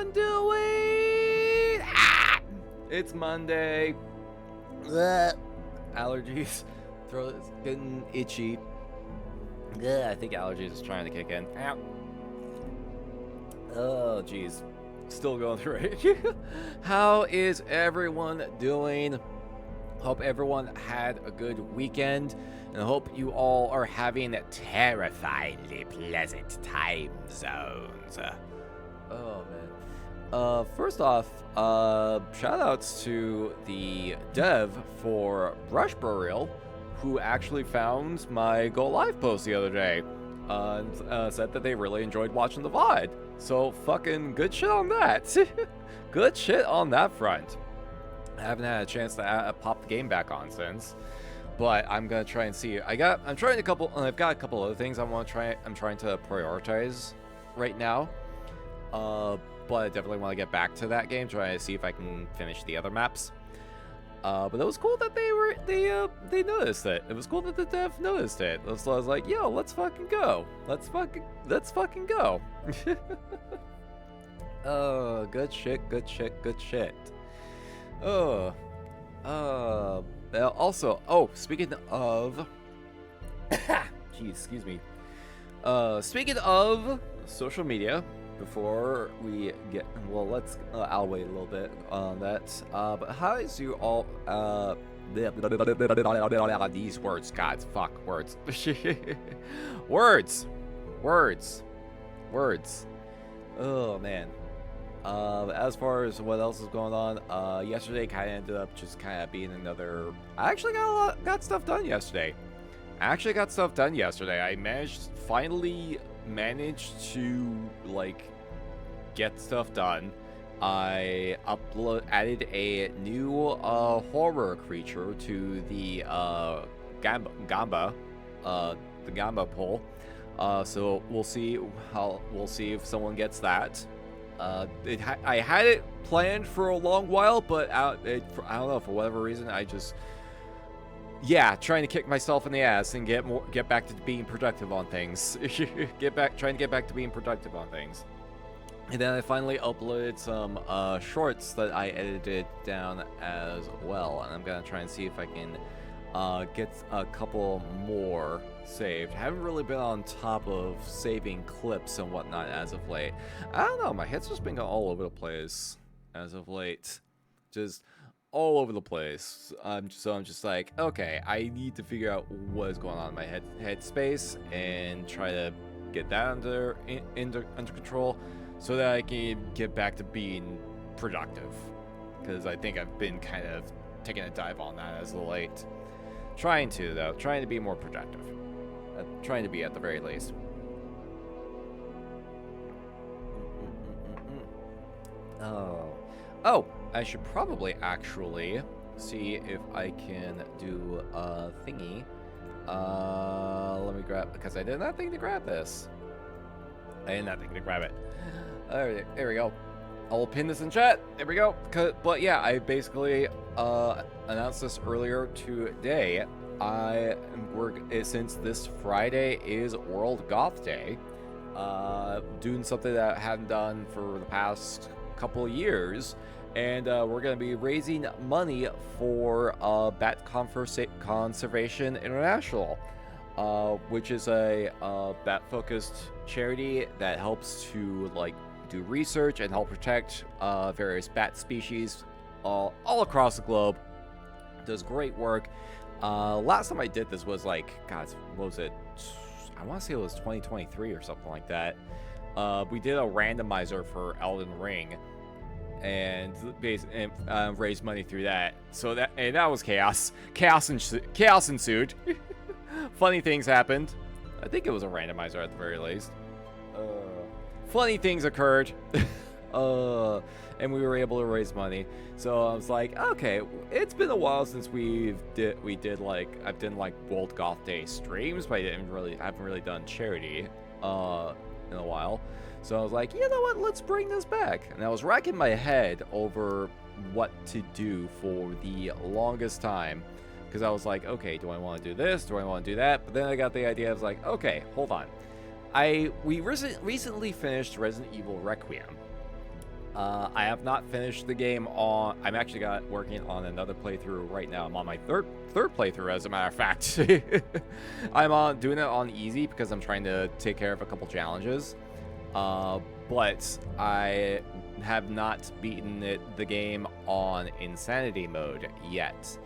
everyone doing? Ah! It's Monday. Ugh. Allergies. Throat is getting itchy. Ugh, I think allergies is trying to kick in. Ow. Oh, jeez. Still going through it. How is everyone doing? Hope everyone had a good weekend, and I hope you all are having terrifyingly pleasant time zones. Oh, man. First off, shout-outs to the dev for Brush Burial, who actually found my Go Live post the other day, and said that they really enjoyed watching the VOD. So, fucking good shit on that. Good shit on that front. I haven't had a chance to pop the game back on since, but I'm gonna try and see. I've got a couple other things I'm trying to prioritize right now. But I definitely want to get back to that game, trying to see if I can finish the other maps. But it was cool that they noticed it. It was cool that the dev noticed it. So I was like, yo, let's fucking go. Let's fucking go. Oh, good shit. Also, speaking of, jeez, excuse me. Speaking of social media, before we get, well, I'll wait a little bit on that. But how is you all, these words, God, fuck, words. Words. Oh, man. As far as what else is going on, yesterday kind of ended up just kind of being another. I actually got stuff done yesterday. I finally managed to like get stuff done. I added a new horror creature to the Gamba poll. So we'll see if someone gets that. I had it planned for a long while, but I don't know, for whatever reason, trying to kick myself in the ass and get back to being productive on things. Trying to get back to being productive on things. And then I finally uploaded some shorts that I edited down as well, and I'm gonna try and see if I can get a couple more saved. Haven't really been on top of saving clips and whatnot as of late. I don't know, my head's just been all over the place as of late. Just all over the place. So I'm just like, okay, I need to figure out what is going on in my head space and try to get that under control so that I can get back to being productive. Because I think I've been kind of taking a dive on that as of late. Trying to be more productive. Trying to be at the very least. Oh, I should probably actually see if I can do a thingy. Let me grab, because I did not think to grab this. I did not think to grab it. Alright, there we go. I'll pin this in chat. There we go. But yeah, I basically announced this earlier today. Since this Friday is World Goth Day, doing something that I hadn't done for the past couple of years, and we're going to be raising money for Bat Conservation International, which is a bat-focused charity that helps to do research and help protect various bat species all across the globe. Does great work. Last time I did this was what was it? I want to say it was 2023 or something like that. We did a randomizer for Elden Ring, and raised money through that. So that was chaos. Chaos ensued. Funny things happened. I think it was a randomizer at the very least. Funny things occurred. And we were able to raise money. So I was like, okay, it's been a while since I've done World Goth Day streams, but I haven't really done charity in a while. So I was like, you know what, let's bring this back. And I was racking my head over what to do for the longest time, because I was like, okay, do I want to do this? Do I want to do that? But then I got the idea. I was like, okay, hold on. We recently finished Resident Evil Requiem. I have not finished the game on... I'm actually working on another playthrough right now. I'm on my third playthrough, as a matter of fact. I'm doing it on easy because I'm trying to take care of a couple challenges. But I have not beaten the game on insanity mode yet.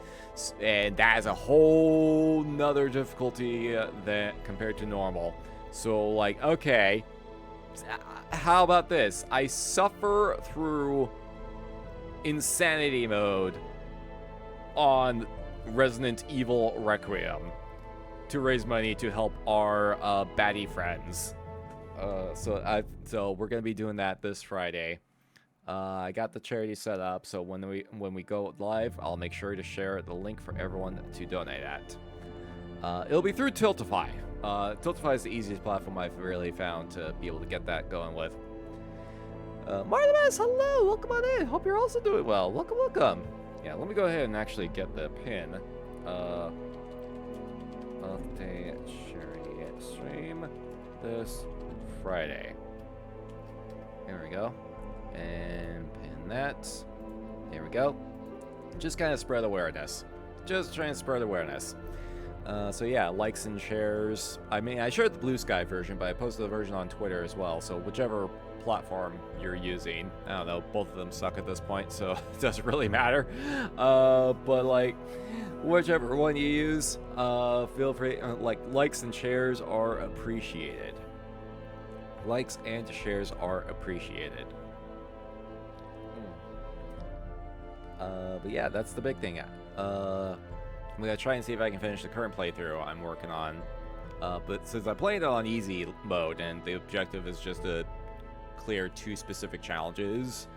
And that is a whole nother difficulty compared to normal. So, like, okay... How about this? I suffer through insanity mode on Resident Evil Requiem to raise money to help our baddie friends. So we're gonna be doing that this Friday. I got the charity set up, so when we go live, I'll make sure to share the link for everyone to donate at. It'll be through Tiltify. Tiltify is the easiest platform I've really found to be able to get that going with. Martimus, hello! Welcome on in! Hope you're also doing well. Welcome, welcome! Yeah, let me go ahead and actually get the pin. Update charity stream this Friday. There we go. And pin that. There we go. Just kind of spread awareness. Just trying to spread awareness. So yeah, likes and shares. I mean, I shared the Blue Sky version, but I posted the version on Twitter as well. So whichever platform you're using, I don't know, both of them suck at this point, so it doesn't really matter. But like, whichever one you use, feel free. Likes and shares are appreciated. Likes and shares are appreciated. But yeah, that's the big thing. I'm going to try and see if I can finish the current playthrough I'm working on. But since I played it on easy mode, and the objective is just to clear 2 specific challenges,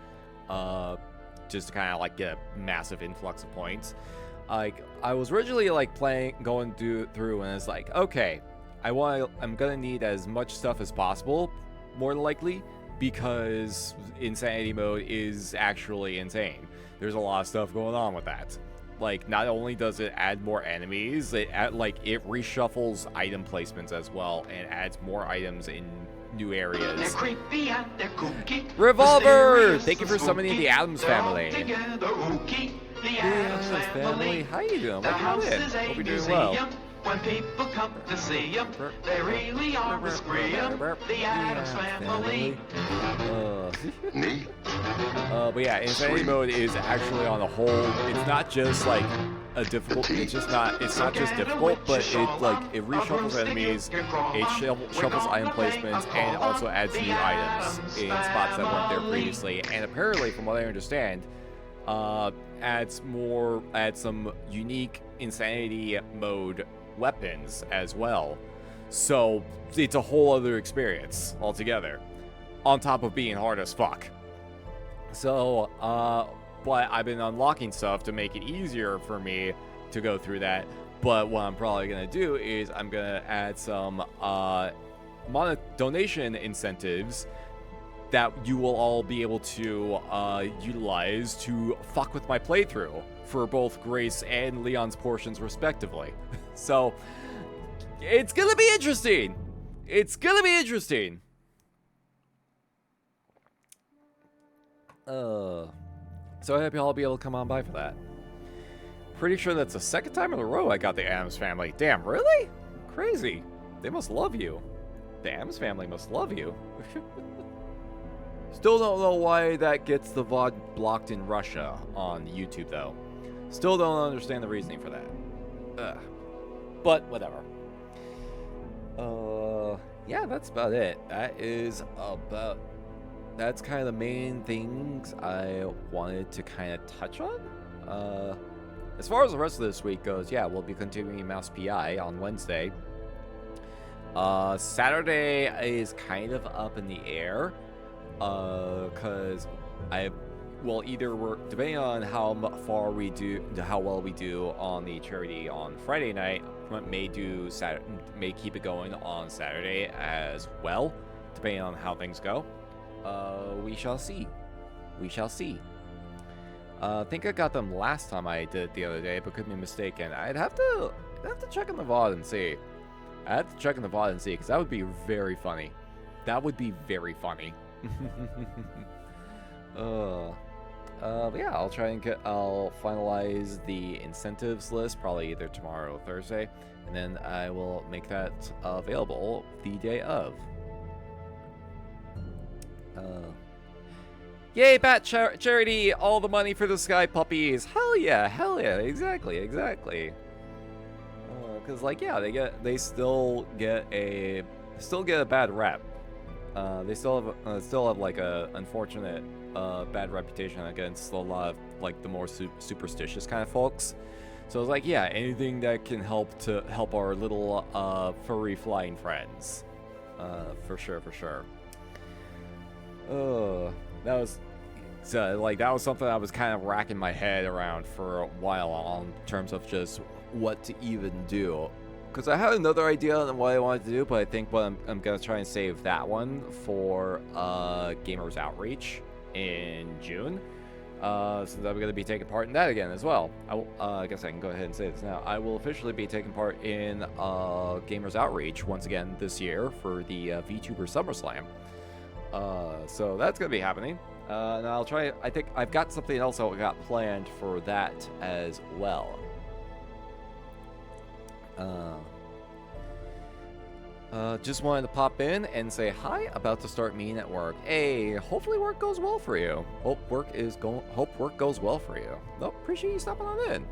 just to kind of like get a massive influx of points. Like, I was originally like going through, and it's like, okay, I'm gonna need as much stuff as possible, more than likely, because insanity mode is actually insane. There's a lot of stuff going on with that. Like, not only does it add more enemies, it reshuffles item placements as well, and adds more items in new areas. Revolver! Thank you for summoning the Addams family. The Addams family, how you doing? Welcome on in. Hope you're doing well. When people come to see them, they really are a scream. The Addams family. Neat. But yeah, insanity mode is actually on the whole. It's not just like a difficult. It's not just difficult, but it reshuffles enemies, it shuffles item placements, and also adds new items in spots that weren't there previously. And apparently, from what I understand, adds some unique insanity mode weapons as well. So it's a whole other experience altogether, on top of being hard as fuck. So, but I've been unlocking stuff to make it easier for me to go through that. But what I'm probably gonna do is I'm gonna add some donation incentives that you will all be able to utilize to fuck with my playthrough for both Grace and Leon's portions respectively. So it's gonna be interesting. It's gonna be interesting. So I hope y'all be able to come on by for that. Pretty sure that's the second time in a row I got the Addams family. Damn, really? Crazy. They must love you. The Addams family must love you. Still don't know why that gets the VOD blocked in Russia on YouTube, though. Still don't understand the reasoning for that. But whatever. Yeah, that's about it. That's kind of the main things I wanted to kind of touch on. As far as the rest of this week goes, yeah, we'll be continuing Mouse PI on Wednesday. Saturday is kind of up in the air. Because either we're depending on how well we do on the charity on Friday night, may keep it going on Saturday as well, depending on how things go. We shall see. We shall see. I think I got them last time I did it the other day, but could be mistaken. I'd have to check in the VOD and see. I have to check in the VOD and see, because that would be very funny. That would be very funny. But yeah, I'll finalize the incentives list probably either tomorrow or Thursday, and then I will make that available the day of. Yay, Bat Charity! All the money for the Sky Puppies! Hell yeah, exactly. Cause like yeah, they still get a bad rep. They still have like a unfortunate bad reputation against a lot of like the more superstitious kind of folks. So it's like yeah, anything that can help our little furry flying friends, for sure. That was something I was kind of racking my head around for a while on terms of just what to even do. Because I had another idea on what I wanted to do, but I think I'm going to try and save that one for Gamers Outreach in June. Since I'm going to be taking part in that again as well. I guess I can go ahead and say this now. I will officially be taking part in Gamers Outreach once again this year for the VTuber SummerSlam. So that's going to be happening. And I'll try. I think I've got something else I got planned for that as well. Just wanted to pop in and say hi. About to start meeting at work. Hey, hopefully work goes well for you. Hope work goes well for you. Nope, appreciate you stopping on in.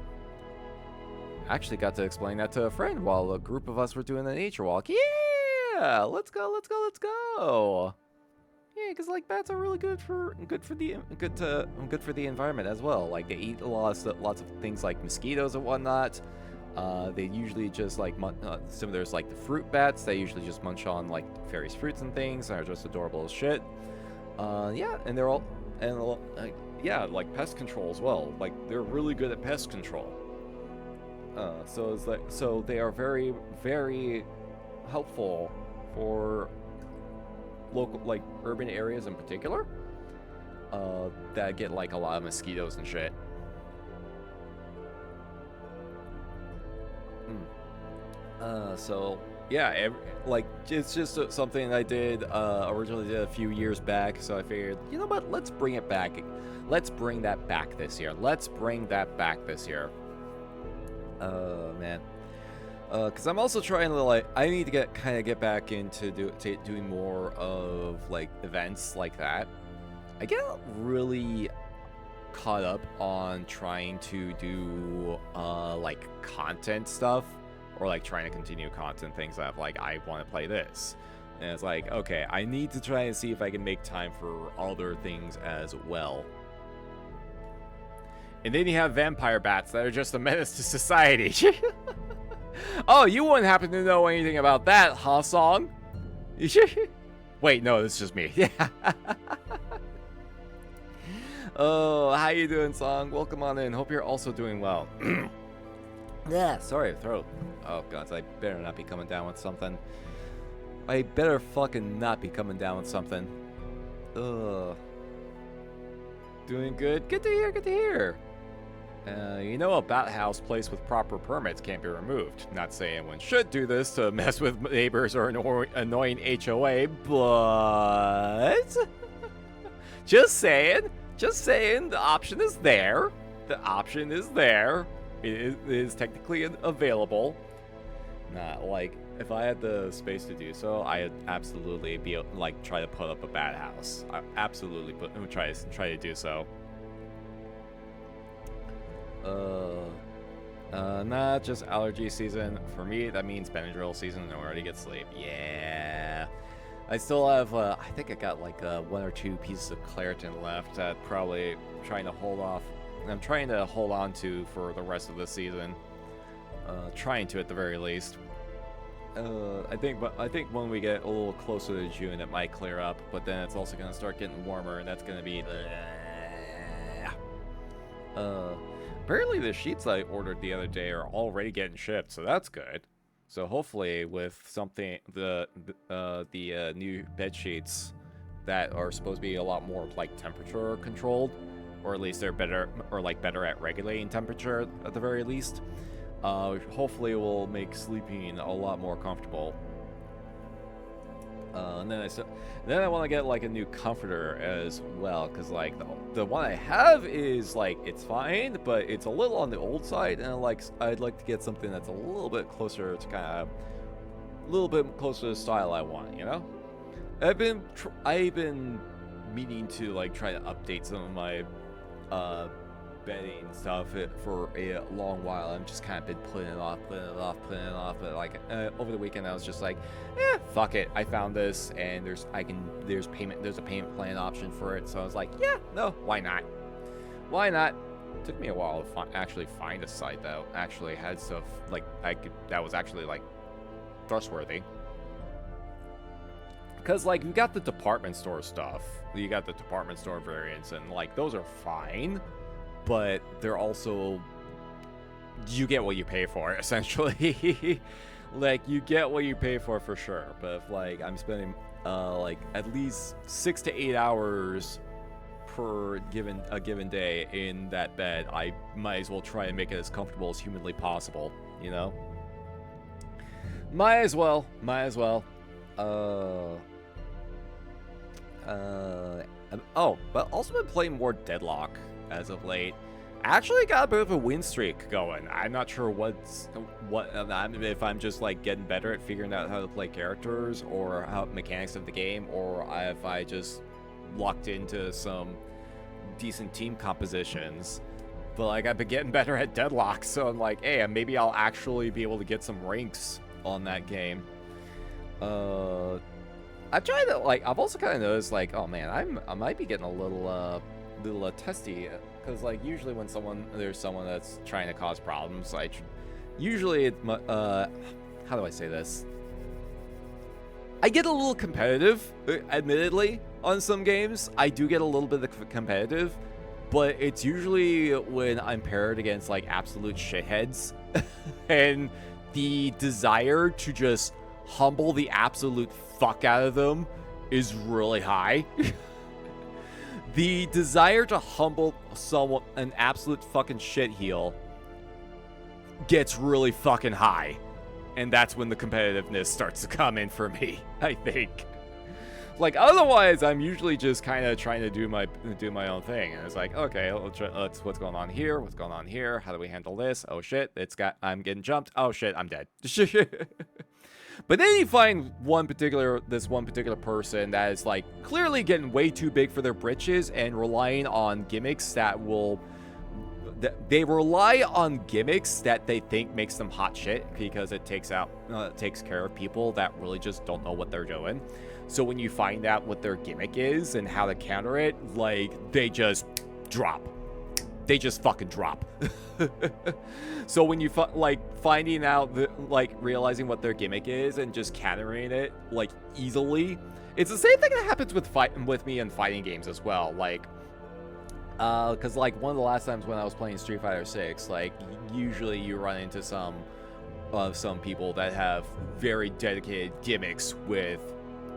Actually got to explain that to a friend while a group of us were doing the nature walk. Yeah, let's go. Yeah, because like bats are really good for the environment as well. Like they eat lots of things like mosquitoes and whatnot. They usually just like there's like the fruit bats. They usually just munch on like various fruits and things and are just adorable as shit. Yeah, and they're all yeah, like pest control as well. Like they're really good at pest control. So they are very, very helpful for local, like urban areas in particular, that get like a lot of mosquitoes and shit. So yeah, like it's just something I did originally a few years back. So I figured, you know what? Let's bring it back. Let's bring that back this year. Man. Because I'm also trying to like, I need to get back into doing more of like events like that. I get really caught up on trying to do like content stuff, or like trying to continue content things that like I want to play this, and it's like, okay, I need to try and see if I can make time for other things as well. And then you have vampire bats that are just a menace to society. Oh, you wouldn't happen to know anything about that, huh, Song? Wait, no, it's just me. Yeah. Oh, how you doing, Song? Welcome on in. Hope you're also doing well. Yeah, sorry, throat. Oh, God, I better not be coming down with something. I better fucking not be coming down with something. Ugh. Doing good? Good to hear. You know, a bat house placed with proper permits can't be removed. Not saying one should do this to mess with neighbors or annoying HOA, but just saying, the option is there. It is technically available. Not like if I had the space to do so, I'd absolutely be like try to put up a bat house. I absolutely try to do so. Not just allergy season. For me, that means Benadryl season and I'm ready to get sleep. Yeah. I still have, I think I got like 1 or 2 pieces of Claritin left that probably trying to hold off. I'm trying to hold on to for the rest of the season. Trying to at the very least. I think when we get a little closer to June, it might clear up. But then it's also gonna start getting warmer, and that's gonna be. Apparently the sheets I ordered the other day are already getting shipped, so that's good. So hopefully with something the new bed sheets that are supposed to be a lot more like temperature controlled, or at least they're better at regulating temperature at the very least. Hopefully it will make sleeping a lot more comfortable. And then I want to get like a new comforter as well, because like the one I have is like it's fine, but it's a little on the old side, and I'd like to get something that's a little bit closer to the style I want, you know. I've been meaning to like try to update some of my bedding stuff for a long while. I've just kind of been putting it off. But like over the weekend, I was just like, fuck it. I found this, and there's a payment plan option for it. So I was like, yeah, no, why not? It took me a while to actually find a site that actually had stuff like that was actually like trustworthy. Because like you got the department store stuff, you got the department store variants, and like those are fine. But they're also, you get what you pay for, essentially. Like, you get what you pay for sure. But if, like, I'm spending, like, at least 6 to 8 hours per given day in that bed, I might as well try and make it as comfortable as humanly possible, you know? Might as well. But also been playing more Deadlock as of late. Actually got a bit of a win streak going. I'm not sure if I'm just like getting better at figuring out how to play characters or how mechanics of the game, or if I just locked into some decent team compositions. But like I've been getting better at Deadlock, so I'm like, hey, maybe I'll actually be able to get some ranks on that game. I've tried to I've also kind of noticed like, oh man, I might be getting a little testy, because like usually when there's someone that's trying to cause problems, usually it how do I say this? I get a little competitive, admittedly, on some games. I do get a little bit of competitive, but it's usually when I'm paired against like absolute shitheads, and the desire to just humble the absolute fuck out of them is really high. The desire to humble an absolute fucking shitheel gets really fucking high. And that's when the competitiveness starts to come in for me, I think. Like, otherwise, I'm usually just kind of trying to do my own thing. And it's like, okay, let's what's going on here? What's going on here? How do we handle this? Oh shit, I'm getting jumped. Oh shit, I'm dead. But then you find this one particular person that is like clearly getting way too big for their britches and relying on gimmicks they rely on gimmicks that they think makes them hot shit, because it takes care of people that really just don't know what they're doing. So when you find out what their gimmick is and how to counter it, like they just drop. They just fucking drop. So when you finding out realizing what their gimmick is and just countering it like easily, it's the same thing that happens with me in fighting games as well. Like, because like one of the last times when I was playing Street Fighter 6, like usually you run into some people that have very dedicated gimmicks with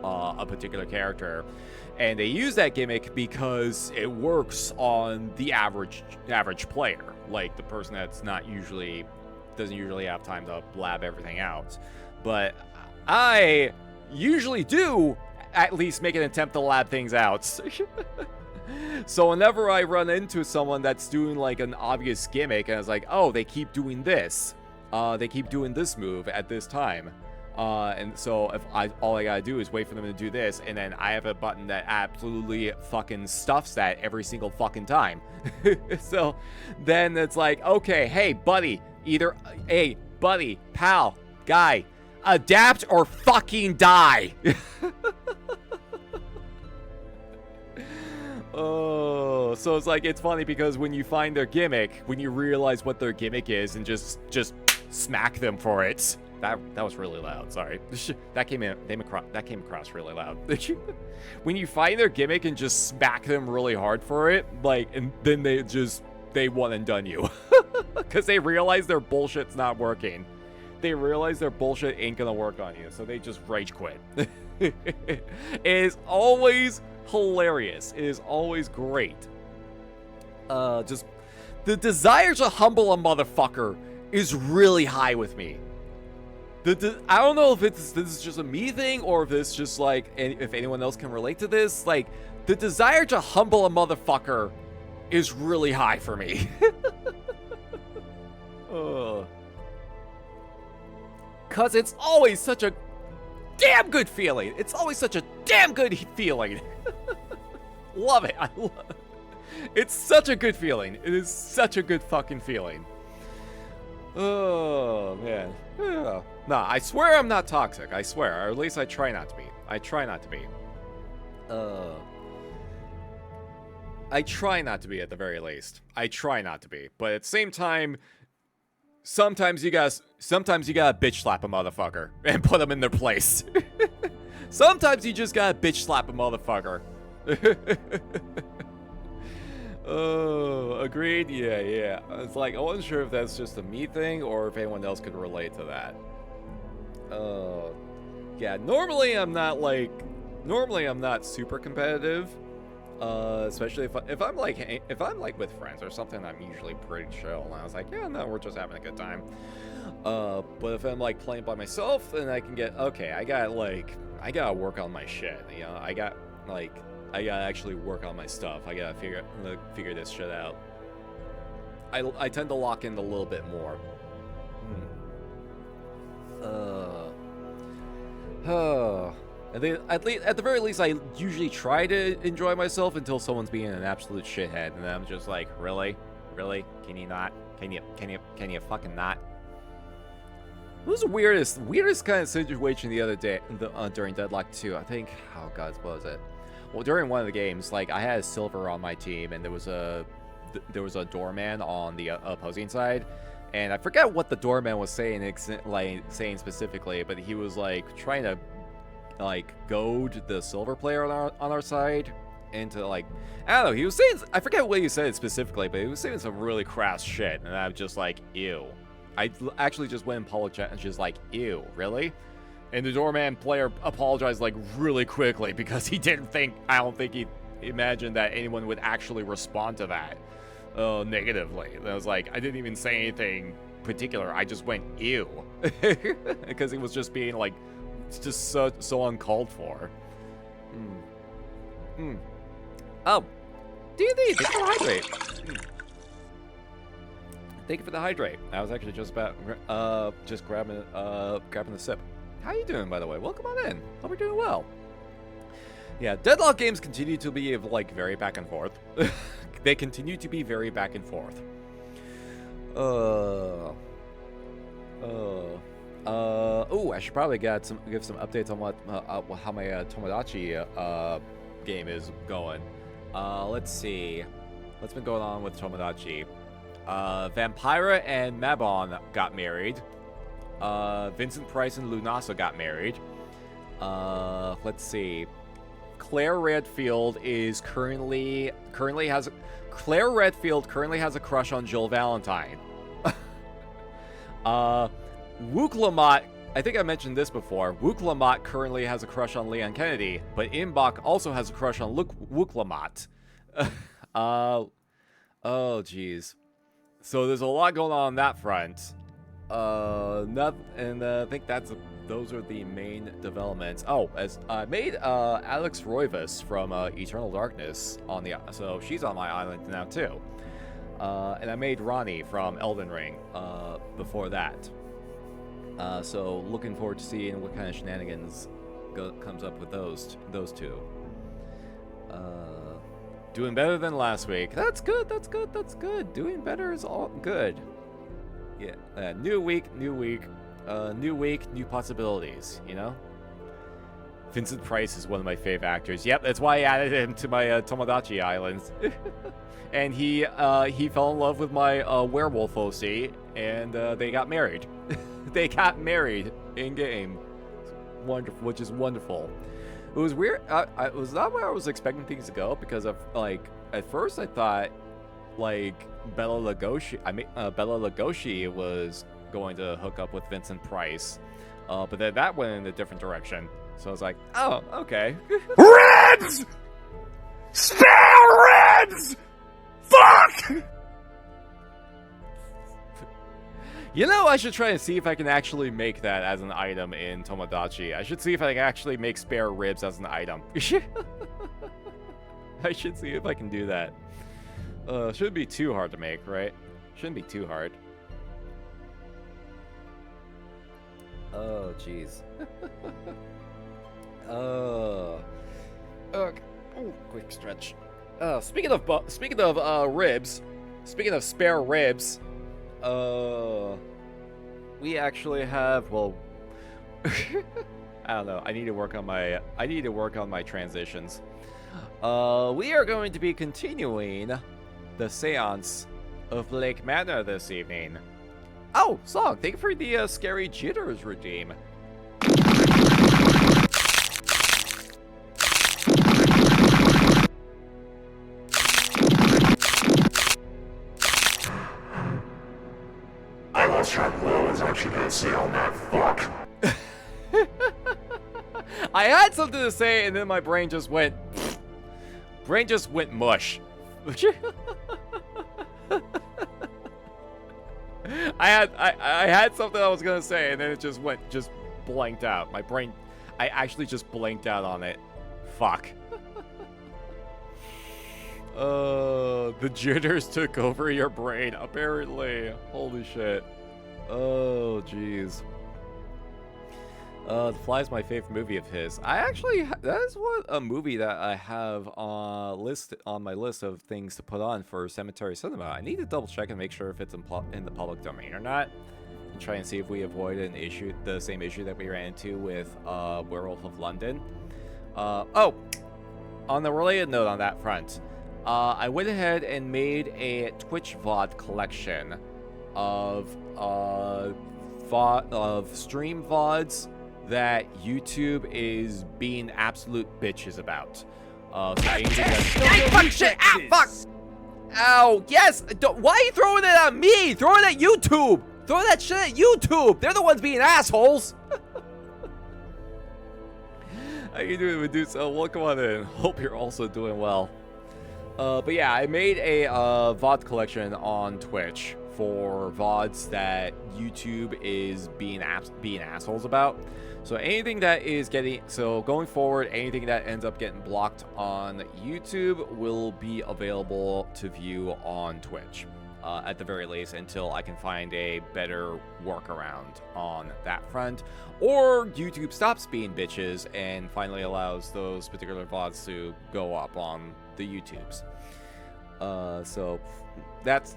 a particular character. And they use that gimmick because it works on the average player, like the person that's doesn't usually have time to blab everything out. But I usually do at least make an attempt to lab things out. So whenever I run into someone that's doing like an obvious gimmick, and it's like, oh, they keep doing this, they keep doing this move at this time. And so all I gotta do is wait for them to do this, and then I have a button that absolutely fucking stuffs that every single fucking time. So then it's like, okay, hey buddy, pal, guy, adapt or fucking die. Oh, so it's like, it's funny because when you find their gimmick, when you realize what their gimmick is, and just smack them for it. That was really loud. Sorry. That came across really loud. When you find their gimmick and just smack them really hard for it, like, and then they one and done you, because they realize their bullshit's not working. They realize their bullshit ain't gonna work on you, so they just rage quit. It is always hilarious. It is always great. Just the desire to humble a motherfucker is really high with me. I don't know if this is just a me thing or if it's just like, if anyone else can relate to this. Like, the desire to humble a motherfucker is really high for me. Cause it's always such a damn good feeling. It's always such a damn good feeling. Love it. I love it. It's such a good feeling. It is such a good fucking feeling. Oh, man. Nah, I swear I'm not toxic. I swear. Or at least I try not to be. I try not to be. I try not to be at the very least. I try not to be. But at the same time, sometimes you gotta bitch slap a motherfucker and put them in their place. Sometimes you just gotta bitch slap a motherfucker. Oh, agreed? Yeah. It's like, I wasn't sure if that's just a me thing or if anyone else could relate to that. Yeah, normally I'm not super competitive. Especially if I'm like with friends or something, I'm usually pretty chill. And I was like, yeah, no, we're just having a good time. But if I'm like playing by myself, then I can get, okay, I gotta work on my shit. You know, I gotta actually work on my stuff. I gotta figure this shit out. I tend to lock in a little bit more. At the very least, I usually try to enjoy myself until someone's being an absolute shithead, and I'm just like, really? Can you not? Can you fucking not? It was the weirdest kind of situation the other day during Deadlock 2. I think, oh god, what was it? Well, during one of the games, like, I had a silver on my team, and there was a doorman on the opposing side, and I forget what the doorman was saying specifically, but he was like trying to like goad the silver player on our side into, like, I don't know, he was saying, I forget what he said specifically, but he was saying some really crass shit, and I was just like, ew. I actually just went and apologized, and just like, ew, really? And the doorman player apologized like really quickly because I don't think he imagined that anyone would actually respond to that negatively. And I was like, I didn't even say anything particular. I just went, ew. Because he was just being like, just so uncalled for. Oh, D&D, thank you for the hydrate. Thank you for the hydrate. I was actually just about grabbing the sip. How you doing, by the way? Welcome on in. Hope you're doing well. Yeah, Deadlock games continue to be like very back and forth. They continue to be very back and forth. Oh, I should probably give some updates on how my Tomodachi game is going. Let's see. What's been going on with Tomodachi? Vampira and Mabon got married. Vincent Price and Lunasa got married. Let's see. Claire Redfield currently has a crush on Jill Valentine. Wook Lamont, I think I mentioned this before. Wook Lamont currently has a crush on Leon Kennedy, but Imbach also has a crush on Wook Lamont. Oh, jeez. So there's a lot going on that front. I think those are the main developments. Oh, as I made Alex Roivas from Eternal Darkness so she's on my island now too. And I made Ronnie from Elden Ring before that. So looking forward to seeing what kind of shenanigans comes up with those two. Doing better than last week. That's good. Doing better is all good. Yeah. New week, new possibilities. You know. Vincent Price is one of my favorite actors. Yep, that's why I added him to my Tomodachi Islands. And he fell in love with my werewolf OC, and they got married. They got married in game. Wonderful, which is wonderful. It was weird. It was not where I was expecting things to go, because of, like, at first I thought, like, Bella Lugosi was going to hook up with Vincent Price, but then that went in a different direction. So I was like, oh, okay. Reds! Spare Reds! Fuck! You know, I should try and see if I can actually make that as an item in Tomodachi. I should see if I can actually make spare ribs as an item. I should see if I can do that. Shouldn't be too hard to make, right? Shouldn't be too hard. Oh, jeez. Okay. Ooh, quick stretch. Speaking of ribs, speaking of spare ribs, we actually have, well, I don't know. I need to work on my transitions. We are going to be continuing the Séance of Lake Manor this evening. Oh, Song, thank you for the scary jitters redeem. I lost track of what I was actually gonna say on that. Fuck. I had something to say, and then my brain just went mush. I had something I was gonna say, and then it just blanked out. My brain, I actually just blanked out on it. Fuck. The jitters took over your brain, apparently. Holy shit. Oh, jeez. The Fly is my favorite movie of his. That is a movie that I have on my list of things to put on for Cemetery Cinema. I need to double check and make sure if it's in the public domain or not, and try and see if we avoid the same issue that we ran into with Werewolf of London. Oh, on the related note on that front, I went ahead and made a Twitch VOD collection of stream VODs that YouTube is being absolute bitches about. Fuck shit! Ah, fuck! Ow! Yes! Why are you throwing it at me? Throw it at YouTube! Throw that shit at YouTube! They're the ones being assholes! How you doing, Medusa? Welcome on in. Hope you're also doing well. But yeah, I made a VOD collection on Twitch for VODs that YouTube is being assholes about. So anything that is going forward, anything that ends up getting blocked on YouTube will be available to view on Twitch, at the very least, until I can find a better workaround on that front, or YouTube stops being bitches and finally allows those particular VODs to go up on the YouTubes. So that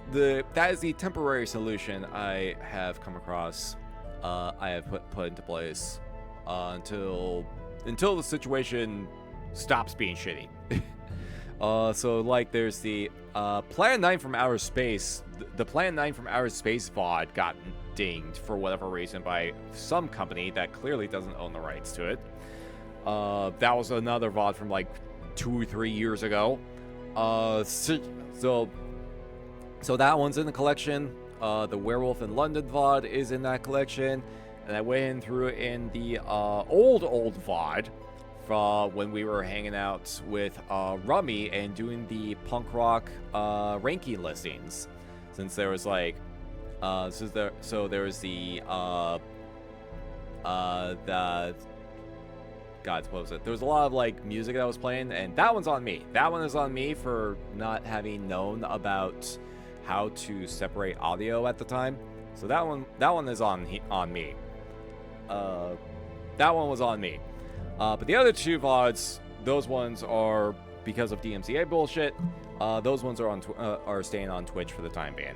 is the temporary solution I have come across. I have put into place until the situation stops being shitty. So like there's the Plan 9 from Outer Space. The Plan 9 from Outer Space VOD got dinged for whatever reason by some company that clearly doesn't own the rights to it. That was another VOD from like 2 or 3 years ago. So that one's in the collection. The Werewolf in London VOD is in that collection. And I went in through in the old VOD from when we were hanging out with Rummy and doing the punk rock ranking listings. Since there was like, there was the God, what was it? There was a lot of like music that was playing, and that one's on me. That one is on me for not having known about how to separate audio at the time. So that one is on me. That one was on me. But the other two VODs, those ones are because of DMCA bullshit. Those ones are staying on Twitch for the time being.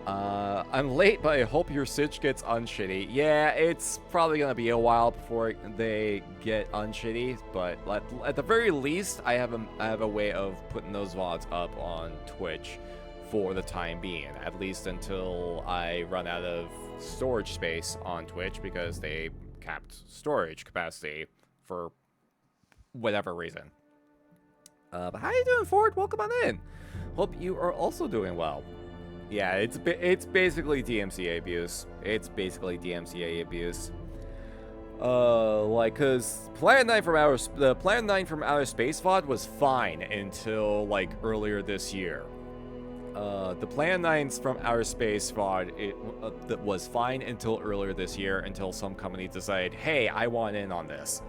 I'm late, but I hope your Sitch gets unshitty. Yeah, it's probably gonna be a while before they get unshitty, but at the very least, I have a way of putting those VODs up on Twitch for the time being, at least until I run out of storage space on Twitch, because they capped storage capacity for whatever reason. But how you doing, Ford? Welcome on in. Hope you are also doing well. Yeah, it's basically DMCA abuse. It's basically DMCA abuse. Cause the Plan 9 from Outer Space VOD was fine until like earlier this year. The Plan 9s from Outer Space VOD, that was fine until earlier this year, until some company decided, hey, I want in on this.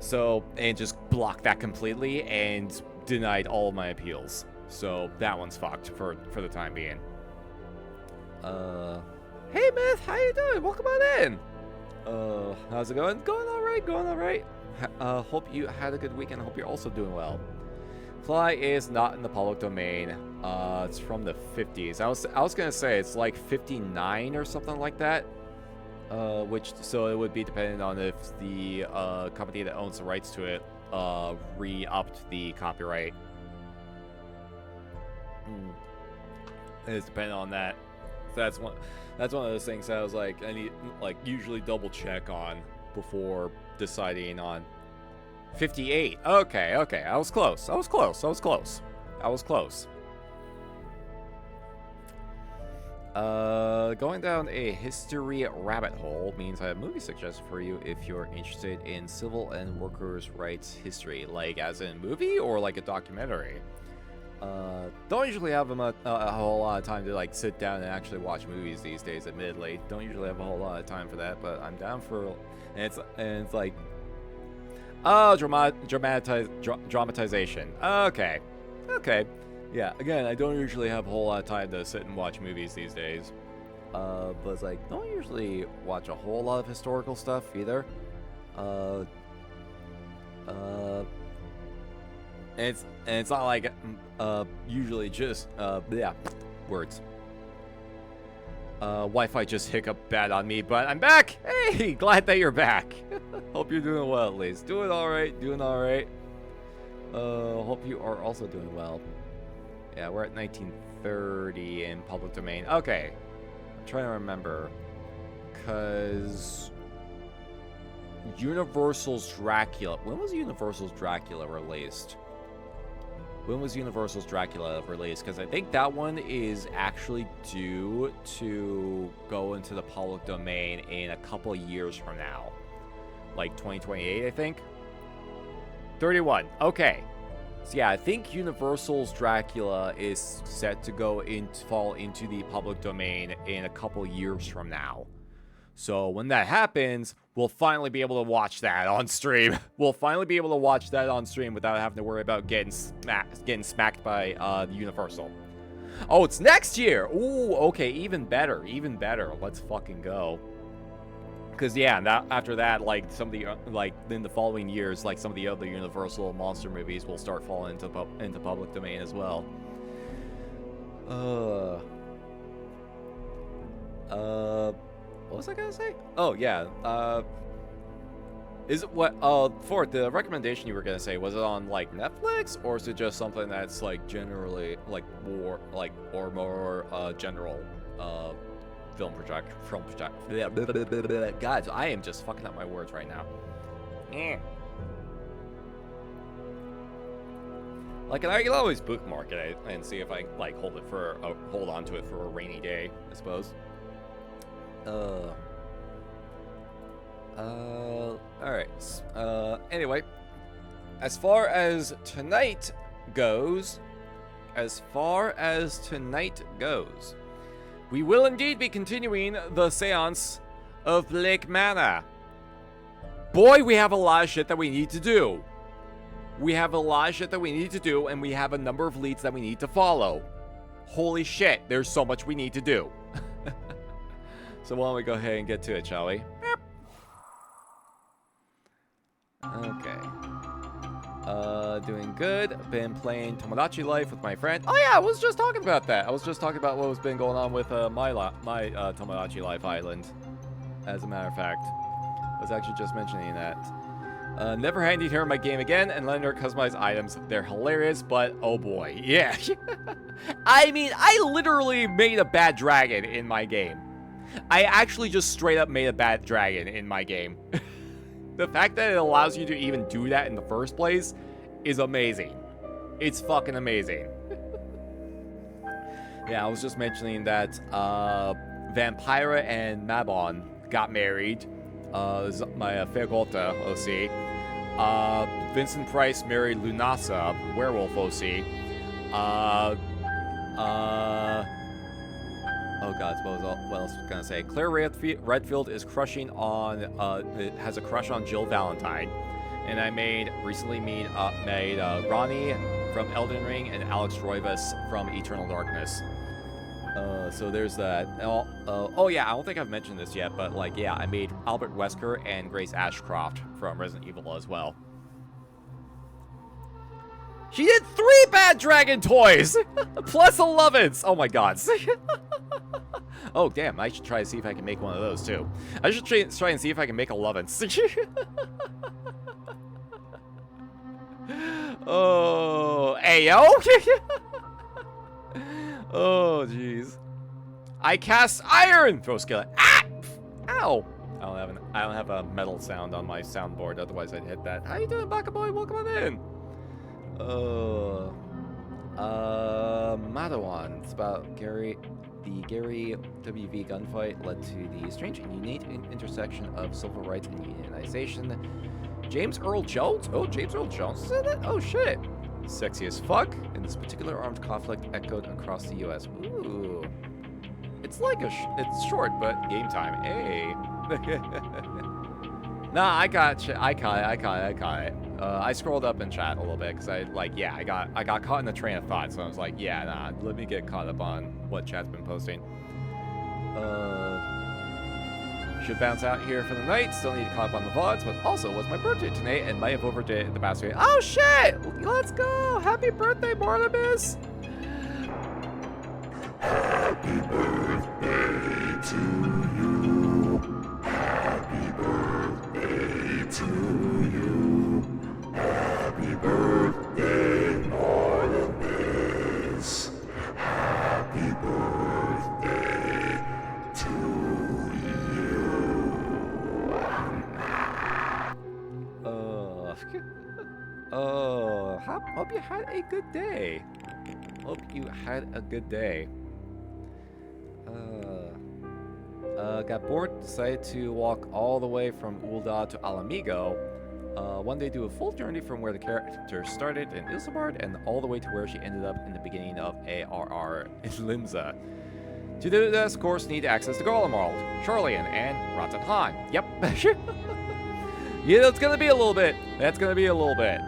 So, and just blocked that completely and denied all of my appeals. So that one's fucked for the time being. Hey Myth, how you doing? Welcome on in. How's it going? Going all right. Hope you had a good weekend. Hope you're also doing well. Fly is not in the public domain. It's from the 50s. I was gonna say it's like 59 or something like that. So it would be dependent on if the company that owns the rights to it re-upped the copyright. It's dependent on that. So that's one of those things that I was like, I need usually double check on before deciding on. 58. Okay. I was close. Going down a history rabbit hole means I have a movie suggestion for you if you're interested in civil and workers' rights history, like as in a movie or like a documentary. Don't usually have a whole lot of time to like sit down and actually watch movies these days, admittedly. Don't usually have a whole lot of time for that, but I'm down for, and it's like, oh, dramatization. Okay. Yeah, again, I don't usually have a whole lot of time to sit and watch movies these days. But it's like, don't usually watch a whole lot of historical stuff either. And it's not like usually just words. Wi-Fi just hiccuped bad on me, but I'm back. Hey, glad that you're back. Hope you're doing well at least. Doing all right. Hope you are also doing well. Yeah, we're at 1930 in public domain. Okay, I'm trying to remember, cause Universal's Dracula. When was Universal's Dracula released? Because I think that one is actually due to go into the public domain in a couple years from now. Like 2028, I think? 31. Okay. So yeah, I think Universal's Dracula is set to fall into the public domain in a couple years from now. So when that happens, we'll finally be able to watch that on stream. Without having to worry about getting smacked by Universal. Oh, it's next year. Ooh, okay, even better. Let's fucking go. Because yeah, after that, like some of the in the following years, like some of the other Universal monster movies will start falling into public domain as well. What was I gonna say? Oh yeah. Is it what? For the recommendation you were gonna say, was it on like Netflix, or is it just something that's like generally like more general film project? Guys, I am just fucking up my words right now. Like, I can always bookmark it and see if I like hold on to it for a rainy day, I suppose. Alright. Anyway, as far as tonight goes, we will indeed be continuing the Séance of Lake Manor. Boy, we have a lot of shit that we need to do. And we have a number of leads that we need to follow. Holy shit, there's so much we need to do. So why don't we go ahead and get to it, shall we? Okay. Doing good. Been playing Tomodachi Life with my friend. Oh yeah, I was just talking about that. I was just talking about what has been going on with my Tomodachi Life island. As a matter of fact, I was actually just mentioning that. Never handed her my game again and letting her customize items. They're hilarious, but oh boy, yeah. I mean, I literally made a bad dragon in my game. I actually just straight up made a bad dragon in my game. The fact that it allows you to even do that in the first place is amazing. It's fucking amazing. Yeah, I was just mentioning that Vampira and Mabon got married. My Fairgota OC. Vincent Price married Lunasa, Werewolf OC. Oh god, what else was I gonna say? Claire Redfield is crushing on, it has a crush on Jill Valentine. And I recently made Ronnie from Elden Ring and Alex Roivas from Eternal Darkness. So there's that. Oh yeah, I don't think I've mentioned this yet, but like, yeah, I made Albert Wesker and Grace Ashcroft from Resident Evil as well. She did 3 Bad Dragon toys! Plus 11s! Oh my god. Oh damn, I should try to see if I can make one of those too. I should try and see if I can make 11s. Oh, ayo! Oh, jeez. I cast iron! Throw skillet. Ah! Ow! I don't have a metal sound on my soundboard, otherwise I'd hit that. How you doing, Baka Boy? Welcome on in. Madawan. It's about the Gary WV gunfight led to the strange and unique intersection of civil rights and unionization. James Earl Jones? Oh, James Earl Jones said that? Oh, shit. Sexy as fuck. And this particular armed conflict echoed across the U.S. Ooh. It's like it's short, but game time. Hey. Nah, I caught it. I scrolled up in chat a little bit because I got caught in the train of thought. So I was like, yeah, nah, let me get caught up on what chat's been posting. Should bounce out here for the night. Still need to caught up on the VODs, but also it was my birthday tonight and might have overdid it in the past week. Oh shit! Let's go! Happy birthday, Barnabas! Happy birthday to you. Happy birthday to you. Happy birthday, Barnabas. Happy birthday to hope you had a good day. Hope you had a good day. Got bored, decided to walk all the way from Ul'dah to Alamigo. One day do a full journey from where the character started in Isambard and all the way to where she ended up in the beginning of ARR in Limsa. To do this, of course, need to access the Golem World, Charlian, and Ratan. Yep. Yeah, that's gonna be a little bit. That's gonna be a bit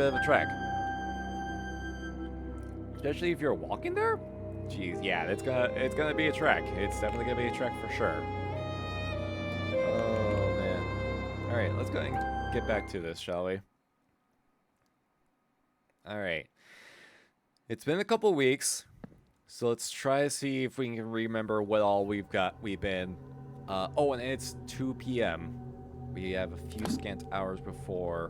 of a trek. Especially if you're walking there. Jeez, yeah, it's gonna be a trek. It's definitely gonna be a trek for sure. Oh man. All right, let's go and get back to this, shall we? All right. It's been a couple weeks, so let's try to see if we can remember what all we've been. Oh, and it's 2 p.m. We have a few scant hours before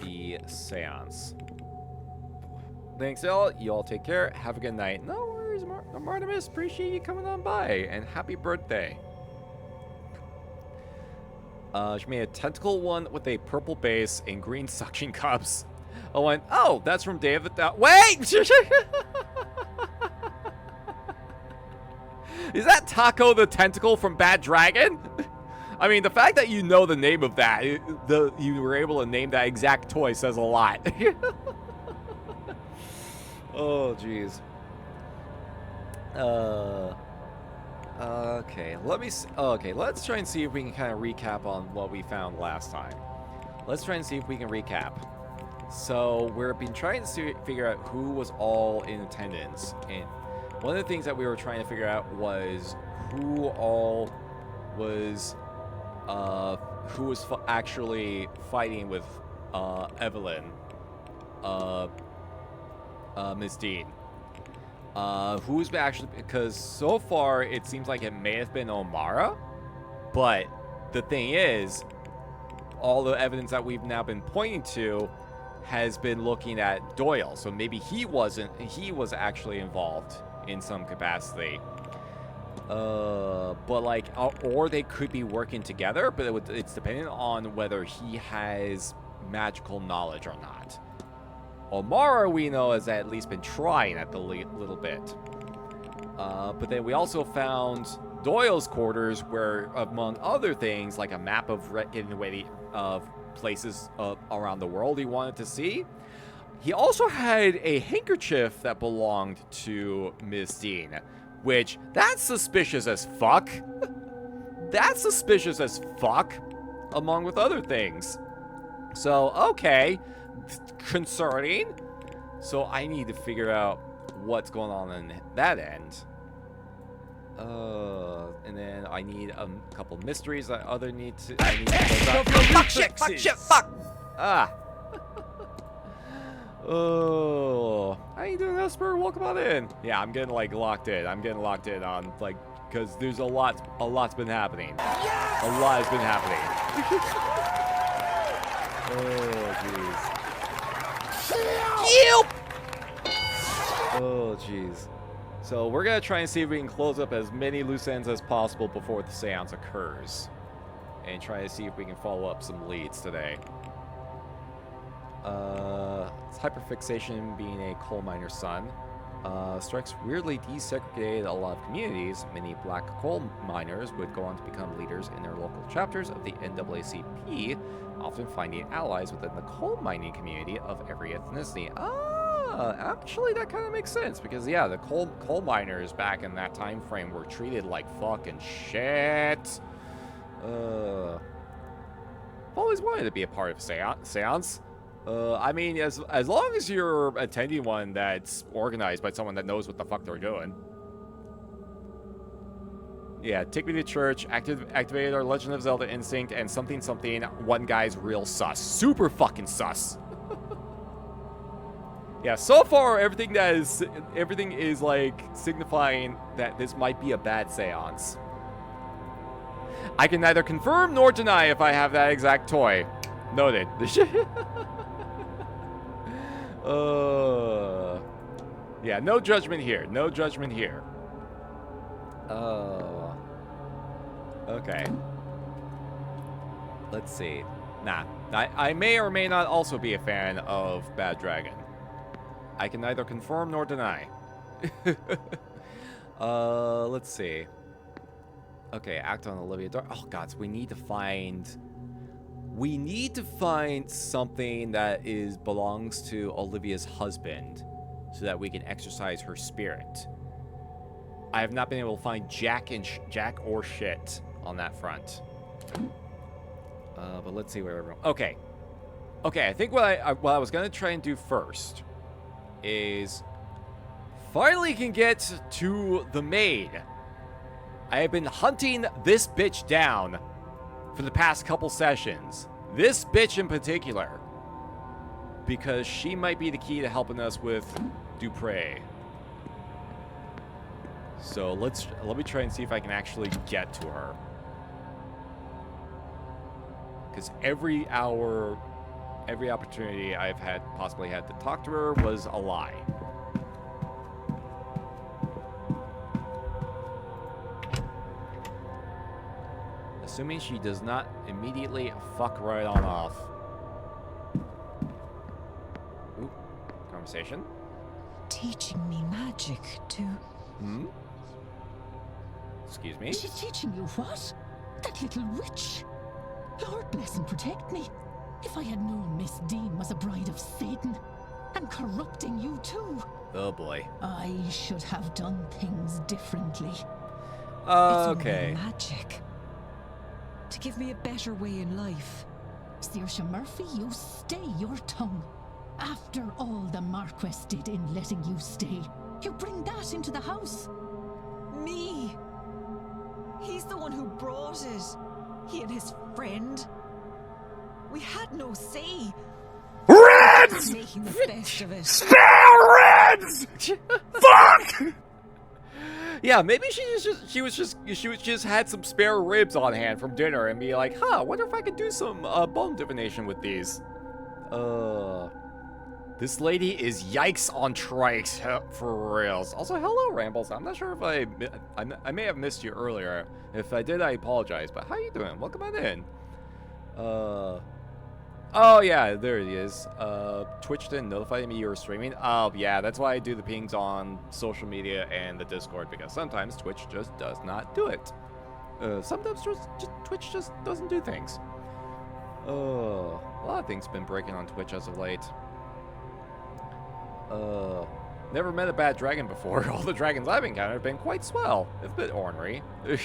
the seance. Thanks, y'all. You all take care. Have a good night. No worries, Martimus. Appreciate you coming on by. And happy birthday. She made a tentacle one with a purple base and green suction cups. Oh, that's from Day of the... Wait! Is that Taco the Tentacle from Bad Dragon? I mean, the fact that you know the name of that, you were able to name that exact toy says a lot. Oh, jeez. Okay, let's try and see if we can kind of recap on what we found last time. Let's try and see if we can recap. So, we've been trying to figure out who was all in attendance, and one of the things that we were trying to figure out was who all was, actually fighting with, Evelyn, Miss Dean. Who's been actually, because so far it seems like it may have been Omara, but the thing is, all the evidence that we've now been pointing to has been looking at Doyle, so maybe he was actually involved in some capacity. But like, or they could be working together, but it's dependent on whether he has magical knowledge or not. Omara, we know, has at least been trying at the little bit. But then we also found Doyle's quarters, where, among other things, like a map of getting away of places around the world he wanted to see, He also had a handkerchief that belonged to Miss Dean, which, that's suspicious as fuck. That's suspicious as fuck, along with other things. So, okay, concerning. So I need to figure out what's going on in that end. And then I need a couple mysteries that I need to close out. Fuck shit, fuck! Ah. Oh, how you doing, Esper? Welcome on in. Yeah, I'm getting like locked in. I'm getting locked in on like, because there's a lot's been happening. Yes! A lot has been happening. Oh jeez. Oh jeez. So we're gonna try and see if we can close up as many loose ends as possible before the seance occurs, and try to see if we can follow up some leads today. Hyperfixation, being a coal miner's son, strikes weirdly desegregated a lot of communities. Many black coal miners would go on to become leaders in their local chapters of the NAACP, often finding allies within the coal mining community of every ethnicity. Actually, that kind of makes sense, because yeah, the coal miners back in that time frame were treated like fucking shit. I've always wanted to be a part of Séance. I mean, as long as you're attending one that's organized by someone that knows what the fuck they're doing. Yeah, take me to church, activated our Legend of Zelda instinct, and something, one guy's real sus. Super fucking sus. Yeah, so far, everything is like signifying that this might be a bad seance. I can neither confirm nor deny if I have that exact toy. Noted. Yeah, no judgment here. No judgment here. Okay. Let's see. Nah, I may or may not also be a fan of Bad Dragon. I can neither confirm nor deny. Let's see. Okay, act on Olivia. Oh God, so we need to find something that belongs to Olivia's husband, so that we can exercise her spirit. I have not been able to find jack or shit on that front. But let's see where everyone. Okay. I think what I was gonna try and do first is finally can get to the maid. I have been hunting this bitch down for the past couple sessions. This bitch in particular, because she might be the key to helping us with Dupre. So let me try and see if I can actually get to her. Because every opportunity I've possibly had to talk to her was a lie. Assuming she does not immediately fuck right on off. Ooh, conversation. Teaching me magic to... Excuse me? She's teaching you what? That little witch? Lord bless and protect me. If I had known Miss Dean was a bride of Satan, and corrupting you too. Oh boy. I should have done things differently. Okay. It's only magic. To give me a better way in life. Saoirse Murphy, you stay your tongue. After all the Marquess did in letting you stay, you bring that into the house. Me? He's the one who brought it. He and his friend. We had no say. Reds! Making the best of it. Spare Reds! Fuck! Yeah, maybe she just had some spare ribs on hand from dinner and be like, huh, wonder if I could do some bone divination with these. This lady is yikes on trikes for reals. Also, hello, Rambles. I'm not sure if I may have missed you earlier. If I did, I apologize. But how you doing? Welcome on in. Oh yeah, there it is. Twitch didn't notify me you were streaming. Oh yeah, that's why I do the pings on social media and the Discord, because sometimes Twitch just does not do it. Sometimes Twitch just doesn't do things. A lot of things been breaking on Twitch as of late. Never met a bad dragon before. All the dragons I've encountered have been quite swell. It's a bit ornery. Let's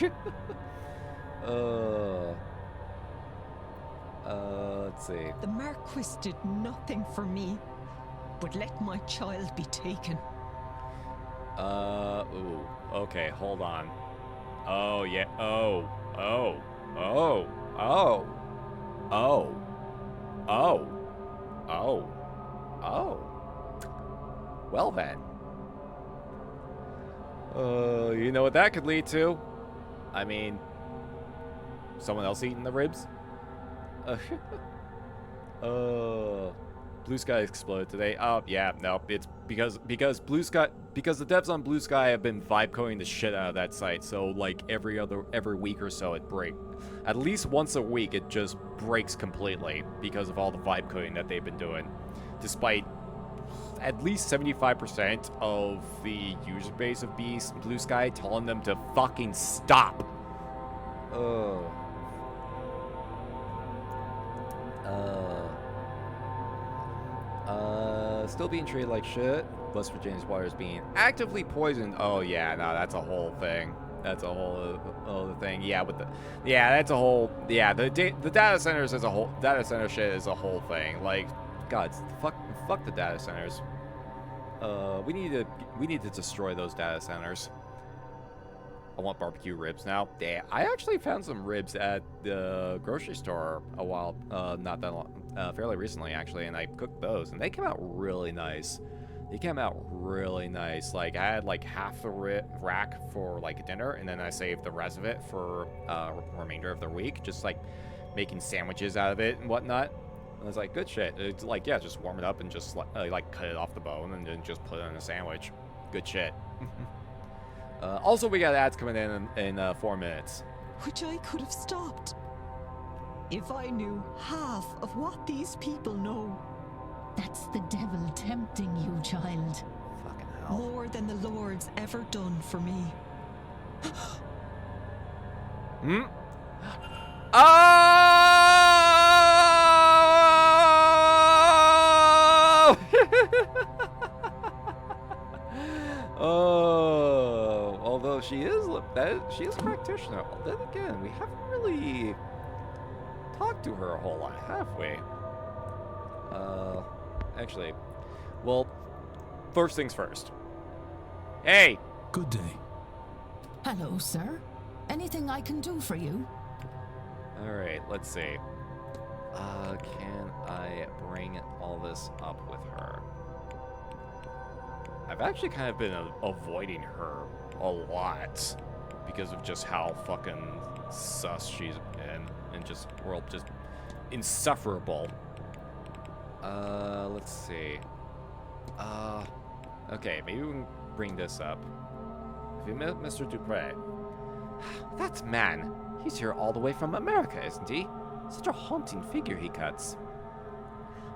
see. The Marquis did nothing for me, but let my child be taken. Ooh. Okay, hold on. Oh, yeah. Oh. Well then. You know what that could lead to? I mean, someone else eating the ribs? Blue Sky exploded today. Oh, yeah, no, it's because Blue Sky, because the devs on Blue Sky have been vibe coding the shit out of that site. So like every week or so it breaks. At least once a week it just breaks completely because of all the vibe coding that they've been doing. Despite at least 75% of the user base of Blue Sky telling them to fucking stop. Still being treated like shit. West Virginia's water is being actively poisoned. Oh yeah, no, that's a whole thing. That's a whole other thing. Yeah, that's a whole. Yeah, the data centers as a whole. Data center shit is a whole thing. Like, God, fuck the data centers. We need to destroy those data centers. I want barbecue ribs now. Yeah, I actually found some ribs at the grocery store a while, not that long, fairly recently actually, and I cooked those, and they came out really nice. Like, I had like half the rack for like dinner, and then I saved the rest of it for remainder of the week, just like making sandwiches out of it and whatnot. And I was like, good shit. It's like, yeah, just warm it up and just like cut it off the bone and then just put it in a sandwich. Good shit. Also, we got ads coming in 4 minutes. Which I could have stopped if I knew half of what these people know. That's the devil tempting you, child. Fucking hell. More than the Lord's ever done for me. Hmm? Oh! Oh, although she is a practitioner. Then again, we haven't really talked to her a whole lot, have we? Actually, well, first things first. Hey! Good day. Hello, sir. Anything I can do for you? Alright, let's see. Can I bring all this up with her? I've actually kind of been avoiding her a lot because of just how fucking sus she's been and just insufferable. Let's see. Okay, maybe we can bring this up. Have you met Mr. Dupre? That man! He's here all the way from America, isn't he? Such a haunting figure he cuts.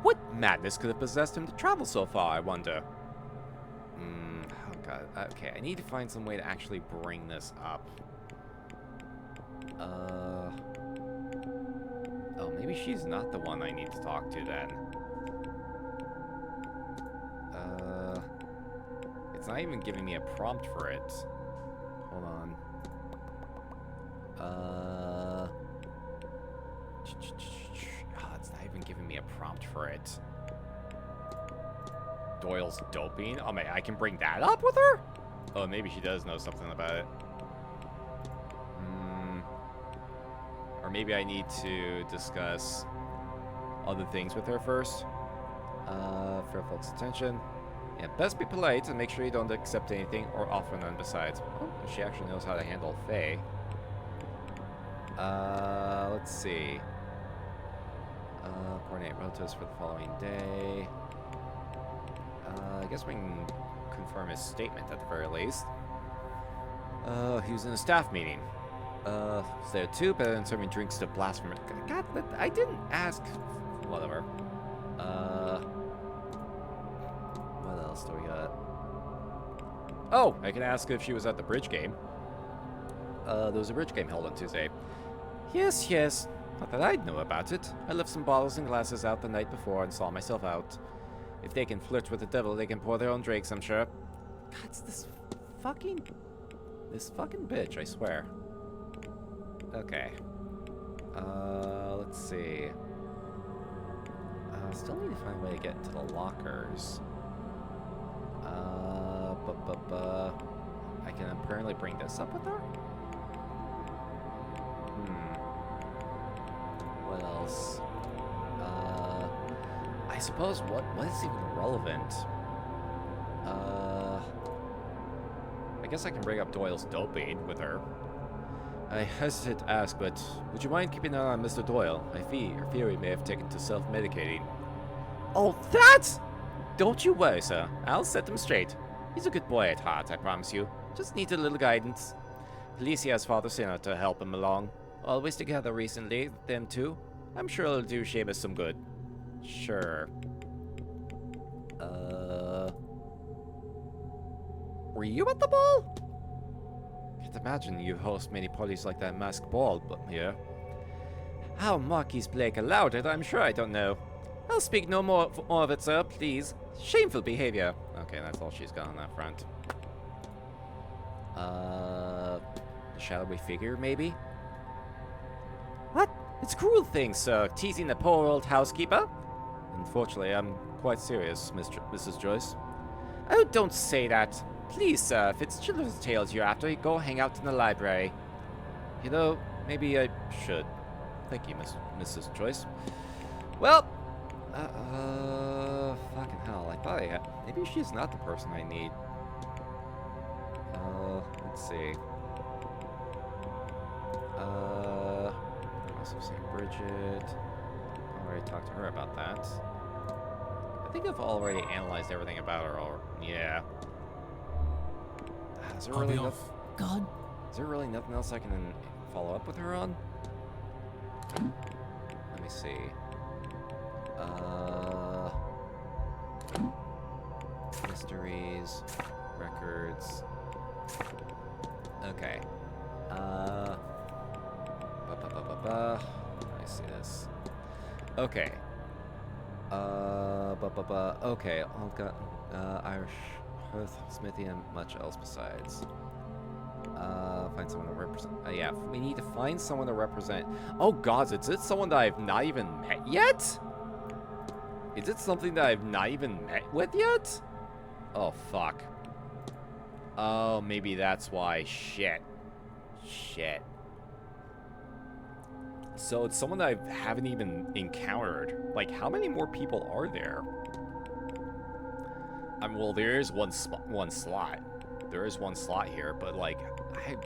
What madness could have possessed him to travel so far, I wonder? Oh god. Okay, I need to find some way to actually bring this up. Oh, maybe she's not the one I need to talk to then. It's not even giving me a prompt for it. Hold on. It's not even giving me a prompt for it. Doyle's doping? Oh, man, I can bring that up with her? Oh, maybe she does know something about it. Or maybe I need to discuss other things with her first. Fair folks' attention. Yeah, best be polite and make sure you don't accept anything or offer none besides. Oh, she actually knows how to handle Faye. Let's see. Coordinate relatives for the following day. I guess we can confirm his statement at the very least. He was in a staff meeting. Was there too, better than serving drinks to blasphemers. God, I didn't ask. Whatever. What else do we got? Oh, I can ask if she was at the bridge game. There was a bridge game held on Tuesday. Yes. Not that I'd know about it. I left some bottles and glasses out the night before and saw myself out. If they can flirt with the devil, they can pour their own drinks, I'm sure. God, it's this fucking bitch, I swear. Okay. Let's see. Still need to find a way to get into the lockers. I can apparently bring this up with her? What else? I suppose what is even relevant? I guess I can bring up Doyle's doping with her. I hesitate to ask, but would you mind keeping an eye on Mr. Doyle? I fear he may have taken to self-medicating. Oh, that! Don't you worry, sir. I'll set him straight. He's a good boy at heart, I promise you. Just needs a little guidance. At least he has Father Sinner to help him along. Always together recently, them two. I'm sure it'll do Seamus some good. Sure. Were you at the ball? Can't imagine you host many parties like that masked ball, but here. How Marquis Blake allowed it, I'm sure I don't know. I'll speak no more of it, sir, please. Shameful behavior. Okay, that's all she's got on that front. The shadowy figure, maybe? What? It's a cruel thing, sir, teasing the poor old housekeeper. Unfortunately, I'm quite serious, Mrs. Joyce. Oh, don't say that. Please, sir, if it's children's tales you're after, go hang out in the library. You know, maybe I should. Thank you, Mrs. Joyce. Well, fucking hell, I thought I had... Maybe she's not the person I need. Let's see. Also St. Bridget. I already talked to her about that. I think I've already analyzed everything about her, or... Yeah. Is there really God. Is there really nothing else I can follow up with her on? Let me see. Mysteries, records. Okay. Let me see this. Okay. Okay. Olga, Irish, Hearth, Smithy, and much else besides. Find someone to represent. Yeah, we need to find someone to represent. Oh God, is it someone that I've not even met yet? Is it something that I've not even met with yet? Oh fuck. Oh, maybe that's why. Shit. So it's someone that I haven't even encountered. Like, how many more people are there? Well, there is one slot. There is one slot here, but like, I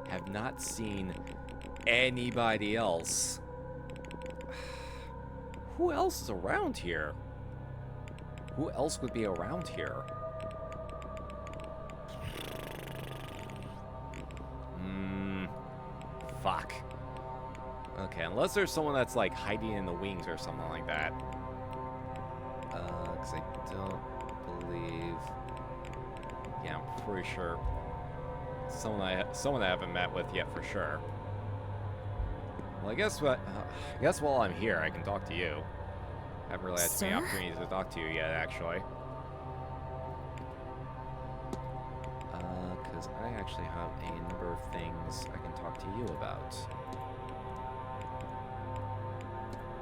have not seen anybody else. Who else is around here? Who else would be around here? Fuck. Okay, unless there's someone that's like hiding in the wings or something like that. Because I don't believe... Yeah, I'm pretty sure someone I haven't met with yet for sure. Well, I guess while I'm here, I can talk to you. I haven't really had too many opportunities to talk to you yet, actually. Because I actually have a number of things I can talk to you about.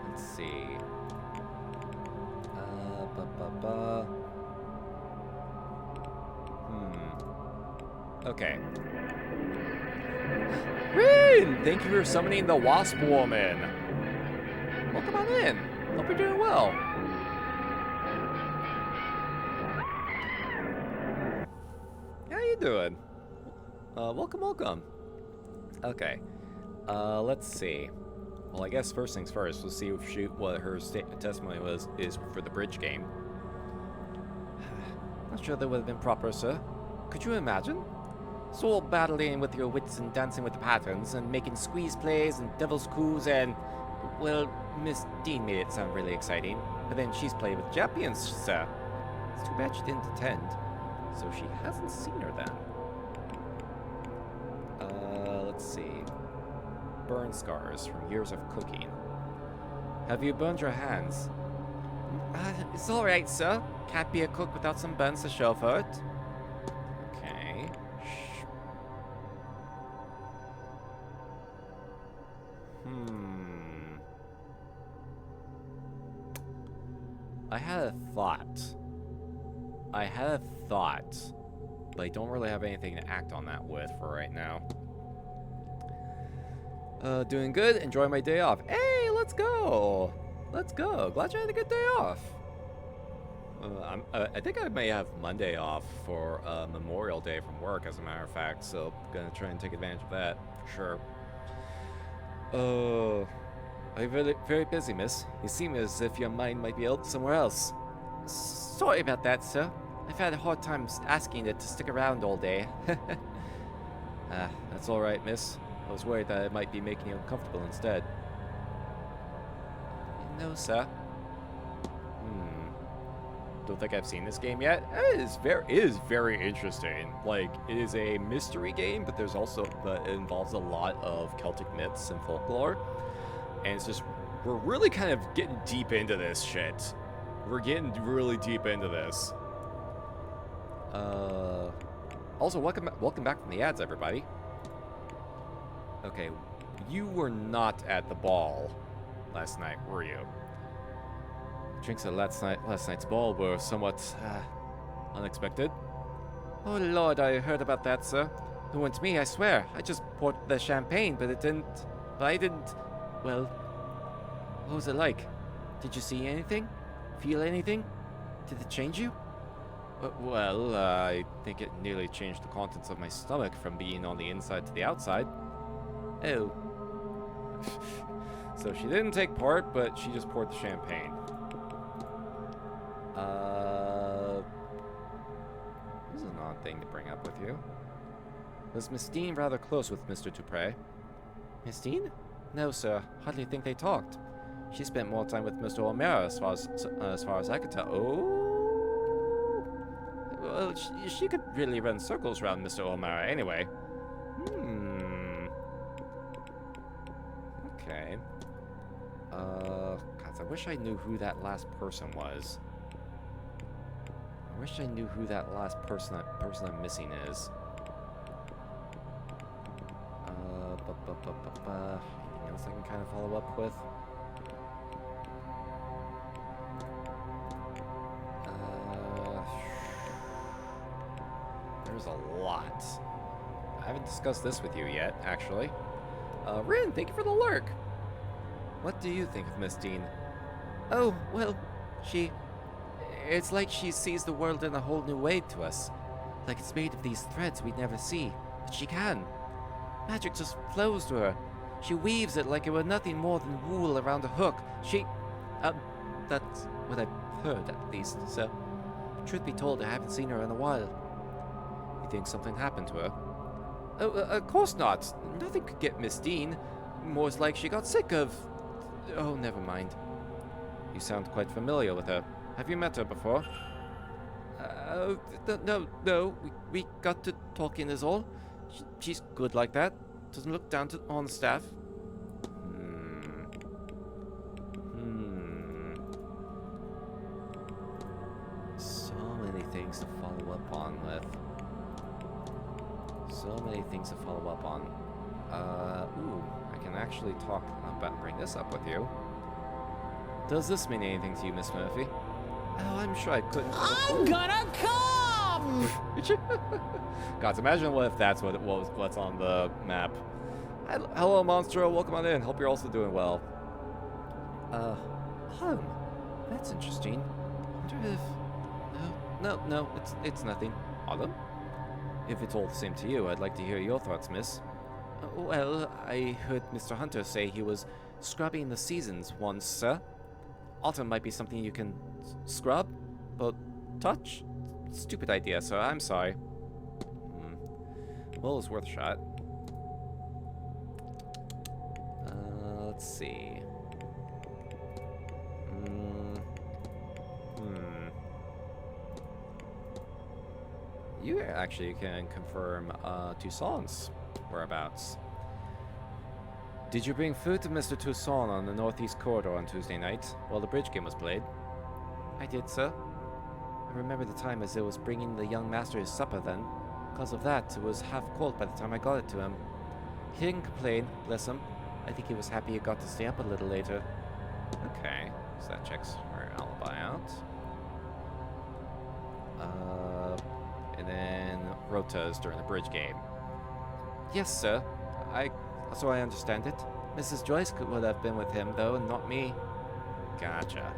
Let's see. Okay. Rin! Thank you for summoning the Wasp Woman. Welcome on in. Hope you're doing well. How you doing? Welcome. Okay. Let's see. Well, I guess first things first. Let's see what her testimony is for the bridge game. Not sure that would have been proper, sir. Could you imagine? Soul battling with your wits and dancing with the patterns and making squeeze plays and devil's coups and... Well, Miss Dean made it sound really exciting, but then she's played with champions, sir. It's too bad she didn't attend, so she hasn't seen her then. Let's see. Burn scars from years of cooking. Have you burned your hands? It's alright, sir. Can't be a cook without some buns to show for it. Okay. Shh. I had a thought. But I don't really have anything to act on that with for right now. Doing good. Enjoy my day off. Hey, let's go. Let's go. Glad you had a good day off. I think I may have Monday off for Memorial Day from work, as a matter of fact. So gonna try and take advantage of that for sure. I'm very, very busy, miss. You seem as if your mind might be out somewhere else. Sorry about that, sir. I've had a hard time asking it to stick around all day. That's alright, miss. I was worried that it might be making you uncomfortable instead. No, sir. Don't think I've seen this game yet. It is very interesting. Like, it is a mystery game, but it involves a lot of Celtic myths and folklore. And it's just, we're really kind of getting deep into this shit. We're getting really deep into this. Also, welcome back from the ads, everybody. Okay, you were not at the ball last night, were you? Drinks at last night's ball were somewhat unexpected. Oh Lord, I heard about that, sir. It wasn't me, I swear. I just poured the champagne, but I didn't. Well, what was it like? Did you see anything? Feel anything? Did it change you? Well, I think it nearly changed the contents of my stomach from being on the inside to the outside. Oh. So she didn't take part, but she just poured the champagne. This is an odd thing to bring up with you. Was Miss Dean rather close with Mr. Dupre? Miss Dean? No, sir. Hardly think they talked. She spent more time with Mr. O'Mara as far as I could tell. Oh! Well, she could really run circles around Mr. O'Mara anyway. Okay. God, I wish I knew who that last person was. I wish I knew who that last person I'm missing is. Anything else I can kind of follow up with? There's a lot. I haven't discussed this with you yet, actually. Rin, thank you for the lurk. What do you think of Miss Dean? Oh, well, it's like she sees the world in a whole new way to us. Like it's made of these threads we'd never see. But she can. Magic just flows to her. She weaves it like it were nothing more than wool around a hook. That's what I've heard, at least, so. Truth be told, I haven't seen her in a while. You think something happened to her? Oh, of course not. Nothing could get Miss Dean. More's like she got sick of... Oh, never mind. You sound quite familiar with her. Have you met her before? No. We got to talking is all. She's good like that. Doesn't look down on the staff. So many things to follow up on with. Ooh, I can actually bring this up with you. Does this mean anything to you, Miss Murphy? Oh, I'm sure I couldn't. I'm gonna come! God, imagine if that's what's on the map. Hello, Monstro. Welcome on in. Hope you're also doing well. Home. That's interesting. Wonder if... No, it's nothing. Autumn? If it's all the same to you, I'd like to hear your thoughts, miss. Well, I heard Mr. Hunter say he was scrubbing the seasons once, sir. Autumn might be something you can scrub, but touch? Stupid idea, sir. I'm sorry. Well, it was worth a shot. Let's see. You actually can confirm Toussaint's whereabouts. Did you bring food to Mr. Toussaint on the northeast corridor on Tuesday night while the bridge game was played? I did, sir. I remember the time as I was bringing the young master his supper then. Because of that, it was half cold by the time I got it to him. He didn't complain, bless him. I think he was happy he got to stay up a little later. Okay, so that checks her alibi out. And then Rota's during the bridge game. Yes, sir. So I understand it. Mrs. Joyce would have been with him, though, and not me. Gotcha.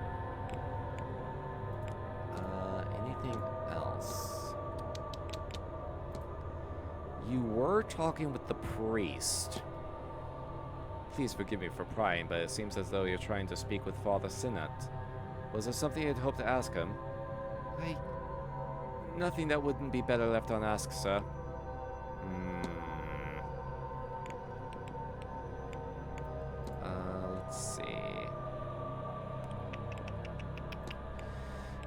Anything else? You were talking with the priest. Please forgive me for prying, but it seems as though you're trying to speak with Father Sinnat. Was there something you'd hoped to ask him? Nothing that wouldn't be better left unasked, sir. Let's see.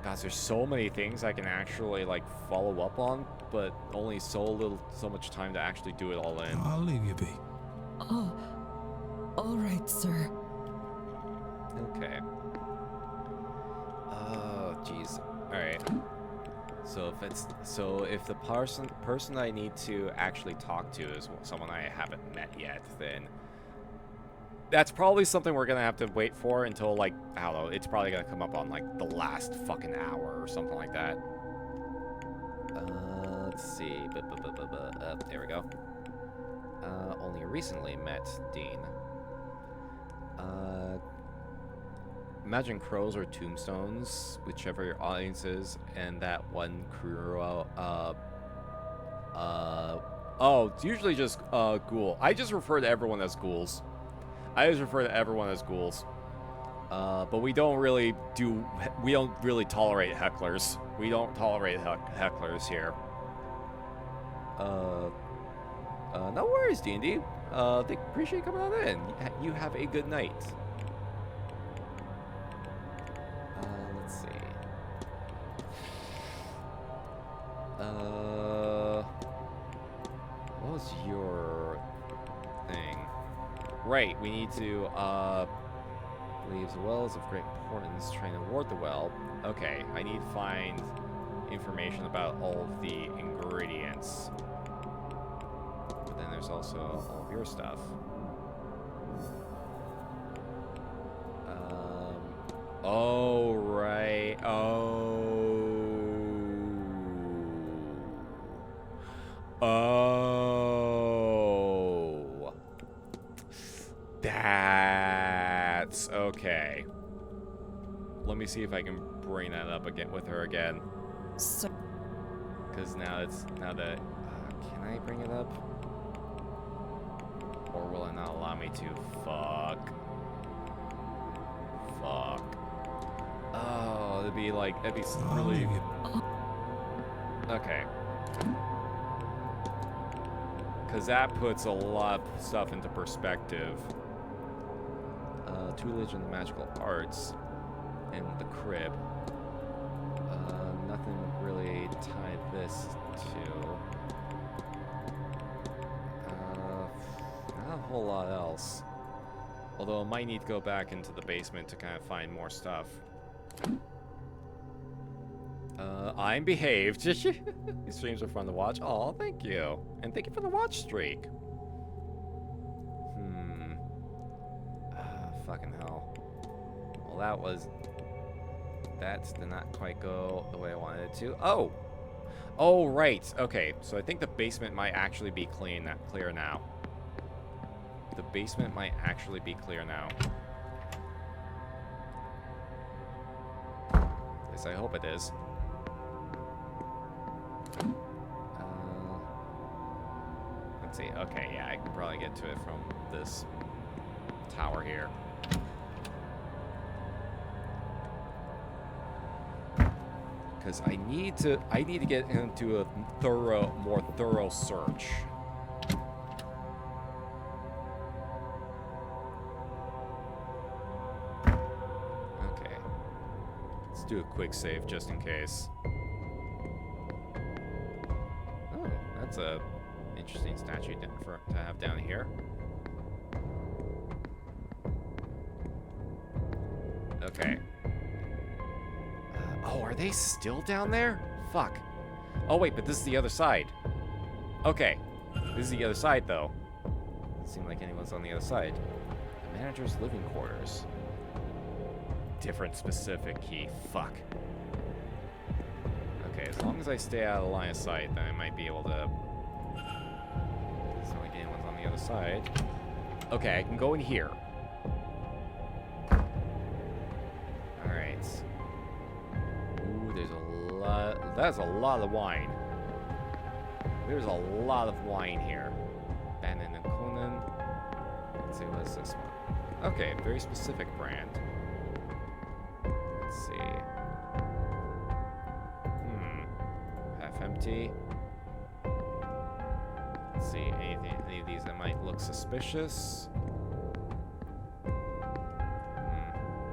Guys, there's so many things I can actually, like, follow up on, but only so much time to actually do it all in. I'll leave you be. Oh, all right, sir. Okay. Oh, jeez. All right. So if the person I need to actually talk to is someone I haven't met yet, then that's probably something we're gonna have to wait for until, like, I don't know, it's probably gonna come up on, like, the last fucking hour or something like that. Let's see. There we go. Only recently met Dean. Imagine crows or tombstones, whichever your audience is, and that one crew, oh, it's usually just, ghoul. I just refer to everyone as ghouls. But we don't really tolerate hecklers. We don't tolerate hecklers here. No worries, D&D. Appreciate you coming on in. You have a good night. Let's see. What was your thing? Right, we need to, believes the well is of great importance, trying to ward the well. Okay, I need to find information about all of the ingredients. But then there's also all of your stuff. Oh, right. Oh. That's okay. Let me see if I can bring that up again with her again. So, Because now that can I bring it up? Or will it not allow me to? Fuck. Oh, that'd be really okay. Because that puts a lot of stuff into perspective. Tutelage in the magical arts and the crib. Nothing would really tie this to. Not a whole lot else. Although I might need to go back into the basement to kind of find more stuff. I'm behaved. These streams are fun to watch. Oh, thank you. And thank you for the watch streak. Fucking hell. Well, that did not quite go the way I wanted it to. Oh, right. Okay, so I think the basement might actually be clear now. The basement might actually be clear now. At least I hope it is. Let's see. Okay, yeah, I can probably get to it from this tower here. Because I need to get into a more thorough search. Okay. Let's do a quick save just in case. Oh, that's a interesting statue to have down here. Are they still down there? Fuck. Oh, wait, but this is the other side. Okay. This is the other side, though. Doesn't seem like anyone's on the other side. The manager's living quarters. Different specific key. Fuck. Okay, as long as I stay out of the line of sight, then I might be able to... It's not like anyone's on the other side. Okay, I can go in here. Alright. Ooh, there's a lot... That's a lot of wine. There's a lot of wine here. Bannon and Conan. Let's see, what is this one? Okay, very specific brand. Let's see. Half empty. Let's see, any of these that might look suspicious.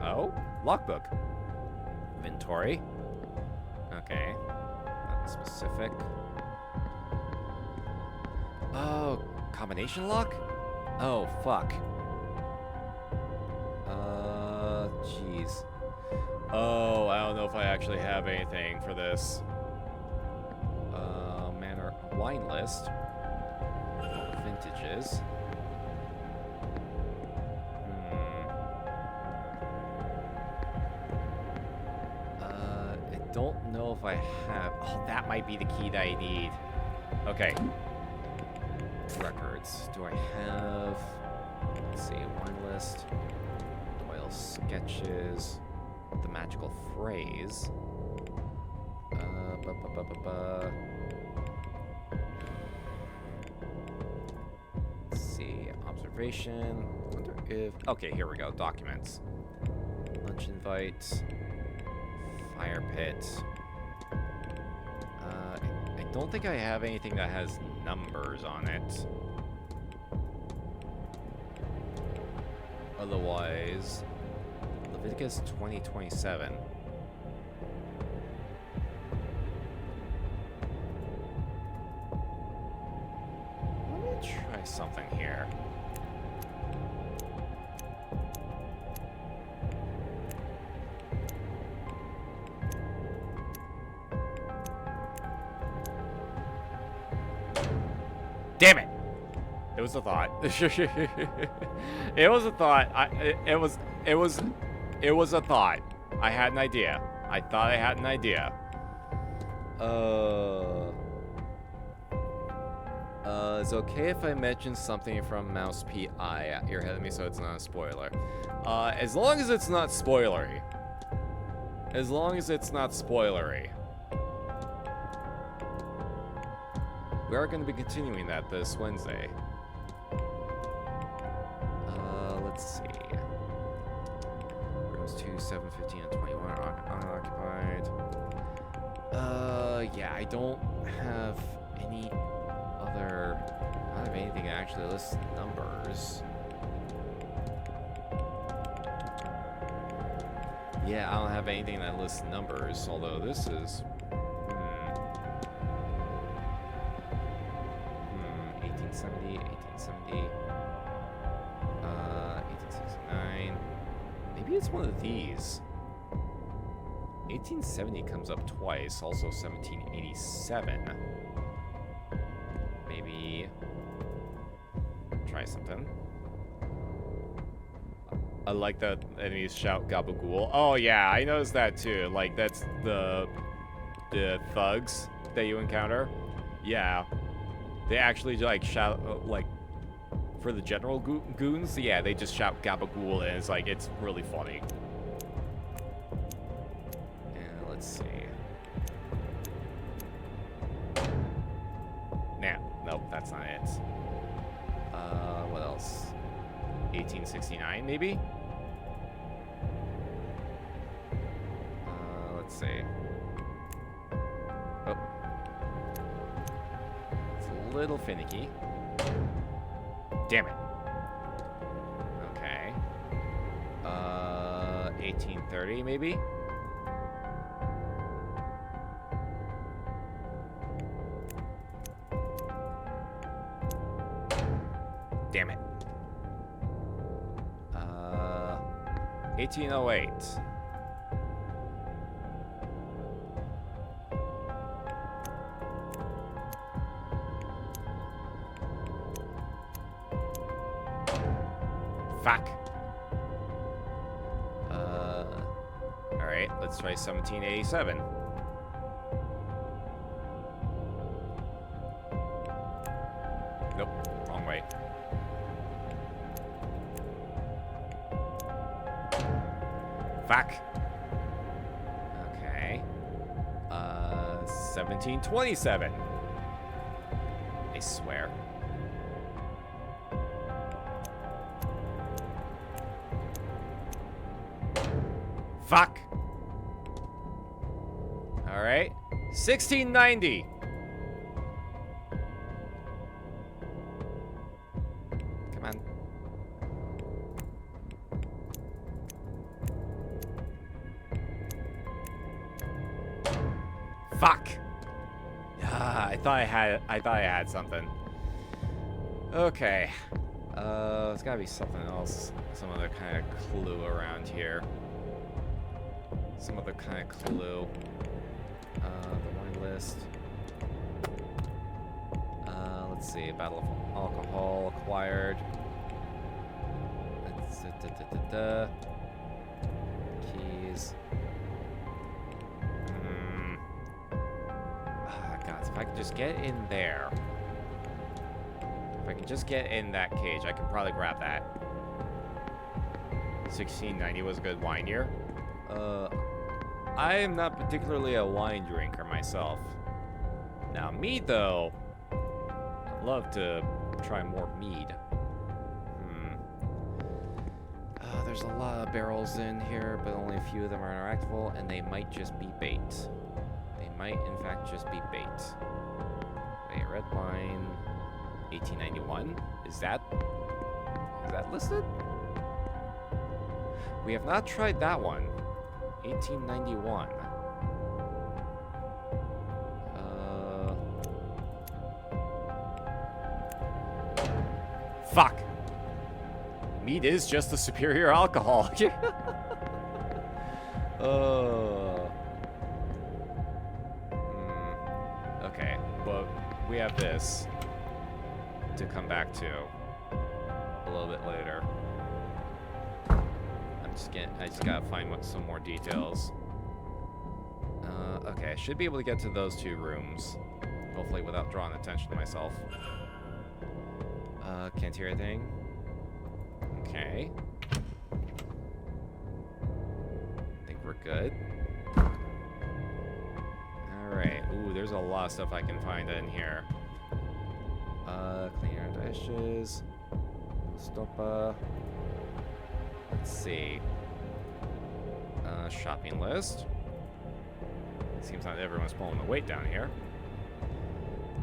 Oh, logbook. Inventory. Okay, nothing specific. Oh, combination lock? Oh, fuck. Jeez. Oh, I don't know if I actually have anything for this. Manor wine list. All the vintages. I don't know if I have... Oh, that might be the key that I need. Okay. Records. Do I have... Let's see, wine list. Doyle sketches. The magical phrase. Let's see, observation. Wonder if... Okay, here we go. Documents. Lunch invite. Fire pit. I don't think I have anything that has numbers on it. Otherwise, Leviticus 20:27. Let me try something here. Damn it! It was a thought. It was a thought. It was a thought. I had an idea. I thought I had an idea. It's okay if I mention something from Mouse P.I. You're ahead of me, so it's not a spoiler. As long as it's not spoilery. As long as it's not spoilery. We are going to be continuing that this Wednesday. Let's see. Rooms 2, 7, 15, and 21 are unoccupied. Yeah, I don't have any other... I don't have anything that actually lists numbers. Yeah, I don't have anything that lists numbers, although this is... 1870, 1870, 1869. Maybe it's one of these. 1870 comes up twice, also 1787. Maybe try something. I like that enemies shout gabagool. Oh yeah, I noticed that too. Like that's the thugs that you encounter. Yeah. They actually like shout like for the general goons. Yeah, they just shout gabagool, and it's like it's really funny. And let's see. Nah, nope, that's not it. What else? 1869 maybe. Let's see. Oh. Little finicky. Damn it. Okay. 1830 maybe? Damn it. 1808. Fuck. Alright, let's try 1787. Nope, wrong way. Fuck. Okay. 1727. I swear. Fuck. All right. 1690. Come on. Fuck. Yeah, I thought I had something. Okay. There's gotta be something else. Some other kind of clue around here. Some other kind of clue. The wine list. Let's see. Battle of alcohol acquired. Keys. God, if I could just get in there. If I can just get in that cage, I can probably grab that. 1690 was a good wine year. I am not particularly a wine drinker myself. Now, mead, though, I'd love to try more mead. There's a lot of barrels in here, but only a few of them are interactable, and they might just be bait. They might, in fact, just be bait. Wait, red wine, 1891? Is that listed? We have not tried that one. 1891. Fuck. Mead is just a superior alcohol. Okay, but we have this to come back to a little bit later. I just gotta find some more details. Okay, I should be able to get to those two rooms. Hopefully without drawing attention to myself. Can't hear anything. Okay. I think we're good. Alright. Ooh, there's a lot of stuff I can find in here. Clean your dishes. Stoppa. Let's see. Shopping list. Seems not everyone's pulling the weight down here.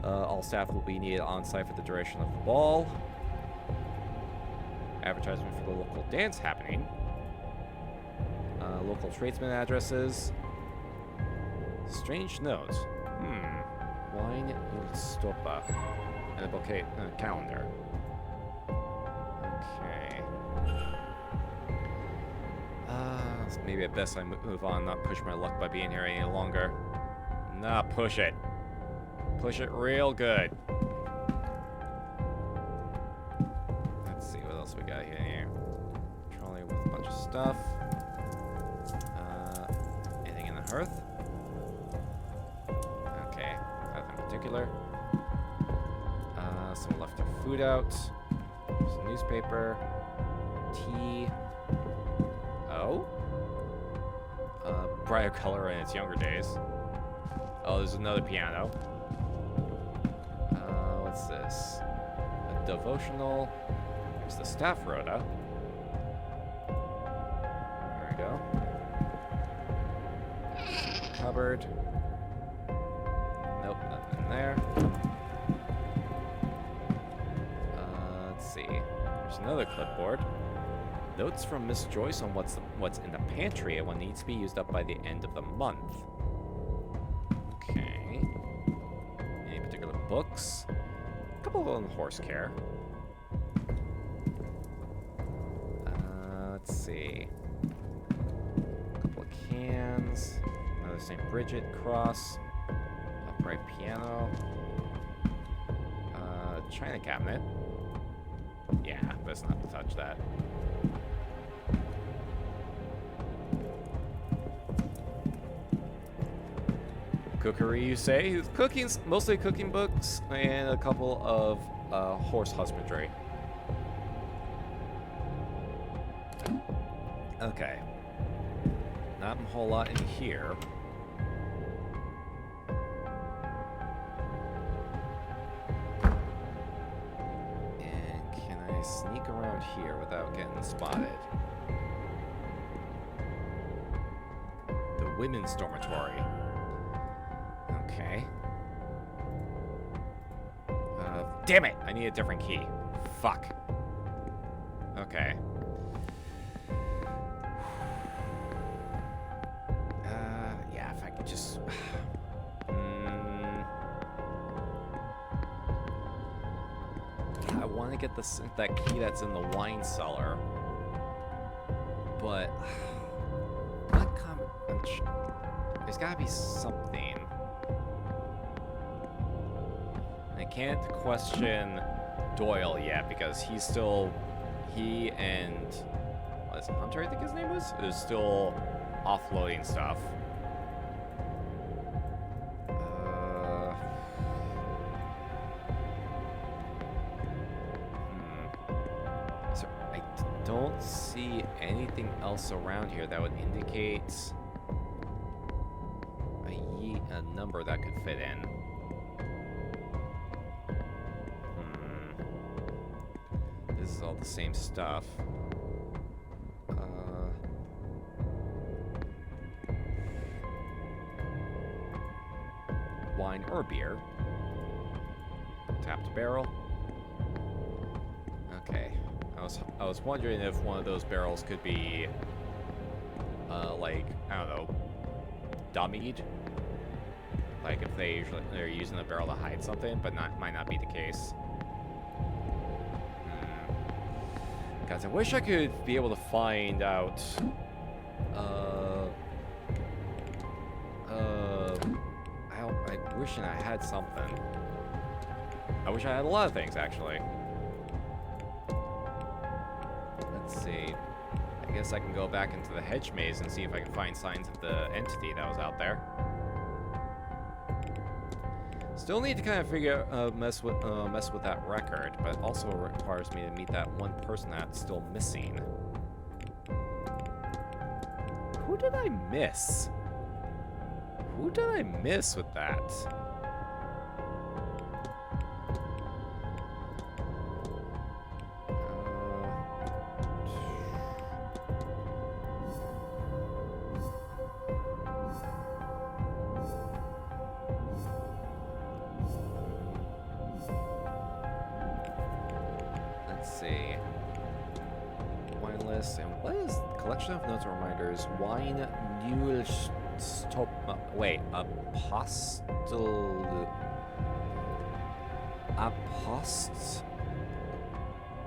All staff will be needed on site for the duration of the ball. Advertisement for the local dance happening. Local tradesman addresses. Strange note. Wine in Stoppa. And a bouquet calendar. Okay. Maybe at best I move on, not push my luck by being here any longer. Nah, push it. Push it real good. Let's see what else we got here. Trolley with a bunch of stuff. Anything in the hearth? Okay, nothing in particular. Someone left their food out. There's a newspaper. Tea. Oh? Brighter color in its younger days. Oh, there's another piano. What's this? A devotional. There's the staff rota. There we go. Cupboard. Nope, nothing in there. Let's see. There's another clipboard. Notes from Miss Joyce on what's in the pantry and what needs to be used up by the end of the month. Okay. Any particular books? A couple on horse care. Let's see. A couple of cans. Another St. Bridget cross. Upright piano. China cabinet. Yeah, best not to touch that. Cookery, you say? Cooking's mostly cooking books and a couple of horse husbandry. Okay. Not a whole lot in here. And can I sneak around here without getting spotted? The women's dormitory. Okay. Damn it! I need a different key. Fuck. Okay. Yeah, if I could just... I want to get that key that's in the wine cellar. But... what there's gotta be something. I can't question Doyle yet because he and what is it, Hunter, I think his name is still offloading stuff. So I don't see anything else around here that would indicate a number that could fit in. This is all the same stuff. Wine or beer. Tapped barrel. Okay. I was wondering if one of those barrels could be like, I don't know, dummied. Like if they're using the barrel to hide something, but might not be the case. Guys, I wish I could be able to find out. I wish I had something. I wish I had a lot of things, actually. Let's see. I guess I can go back into the hedge maze and see if I can find signs of the entity that was out there. Still need to kind of mess with that record, but it also requires me to meet that one person that's still missing. Who did I miss? Who did I miss with that? Of notes and reminders. Wine Newell stop. Wait, apost.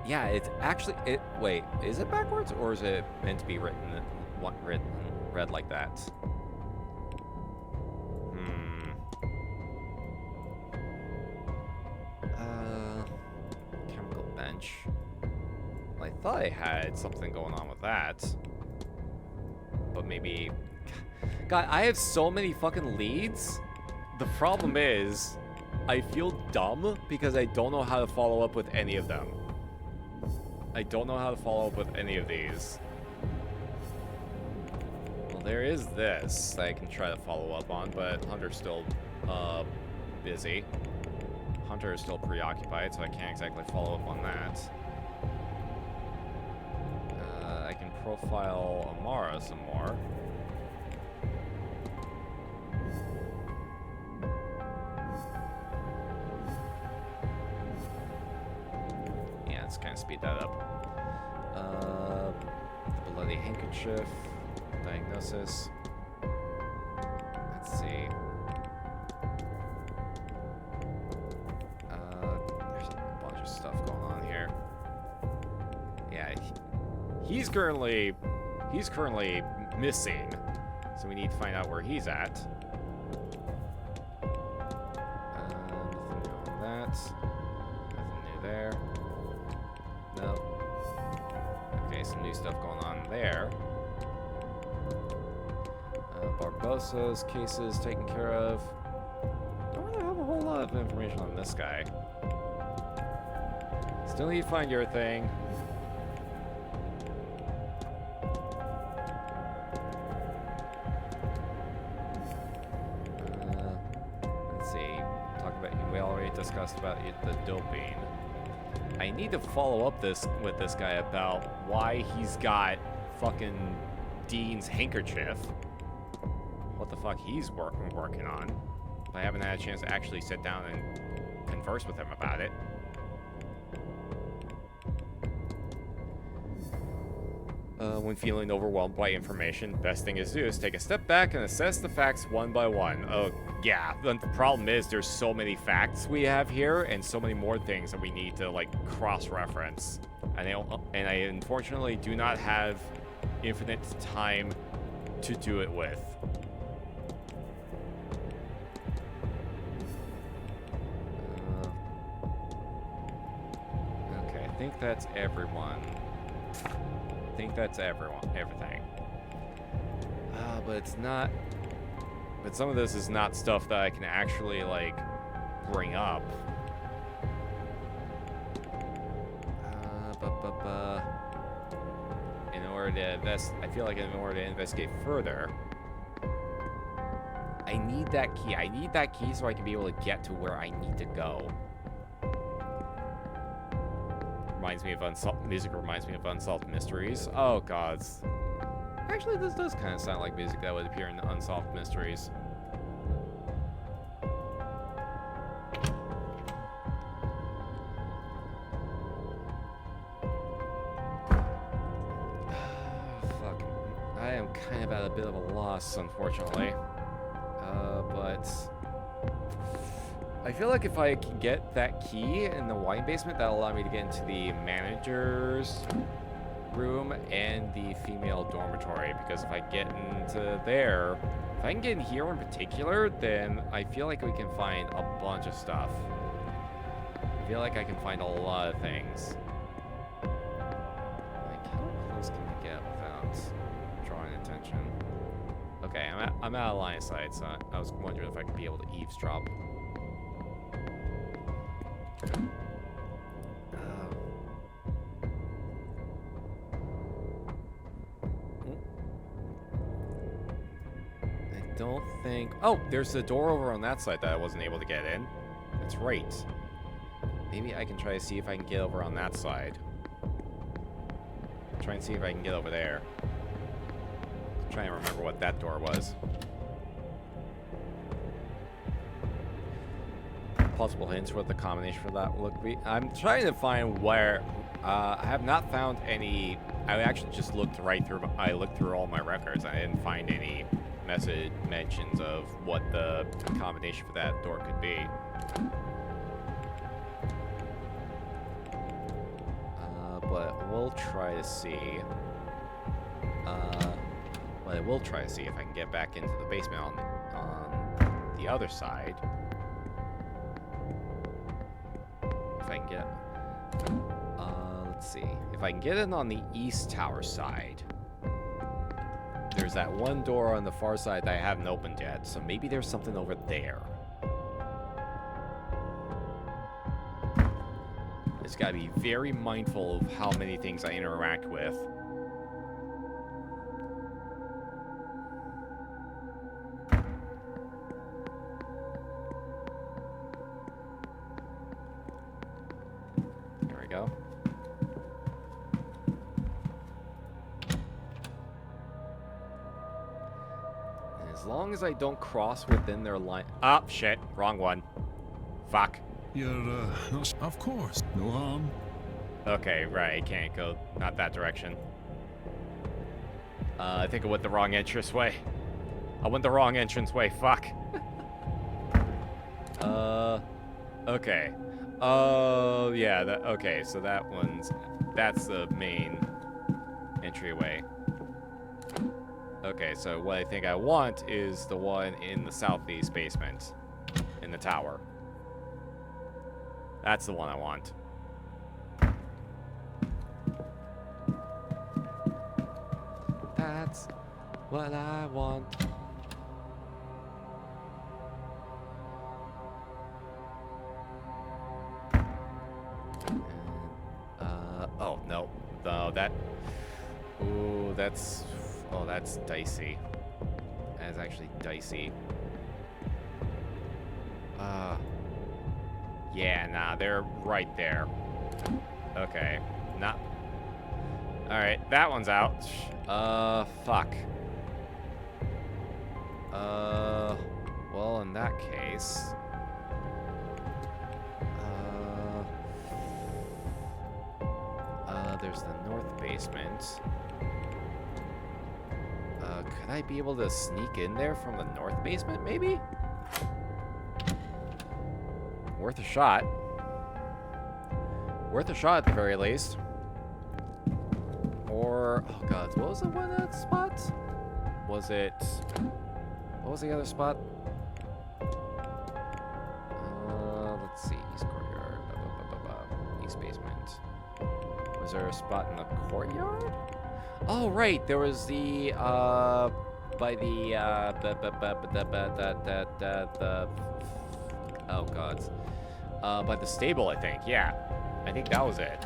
Yeah, it's actually it. Wait, is it backwards or is it meant to be read like that? Chemical bench. I thought I had something going on with that. But maybe... God, I have so many fucking leads. The problem is, I feel dumb because I don't know how to follow up with any of them. I don't know how to follow up with any of these. Well, there is this that I can try to follow up on, but Hunter's still busy. Hunter is still preoccupied, so I can't exactly follow up on that. I can profile Amara some more. Yeah, let's kind of speed that up. The bloody handkerchief. Diagnosis. Let's see. There's a bunch of stuff going on here. Yeah, he's currently missing, so we need to find out where he's at. Nothing new on that. Nothing new there. No. Okay, some new stuff going on there. Barbosa's cases taken care of. Don't really have a whole lot of information on this guy. Still need to find your thing. Let's see. Talk about, we already discussed about the doping. I need to follow up with this guy about why he's got fucking Dean's handkerchief. What the fuck he's working on. I haven't had a chance to actually sit down and converse with him about it. When feeling overwhelmed by information, best thing is to do is take a step back and assess the facts one by one. Oh, yeah. The problem is there's so many facts we have here and so many more things that we need to, like, cross-reference. And I unfortunately do not have infinite time to do it with. Okay, I think that's everyone. I think that's everything. But it's not... But some of this is not stuff that I can actually, like, bring up. In order to I feel like in order to investigate further, I need that key. I need that key so I can be able to get to where I need to go. Reminds me of music reminds me of Unsolved Mysteries. Oh, gods. Actually, this does kind of sound like music that would appear in Unsolved Mysteries. Fuck. I am kind of at a bit of a loss, unfortunately. But... I feel like if I can get that key in the wine basement, that'll allow me to get into the manager's room and the female dormitory, because if I get into there, if I can get in here in particular, then I feel like we can find a bunch of stuff. I feel like I can find a lot of things. Like, how close can I get without drawing attention? Okay, I'm out of line of sight, so I was wondering if I could be able to eavesdrop. I don't think... Oh, there's the door over on that side that I wasn't able to get in. That's right. Maybe I can try to see if I can get over on that side. Try and see if I can get over there. Try and remember what that door was. Possible hints what the combination for that would be. I'm trying to find where... I have not found any... I actually just looked right through... I looked through all my records. I didn't find any message mentions of what the combination for that door could be. But we'll try to see... But I will try to see if I can get back into the basement on the other side. If I can get... let's see. If I can get in on the east tower side. There's that one door on the far side that I haven't opened yet, so maybe there's something over there. I just gotta be very mindful of how many things I interact with. There we go. As long as I don't cross within their line... Ah, shit. Wrong one. Fuck. You're, of course, no harm. Okay, right. I can't go... Not that direction. I think I went the wrong entrance way. I went the wrong entrance way. Fuck. Okay. Oh, yeah. Okay, so that one's... That's the main entryway. Okay, so what I think I want is the one in the southeast basement. In the tower. That's the one I want. That's what I want. Oh, no. No, that... Ooh, that's... Oh, that's dicey. That is actually dicey. Yeah, nah, they're right there. Okay. Nah. Alright, that one's out. Fuck. Well, in that case... there's the north basement. Could I be able to sneak in there from the north basement, maybe? Worth a shot. Worth a shot at the very least. Or, oh god, what was the one that spot? Was it... What was the other spot? Let's see. East courtyard. East basement. Was there a spot in the courtyard? Oh, right. There was the, by the, oh, god. By the stable, I think. Yeah. I think that was it.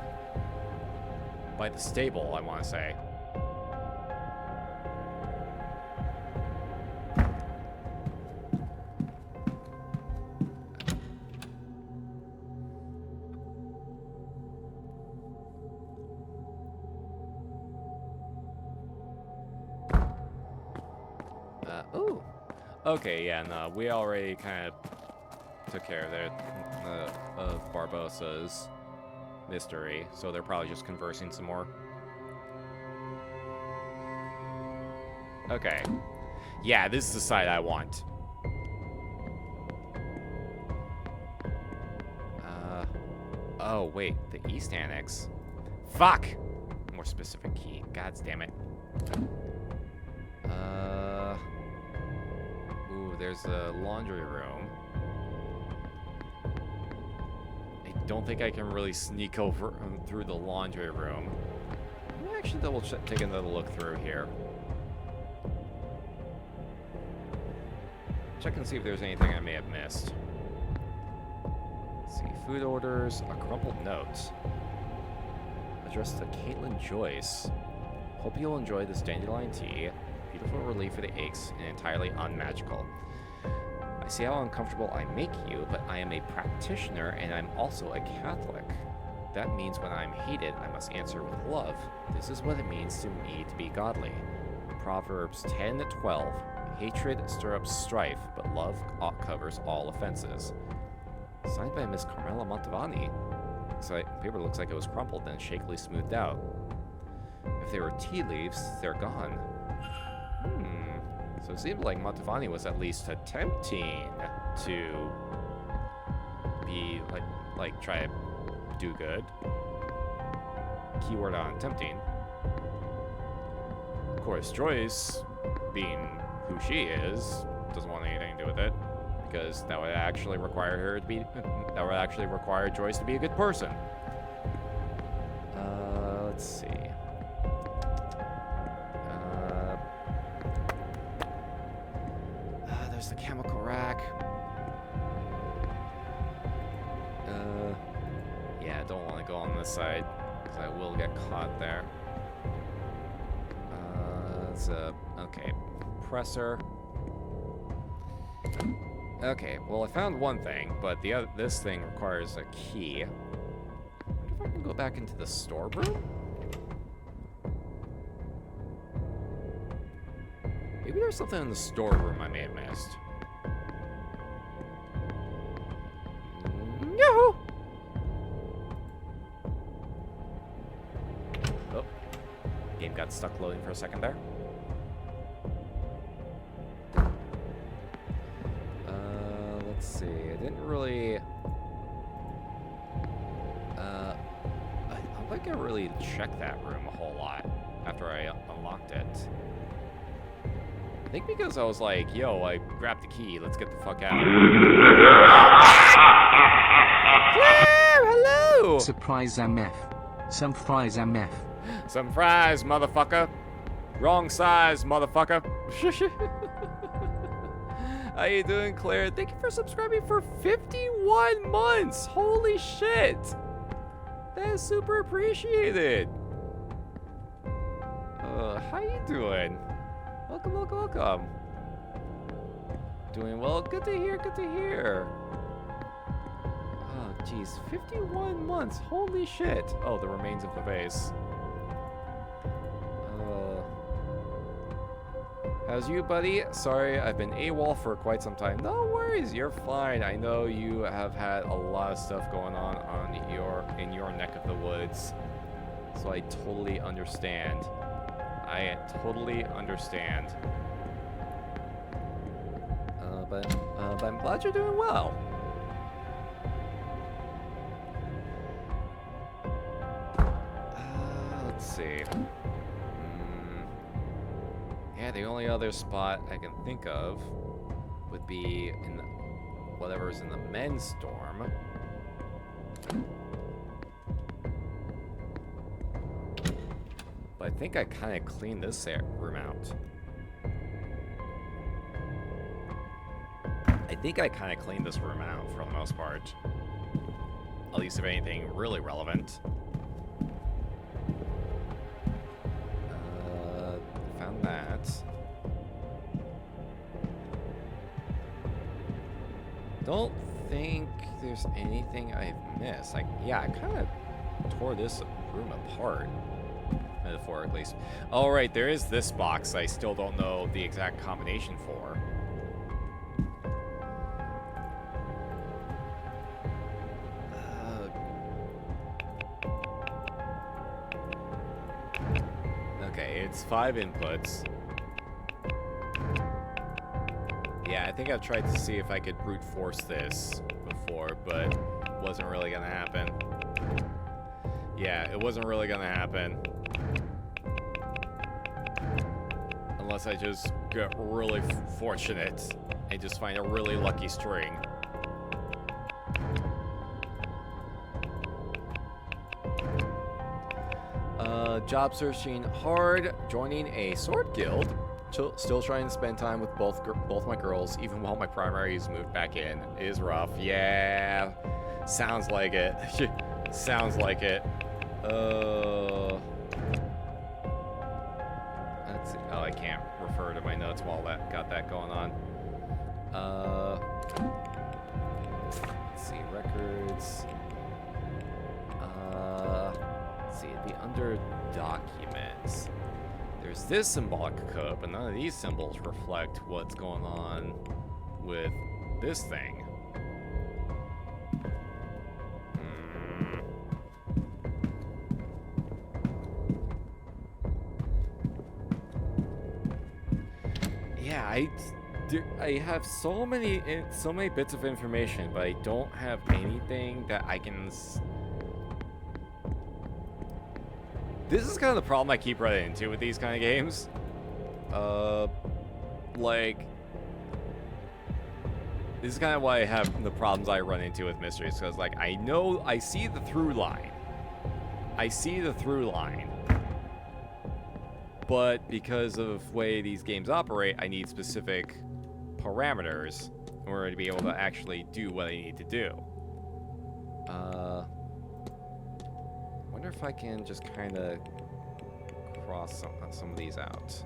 By the stable, I want to say. Ooh. Okay, yeah, no, we already kind of took care of of Barbossa's mystery, so they're probably just conversing some more. Okay. Yeah, this is the side I want. Oh, wait, the East Annex. Fuck! More specific key. God damn it. Ooh, there's a laundry room. I don't think I can really sneak over through the laundry room. Let me actually double check, take another look through here. Check and see if there's anything I may have missed. Let's see, food orders, a crumpled note. Addressed to Caitlin Joyce. Hope you'll enjoy this dandelion tea. Beautiful relief for the aches and entirely unmagical. I see how uncomfortable I make you, but I am a practitioner and I'm also a Catholic. That means when I'm hated, I must answer with love. This is what it means to me to be godly. Proverbs 10:12. Hatred stirs strife, but love covers all offenses. Signed by Miss Carmela Montavani. Paper looks like it was crumpled and shakily smoothed out. If they were tea leaves, they're gone. So it seemed like Montavani was at least attempting to be, like try to do good. Keyword on attempting. Of course, Joyce, being who she is, doesn't want anything to do with it. Because that would actually require her to be, that would actually require Joyce to be a good person. Let's see. There's the chemical rack. Yeah, I don't want to go on this side, because I will get caught there. Okay, presser. Okay, well I found one thing, but this thing requires a key. I wonder if I can go back into the storeroom? Maybe there's something in the storeroom I may have missed. No! Oh. Game got stuck loading for a second there. Let's see, I didn't really... I don't think I really checked that room a whole lot after I unlocked it. I think because I was like, yo, I grabbed the key, let's get the fuck out. Claire, hello! Surprise MF. Some fries MF. Some fries, motherfucker. Wrong size, motherfucker. How you doing, Claire? Thank you for subscribing for 51 months. Holy shit. That is super appreciated. How you doing? Welcome, welcome, welcome. Doing well. Good to hear, good to hear. Oh, jeez. 51 months. Holy shit. Oh, the remains of the vase. How's you, buddy? Sorry, I've been AWOL for quite some time. No worries, you're fine. I know you have had a lot of stuff going on in your neck of the woods, so I totally understand. I totally understand. But I'm glad you're doing well. Let's see. Yeah, the only other spot I can think of would be in whatever's in the men's dorm. But I think I kind of cleaned this room out. I think I kind of cleaned this room out for the most part. At least if anything really relevant. Found that. Don't think there's anything I've missed. Like, yeah, I kind of tore this room apart, metaphorically. Oh, right, there is this box I still don't know the exact combination for. Okay, it's 5 inputs. Yeah, I think I've tried to see if I could brute force this before, but it wasn't really gonna happen. Yeah, it wasn't really gonna happen. Unless I just get really fortunate and just find a really lucky string. Job searching hard, joining a sword guild. Still trying to spend time with both my girls, even while my primaries moved back in. It is rough. Yeah, sounds like it. Sounds like it. Let's see. Oh, I can't refer to my notes while that got that going on. Let's see, records. Let's see, it'd be under documents. There's this symbolic code, but none of these symbols reflect what's going on with this thing. Yeah, I have so many bits of information, but I don't have anything that I can. This is kind of the problem I keep running into with these kind of games. Like, this is kind of why I have the problems I run into with mysteries, because, like, I know I see the through line. I see the through line. But because of the way these games operate, I need specific parameters in order to be able to actually do what I need to do. Wonder if I can just kind of cross some of these out.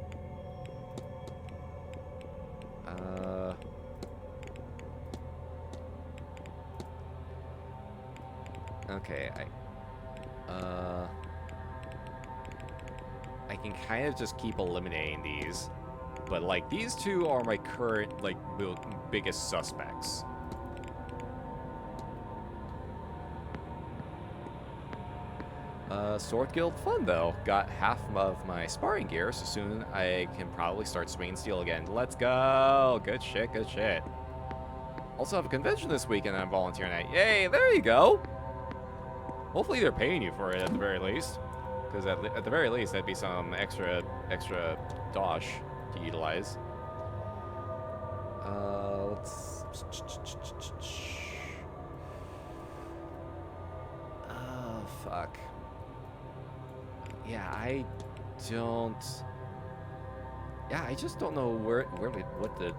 Okay, I can kind of just keep eliminating these, but like these two are my current like biggest suspects. Sword Guild fun though. Got half of my sparring gear, so soon I can probably start swinging steel again. Let's go! Good shit, good shit. Also have a convention this weekend I'm volunteering at. Yay, there you go! Hopefully they're paying you for it at the very least. Because at the very least, that'd be some extra dosh to utilize. Let's... Oh, fuck. Yeah, I don't Yeah, I just don't know what to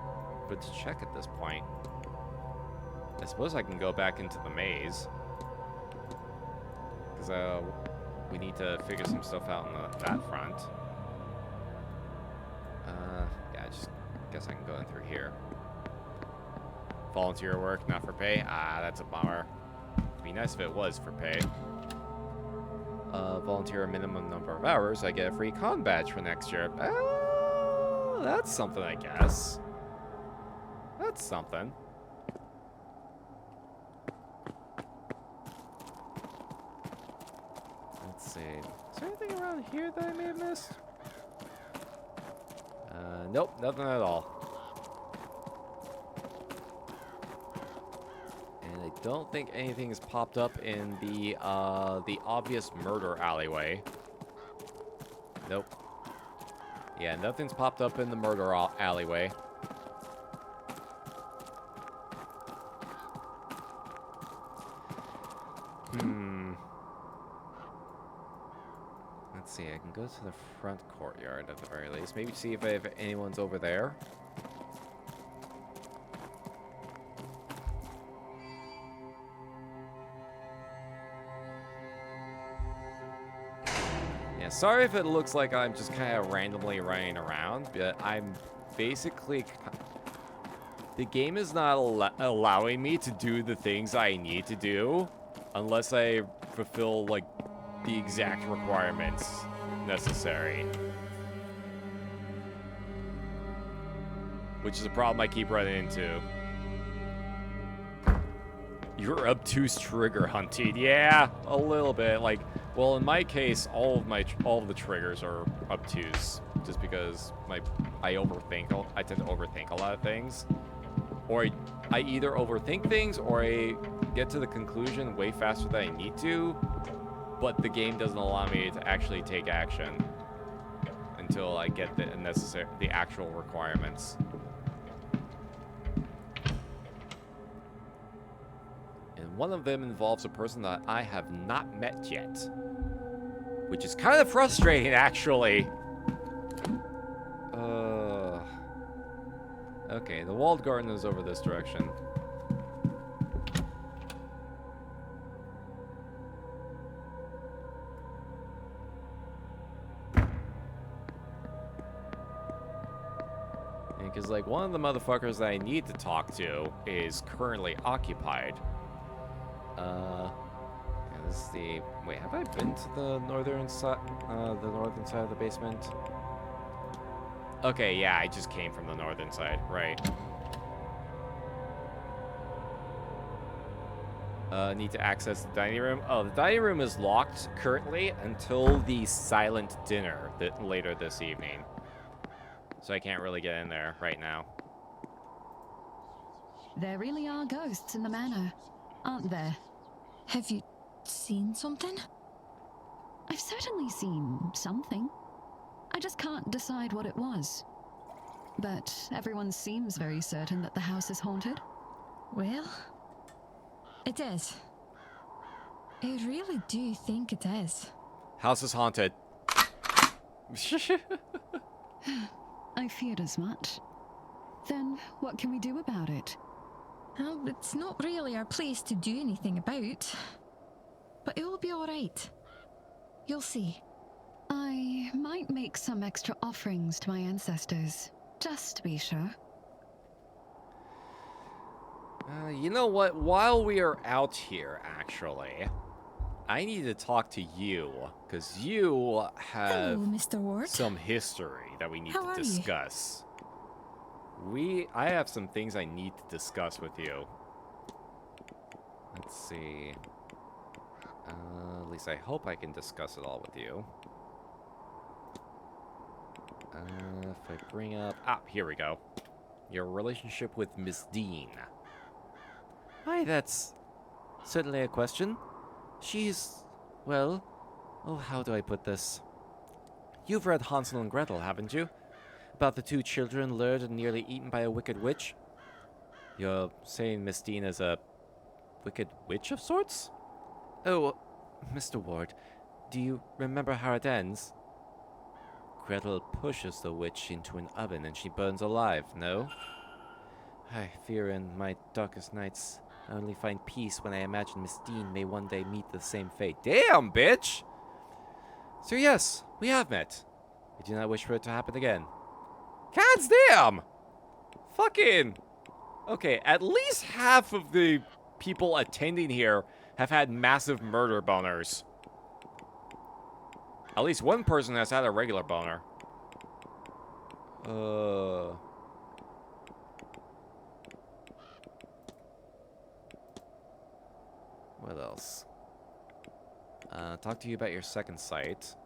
check at this point. I suppose I can go back into the maze. Because we need to figure some stuff out on that front. Yeah, I just guess I can go in through here. Volunteer work, not for pay. Ah, that's a bummer. It'd be nice if it was for pay. Volunteer a minimum number of hours, I get a free con badge for next year. That's something, I guess. That's something. Let's see. Is there anything around here that I may have missed? Nope, nothing at all. And I don't think anything has popped up in the obvious murder alleyway. Nope. Yeah, nothing's popped up in the murder alleyway. Let's see, I can go to the front courtyard at the very least. Maybe see if anyone's over there. Yeah, sorry if it looks like I'm just kind of randomly running around, but I'm basically... The game is not allowing me to do the things I need to do unless I fulfill, like, the exact requirements necessary. Which is a problem I keep running into. You're obtuse trigger hunting. Yeah, a little bit. Like, well, in my case, all of the triggers are obtuse, just because I overthink. I tend to overthink a lot of things, or I either overthink things or I get to the conclusion way faster than I need to, but the game doesn't allow me to actually take action until I get the actual requirements. And one of them involves a person that I have not met yet, which is kind of frustrating, actually. Okay, the walled garden is over this direction. Because, like, one of the motherfuckers that I need to talk to is currently occupied. Yeah, this is the... Wait, have I been to the northern side of the basement? Okay, yeah, I just came from the northern side, right. Need to access the dining room. Oh, the dining room is locked currently until the silent dinner later this evening. So I can't really get in there right now. There really are ghosts in the manor, aren't there? Have you seen something? I've certainly seen something. I just can't decide what it was. But everyone seems very certain that the house is haunted. Well, it is. I really do think it is. House is haunted. I feared as much. Then what can we do about it? Well, it's not really our place to do anything about. But it will be alright. You'll see. I might make some extra offerings to my ancestors, just to be sure. You know what? While we are out here, actually, I need to talk to you, because you have Hello, Mr. Ward. some history that we need How to are you? discuss. I have some things I need to discuss with you. Let's see. At least I hope I can discuss it all with you. If I bring up... here we go. Your relationship with Miss Dean. Why, that's certainly a question. She's... well... oh, how do I put this? You've read Hansel and Gretel, haven't you? About the two children lured and nearly eaten by a wicked witch? You're saying Miss Dean is a wicked witch of sorts? Oh, Mr. Ward, do you remember how it ends? Gretel pushes the witch into an oven and she burns alive, no? I fear in my darkest nights, I only find peace when I imagine Miss Dean may one day meet the same fate. Damn, bitch! So yes, we have met. I do not wish for it to happen again. Gods damn! Fucking... Okay, at least half of the people attending here have had massive murder boners. At least one person has had a regular boner. What else? Talk to you about your second sight.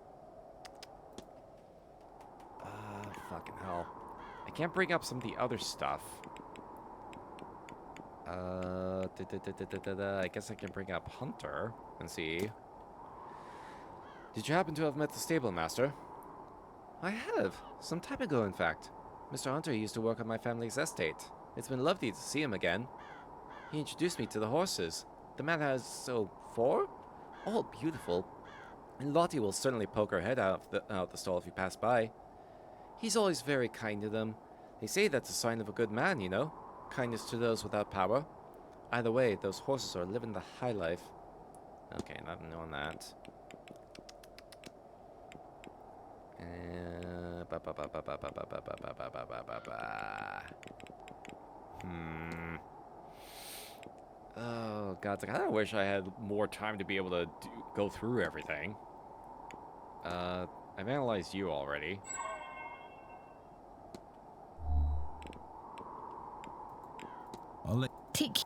Fucking hell. I can't bring up some of the other stuff. I guess I can bring up Hunter and see. Did you happen to have met the stable master? I have. Some time ago, in fact. Mr. Hunter used to work on my family's estate. It's been lovely to see him again. He introduced me to the horses. The man has, 4? All beautiful. And Lottie will certainly poke her head out the stall if you pass by. He's always very kind to them. They say that's a sign of a good man, you know? Kindness to those without power. Either way, those horses are living the high life. Okay, not knowing that. Oh, God, I kind of wish I had more time to be able to go through everything. I've analyzed you already. I'll let Take.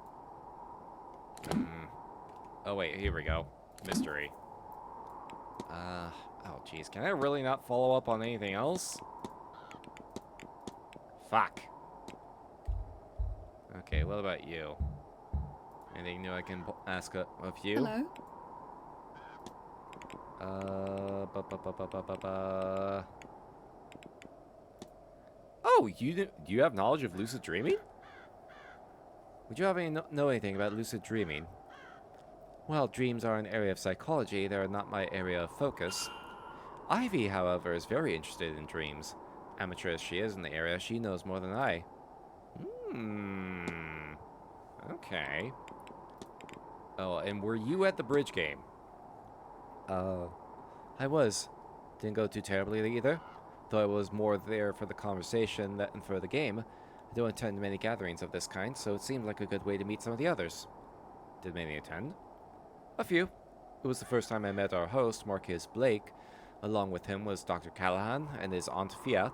Oh, wait, here we go. Mystery. Oh, jeez. Can I really not follow up on anything else? Fuck. Okay, what about you? Anything new I can ask of you? Hello? Oh, do you have knowledge of lucid dreaming? Would you have know anything about lucid dreaming? Well, dreams are an area of psychology. They are not my area of focus. Ivy, however, is very interested in dreams. Amateur as she is in the area, she knows more than I. Okay. Oh, and were you at the bridge game? I was. Didn't go too terribly either. Though I was more there for the conversation than for the game. I don't attend many gatherings of this kind, so it seemed like a good way to meet some of the others. Did many attend? A few. It was the first time I met our host, Marquis Blake. Along with him was Dr. Callahan and his Aunt Fia.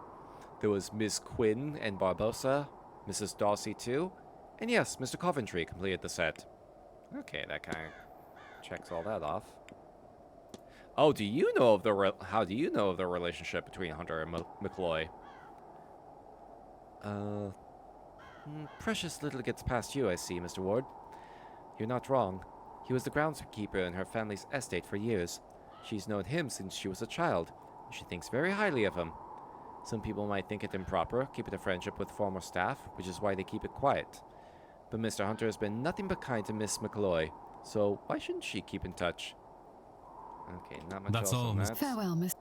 There was Miss Quinn and Barbosa, Mrs. Darcy too, and yes, Mr. Coventry completed the set. Okay, that kind of checks all that off. Oh, do you know of how do you know of the relationship between Hunter and McCloy? Precious little gets past you, I see, Mr. Ward. You're not wrong. He was the groundskeeper in her family's estate for years. She's known him since she was a child, and she thinks very highly of him. Some people might think it improper, keeping a friendship with former staff, which is why they keep it quiet. But Mr. Hunter has been nothing but kind to Miss McCloy, so why shouldn't she keep in touch? Okay, not much That's else all, on Miss- that. Farewell, Miss.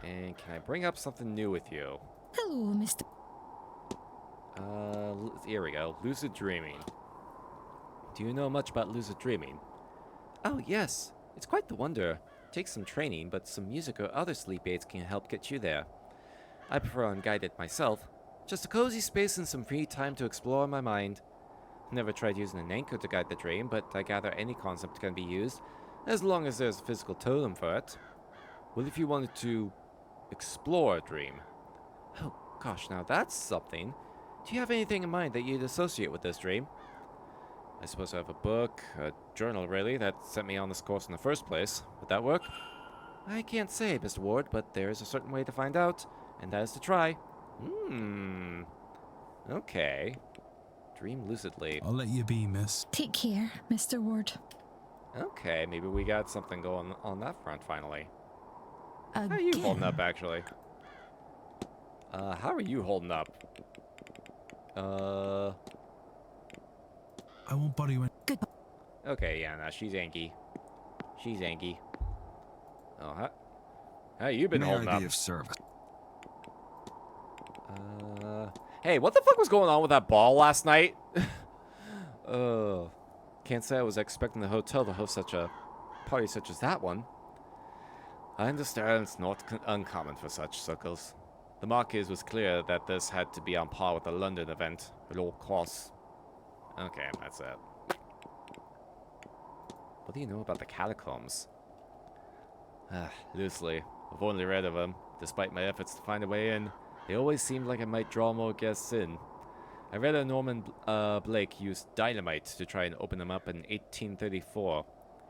And can I bring up something new with you? Hello, Mr. Here we go. Lucid dreaming. Do you know much about lucid dreaming? Oh, yes. It's quite the wonder. It takes some training, but some music or other sleep aids can help get you there. I prefer unguided myself. Just a cozy space and some free time to explore my mind. Never tried using an anchor to guide the dream, but I gather any concept can be used, as long as there's a physical totem for it. Well, if you wanted to explore a dream. Oh, gosh, now that's something. Do you have anything in mind that you'd associate with this dream? I suppose I have a book, a journal really, that sent me on this course in the first place. Would that work? I can't say, Mr. Ward, but there is a certain way to find out, and that is to try. Okay. Dream lucidly. I'll let you be, miss. Take care, Mr. Ward. Okay, maybe we got something going on that front finally. Again. How are you holding up, actually? How are you holding up? I won't bother you. Good. Okay, yeah, nah, she's Anky. She's Anky. Oh, Hey, you've been May holding I up. be of service? Hey, what the fuck was going on with that ball last night? Can't say I was expecting the hotel to host such a party such as that one. I understand it's not uncommon for such circles. The Marquis was clear that this had to be on par with the London event at all costs. Okay, that's it. What do you know about the catacombs? Loosely. I've only read of them. Despite my efforts to find a way in, they always seemed like it might draw more guests in. I read that Norman Blake used dynamite to try and open them up in 1834.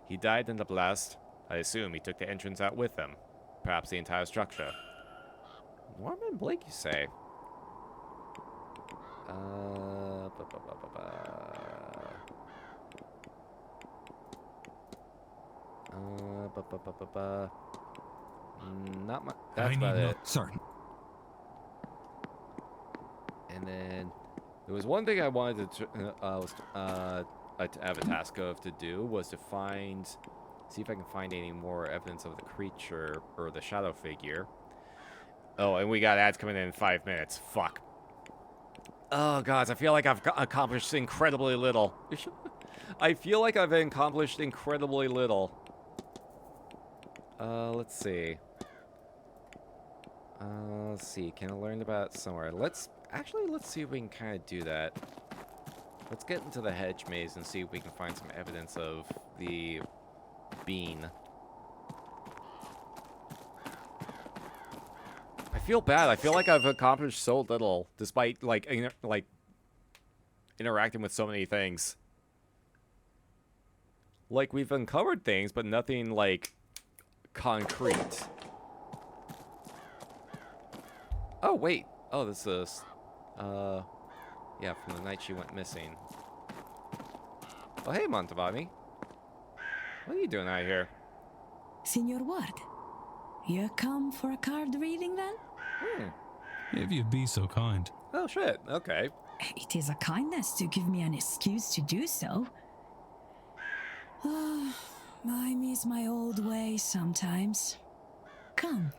He died in the blast. I assume he took the entrance out with him. Perhaps the entire structure. Norman Blake, you say? Not much. That's about it. Certain. And then there was one thing I wanted to have a task of to do was to see if I can find any more evidence of the creature or the shadow figure. Oh, and we got ads coming in 5 minutes. Fuck. Oh, guys, I feel like I've accomplished incredibly little. I feel like I've accomplished incredibly little. Let's see. Let's see. Can I learn about somewhere? Let's see if we can kind of do that. Let's get into the hedge maze and see if we can find some evidence of the bean. I feel bad. I feel like I've accomplished so little, despite like interacting with so many things. Like, we've uncovered things, but nothing like concrete. Oh wait. Oh, this is yeah, from the night she went missing. Oh, hey, Montavani. What are you doing out here? Signor Ward, you come for a card reading then? If you'd be so kind. Oh, shit. Okay. It is a kindness to give me an excuse to do so. I miss my old ways sometimes. Come.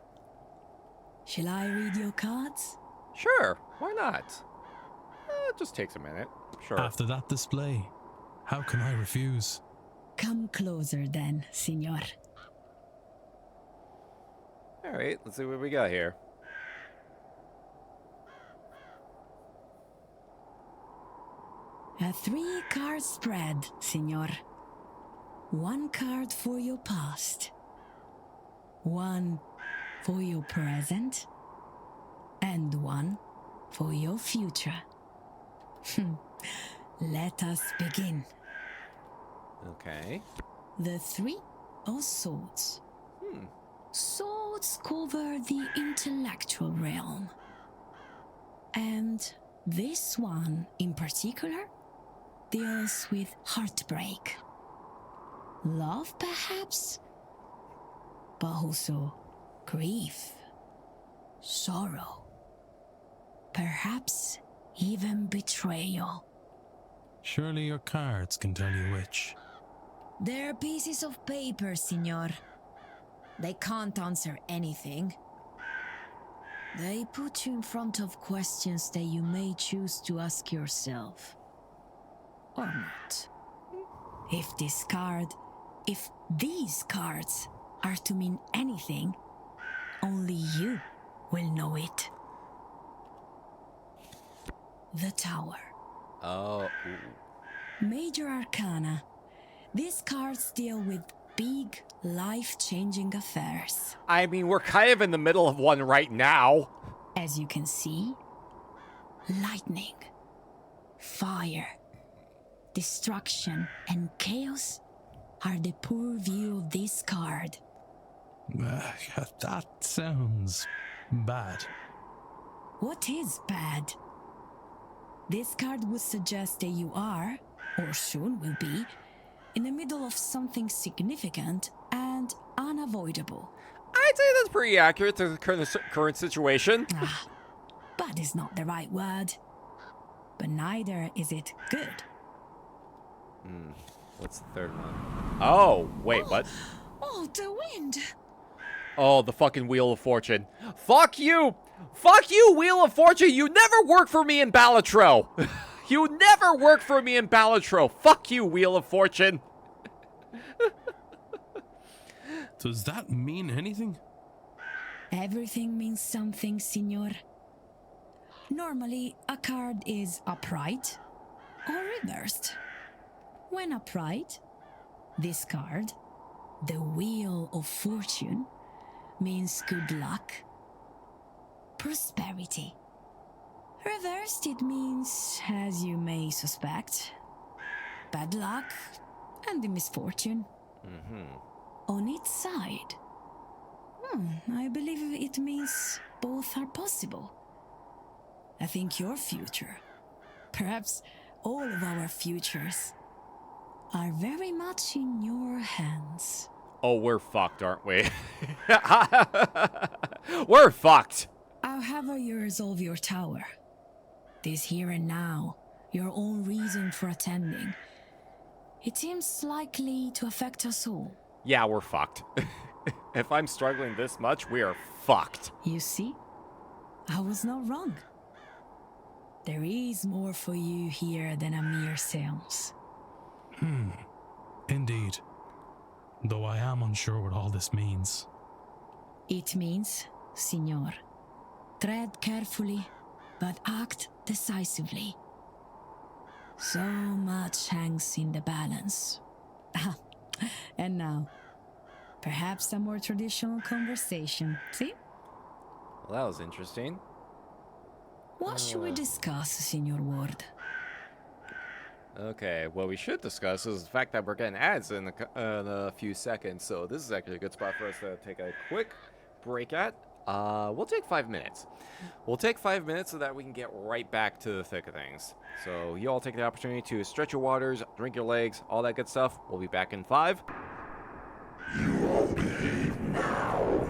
Shall I read your cards? Sure. Why not? It just takes a minute. Sure. After that display, how can I refuse? Come closer then, Signor. Alright, let's see what we got here. A 3-card spread, Signor. 1 card for your past. 1 for your present. And 1 for your future. Let us begin. Okay. The 3 of swords. Swords cover the intellectual realm. And this one in particular deals with heartbreak. Love, perhaps, but also grief, sorrow, perhaps even betrayal. Surely your cards can tell you which. They're pieces of paper, Signor. They can't answer anything. They put you in front of questions that you may choose to ask yourself. Or not. If these cards are to mean anything, only you will know it. The Tower. Oh. Major Arcana. These cards deal with big, life-changing affairs. I mean, we're kind of in the middle of one right now. As you can see, lightning, fire, destruction, and chaos are the purview of this card. That sounds bad. What is bad? This card would suggest that you are, or soon will be, in the middle of something significant and unavoidable. I'd say that's pretty accurate to the current situation. Bad is not the right word. But neither is it good. What's the third one? Oh, wait, what? Oh, the wind! Oh, the fucking Wheel of Fortune. Fuck you! Fuck you, Wheel of Fortune! You never work for me in Balatro! You never work for me in Balatro! Fuck you, Wheel of Fortune! Does that mean anything? Everything means something, Signor. Normally, a card is upright or reversed. When upright, this card, the Wheel of Fortune, means good luck, prosperity. Reversed, it means, as you may suspect, bad luck and the misfortune. On its side, I believe it means both are possible. I think your future, perhaps all of our futures, are very much in your hands. Oh, we're fucked, aren't we? We're fucked! However you resolve your tower, this here and now, your own reason for attending, it seems likely to affect us all. Yeah, we're fucked. If I'm struggling this much, we are fucked. You see? I was not wrong. There is more for you here than a mere séance. Indeed. Though I am unsure what all this means. It means, Signor, tread carefully, but act decisively. So much hangs in the balance. And now, perhaps a more traditional conversation, see? Well, that was interesting. What should we discuss, Signor Ward? Okay, what we should discuss is the fact that we're getting ads in a few seconds, so this is actually a good spot for us to take a quick break at. We'll take 5 minutes. We'll take 5 minutes so that we can get right back to the thick of things. So you all take the opportunity to stretch your waters, drink your legs, all that good stuff. We'll be back in 5. You all behave now.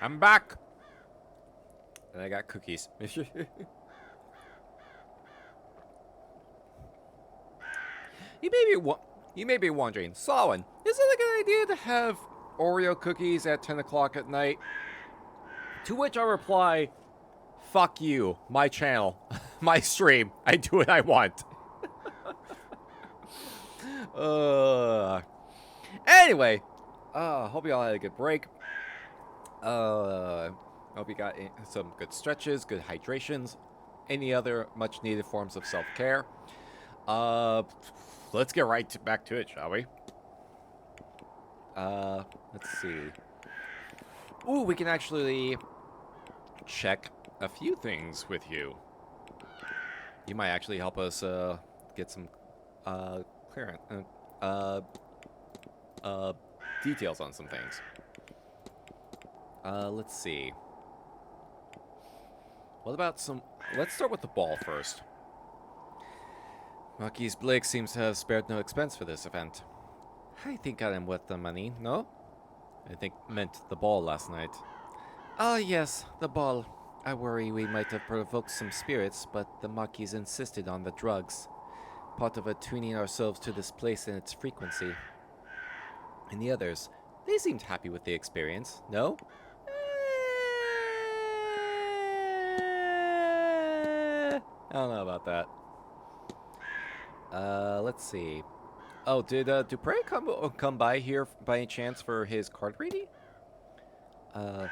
I'm back. And I got cookies. You may be wondering, Solon, is it a good idea to have Oreo cookies at 10 o'clock at night? To which I reply, fuck you, my channel, my stream, I do what I want. Anyway, hope you all had a good break. Hope you got some good stretches, good hydrations, any other much needed forms of self-care. Let's get right back to it, shall we? Let's see. Ooh, we can actually check a few things with you. You might actually help us get some clearance, details on some things. Let's see. What about some... Let's start with the ball first. Marquise Blake seems to have spared no expense for this event. I think I am worth the money, no? I think meant the ball last night. Ah, yes, the ball. I worry we might have provoked some spirits, but the Marquise insisted on the drugs. Part of attuning ourselves to this place and its frequency. And the others, they seemed happy with the experience, no? I don't know about that. Let's see. Oh, did Dupre come by here by any chance for his card reading? Oh,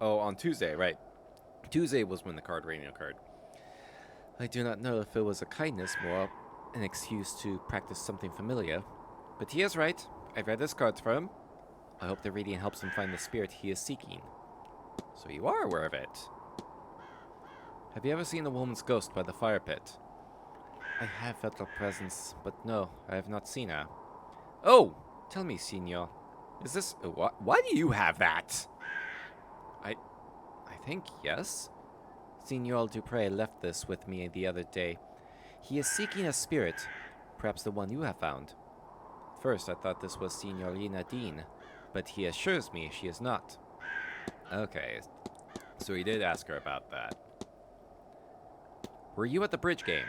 on Tuesday, right. Tuesday was when the card reading occurred. I do not know if it was a kindness or an excuse to practice something familiar. But he is right. I read his cards for him. I hope the reading helps him find the spirit he is seeking. So you are aware of it. Have you ever seen a woman's ghost by the fire pit? I have felt her presence, but no, I have not seen her. Oh! Tell me, Signor. Is this... Why do you have that? I think yes. Signor Dupre left this with me the other day. He is seeking a spirit, perhaps the one you have found. First, I thought this was Signorina Dean, but he assures me she is not. Okay, so he did ask her about that. Were you at the bridge game?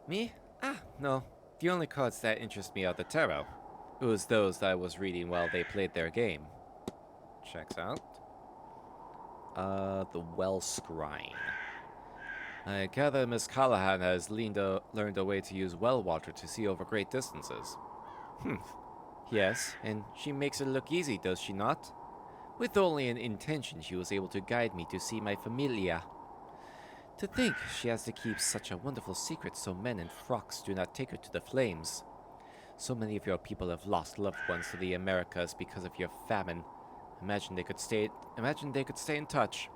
Me? Ah, no. The only cards that interest me are the tarot. It was those that I was reading while they played their game. Checks out. The Well Scrying. I gather Miss Callahan has learned a way to use well water to see over great distances. Yes, and she makes it look easy, does she not? With only an intention, she was able to guide me to see my familia. To think she has to keep such a wonderful secret so men in frocks do not take her to the flames. So many of your people have lost loved ones to the Americas because of your famine. Imagine they could stay in touch.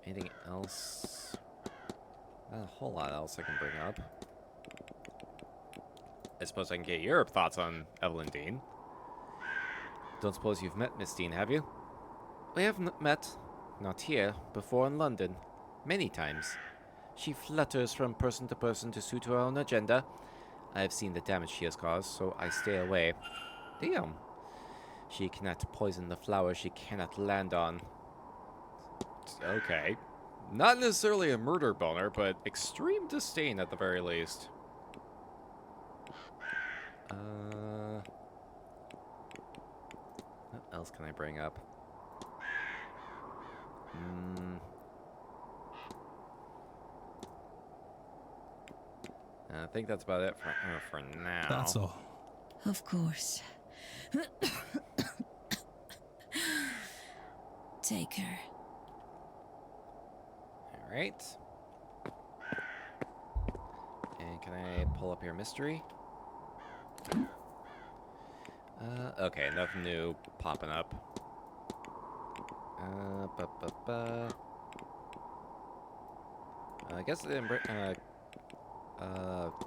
Anything else? Not a whole lot else I can bring up. I suppose I can get your thoughts on Evelyn Dean. Don't suppose you've met Miss Dean, have you? We have met. Not here, before in London. Many times. She flutters from person to person to suit her own agenda. I have seen the damage she has caused, so I stay away. Damn. She cannot poison the flowers she cannot land on. Okay. Not necessarily a murder boner, but extreme disdain at the very least. What else can I bring up? I think that's about it for now. That's all. Of course. Take her. Alright. And can I pull up your mystery? Okay, nothing new popping up. I guess I didn't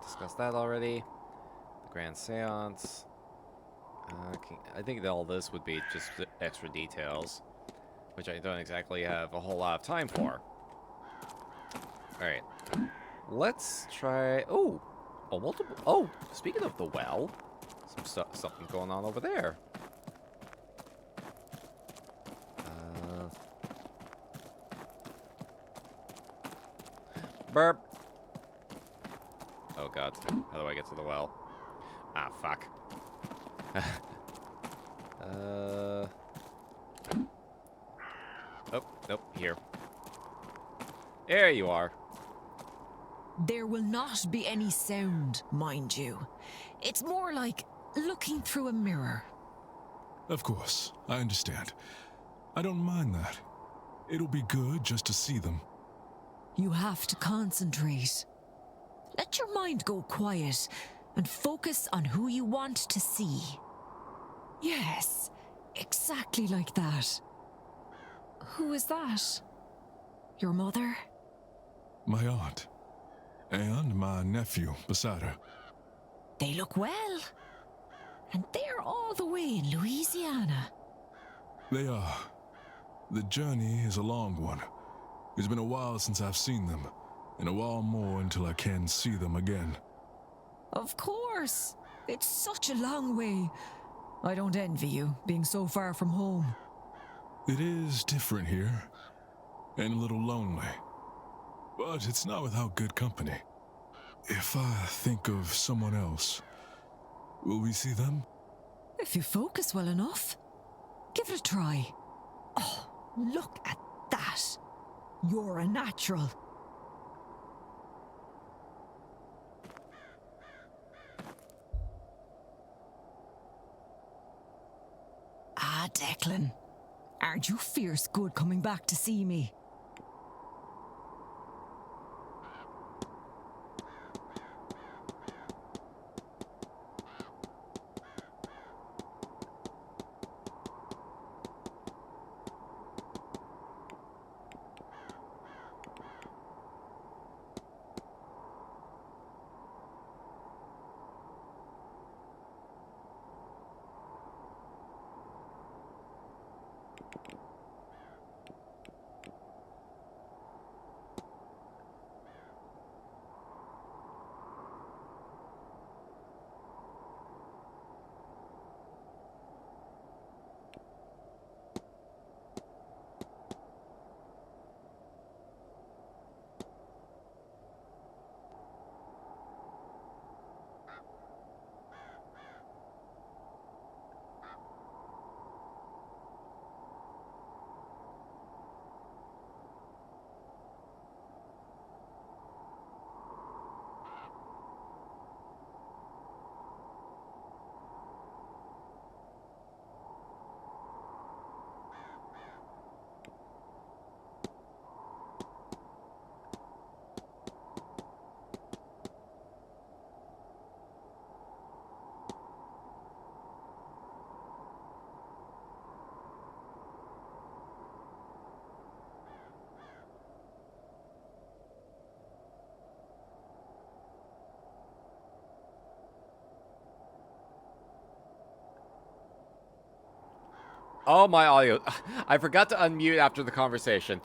discussed that already. The Grand Séance. I think that all this would be just extra details, which I don't exactly have a whole lot of time for. Alright. Let's try... Oh! Oh, multiple. Oh, speaking of the well, something going on over there. Burp. Oh god. How do I get to the well? Ah, fuck. Oh, nope, here. There you are. There will not be any sound, mind you. It's more like looking through a mirror. Of course, I understand. I don't mind that. It'll be good just to see them. You have to concentrate. Let your mind go quiet and focus on who you want to see. Yes, exactly like that. Who is that? Your mother? My aunt. And my nephew beside her. They look well. And they're all the way in Louisiana. They are. The journey is a long one. It's been a while since I've seen them, and a while more until I can see them again. Of course. It's such a long way. I don't envy you, being so far from home. It is different here, and a little lonely. But it's not without good company. If I think of someone else, will we see them? If you focus well enough, give it a try. Oh, look at that. You're a natural. Ah, Declan. Aren't you fierce good coming back to see me? Oh, my audio. I forgot to unmute after the conversation.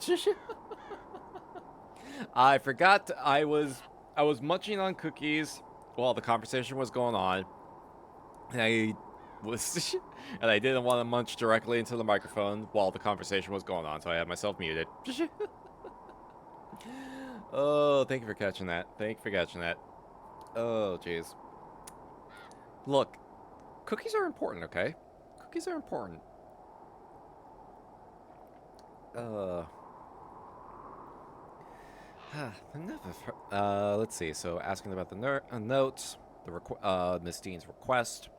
I forgot I was munching on cookies while the conversation was going on. And I was and I didn't want to munch directly into the microphone while the conversation was going on, so I had myself muted. Oh, thank you for catching that. Thank you for catching that. Oh, jeez. Look, cookies are important, okay? Cookies are important. Let's see. So, asking about the notes, Miss Dean's request.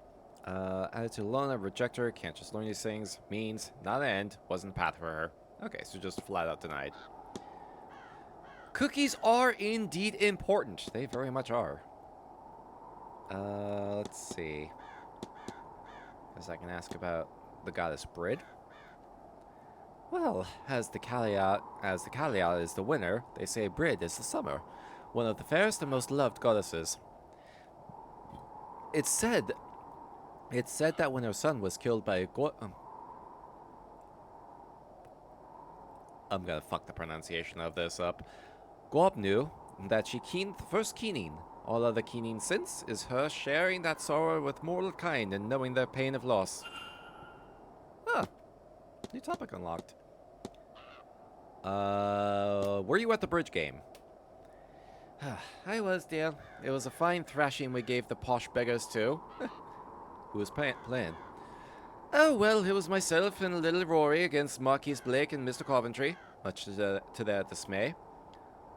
Attitude alone, I reject her. Can't just learn these things. Means not an end. Wasn't the path for her. Okay, so just flat out denied. Cookies are indeed important. They very much are. Let's see. Guess I can ask about the goddess Brid. Well, as the caveat is the winter, they say Brid is the summer, one of the fairest and most loved goddesses. It's said that when her son was killed by I'm gonna fuck the pronunciation of this up. Gwobnu, that she keened the first keening, All other keening since is her sharing that sorrow with mortal kind and knowing their pain of loss. Huh. New topic unlocked. Were you at the bridge game? I was, dear. It was a fine thrashing we gave the posh beggars too. Who was playing? Oh, well, it was myself and little Rory against Marquis Blake and Mr. Coventry, much to their dismay.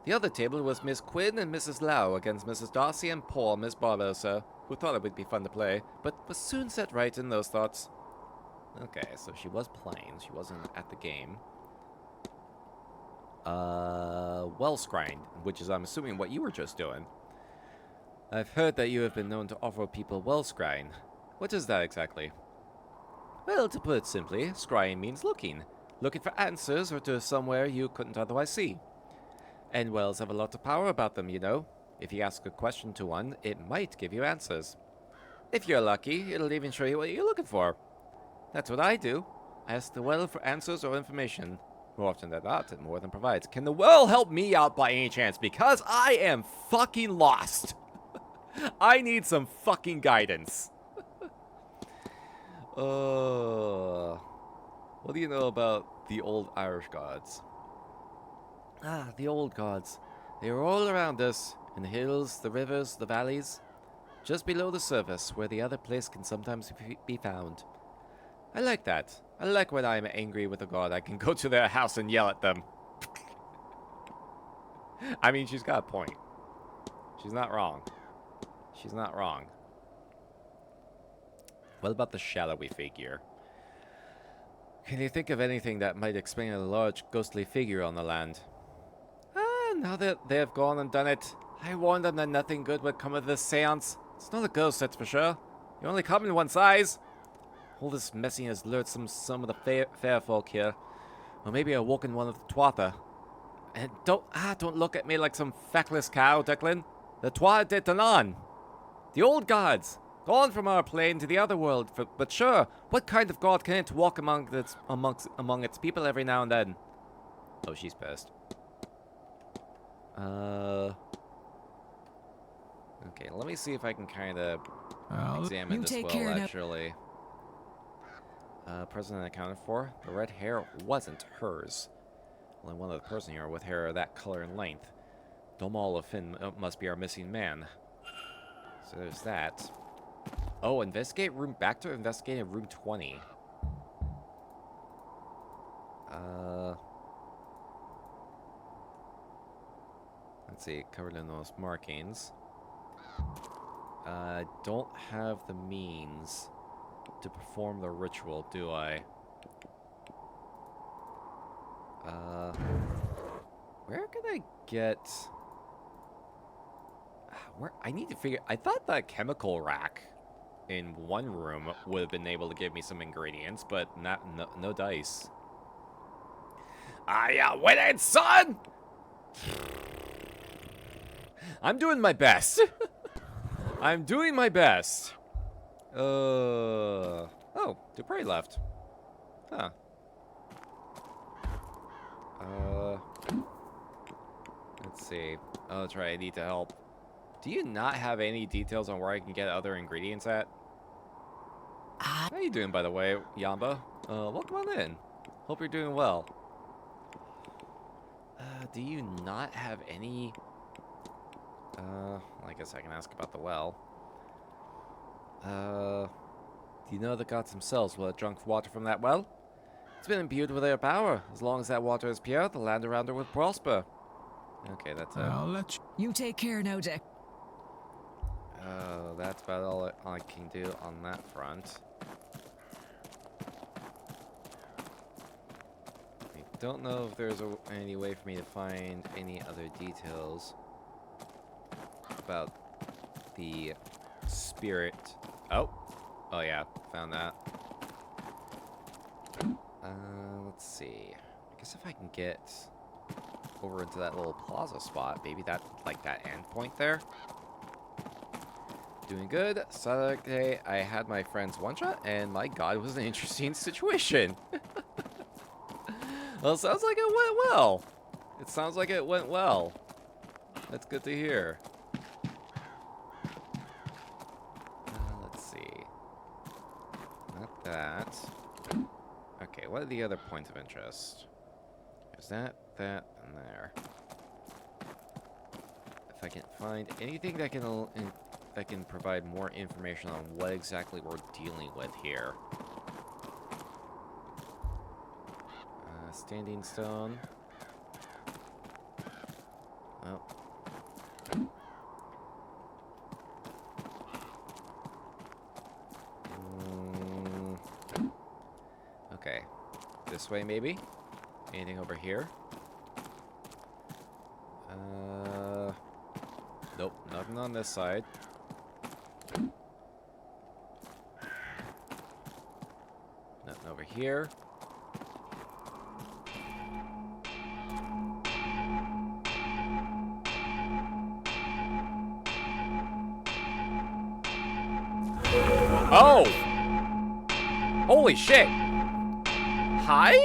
The other table was Miss Quinn and Mrs. Lau against Mrs. Darcy and poor Miss Barbosa, who thought it would be fun to play, but was soon set right in those thoughts. Okay, so she was playing. She wasn't at the game. Well scrying, which is, I'm assuming, what you were just doing. I've heard that you have been known to offer people well scrying. What is that exactly? Well, to put it simply, scrying means looking. Looking for answers or to somewhere you couldn't otherwise see. And wells have a lot of power about them, you know. If you ask a question to one, it might give you answers. If you're lucky, it'll even show you what you're looking for. That's what I do. I ask the well for answers or information. More often than not, it more than provides. Can the well help me out by any chance? Because I am fucking lost. I need some fucking guidance. What do you know about the old Irish gods? Ah, the old gods. They were all around us, in the hills, the rivers, the valleys, just below the surface, where the other place can sometimes be found. I like that. I like when I'm angry with a god, I can go to their house and yell at them. I mean, she's got a point. She's not wrong. She's not wrong. What about the shadowy figure? Can you think of anything that might explain a large ghostly figure on the land? Now that they have gone and done it, I warned them that nothing good would come of this seance. It's not a ghost, that's for sure. You only come in one size. All this messiness lured some of the fair folk here. Or maybe I woke in one of the Tuatha. And don't look at me like some feckless cow, Declan. The Tuatha de Danann. The old gods. Gone from our plane to the other world. But sure, what kind of god can't walk among its people every now and then? Oh, she's pissed. Okay, let me see if I can kind of examine this well, actually. Present and accounted for. The red hair wasn't hers. Only one other person here with hair of that color and length. Domal of Finn must be our missing man. So there's that. Oh, investigate room. Back to investigating room 20. Let's see, covered in those markings. Don't have the means to perform the ritual, do I? Where can I get... Where I need to figure... I thought that chemical rack in one room would have been able to give me some ingredients, but no dice. Are ya winning, son? I'm doing my best. I'm doing my best. Oh, Dupre left. Huh. Let's see. Oh, that's right. I need to help. Do you not have any details on where I can get other ingredients at? How you doing, by the way, Yamba? Welcome on in. Hope you're doing well. Do you not have any... I guess I can ask about the well. Do you know the gods themselves will have drunk water from that well? It's been imbued with their power. As long as that water is pure, the land around her will prosper. Okay, that's it. I'll let you... You take care now, Dick. That's about all I can do on that front. I don't know if there's any way for me to find any other details about the spirit. Oh yeah, found that. Let's see. I guess if I can get over into that little plaza spot, maybe that, like that end point there. Doing good. Saturday, I had my friend's one-shot, and my god, it was an interesting situation. Well, it sounds like it went well. It sounds like it went well. That's good to hear. that. Okay, what are the other points of interest? There's that, and there. If I can find anything that can provide more information on what exactly we're dealing with here. Standing stone. Oh. Okay. This way, maybe? Anything over here? Nope, nothing on this side. Nothing over here. Oh! Holy shit! Hi?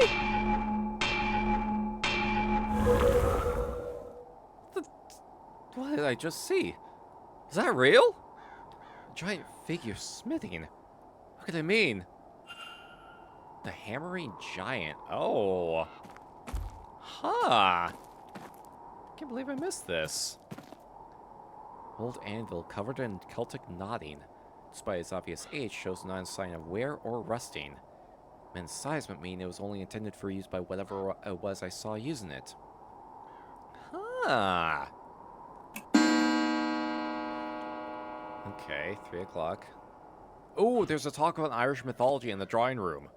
What did I just see? Is that real? A giant figure smithing. What could it mean? The hammering giant. Oh. Huh. Can't believe I missed this. Old anvil covered in Celtic knotting. Despite its obvious age, shows no sign of wear or rusting. Men's size might mean it was only intended for use by whatever it was I saw using it. Huh. Okay, 3 o'clock. Oh, there's a talk about Irish mythology in the drawing room.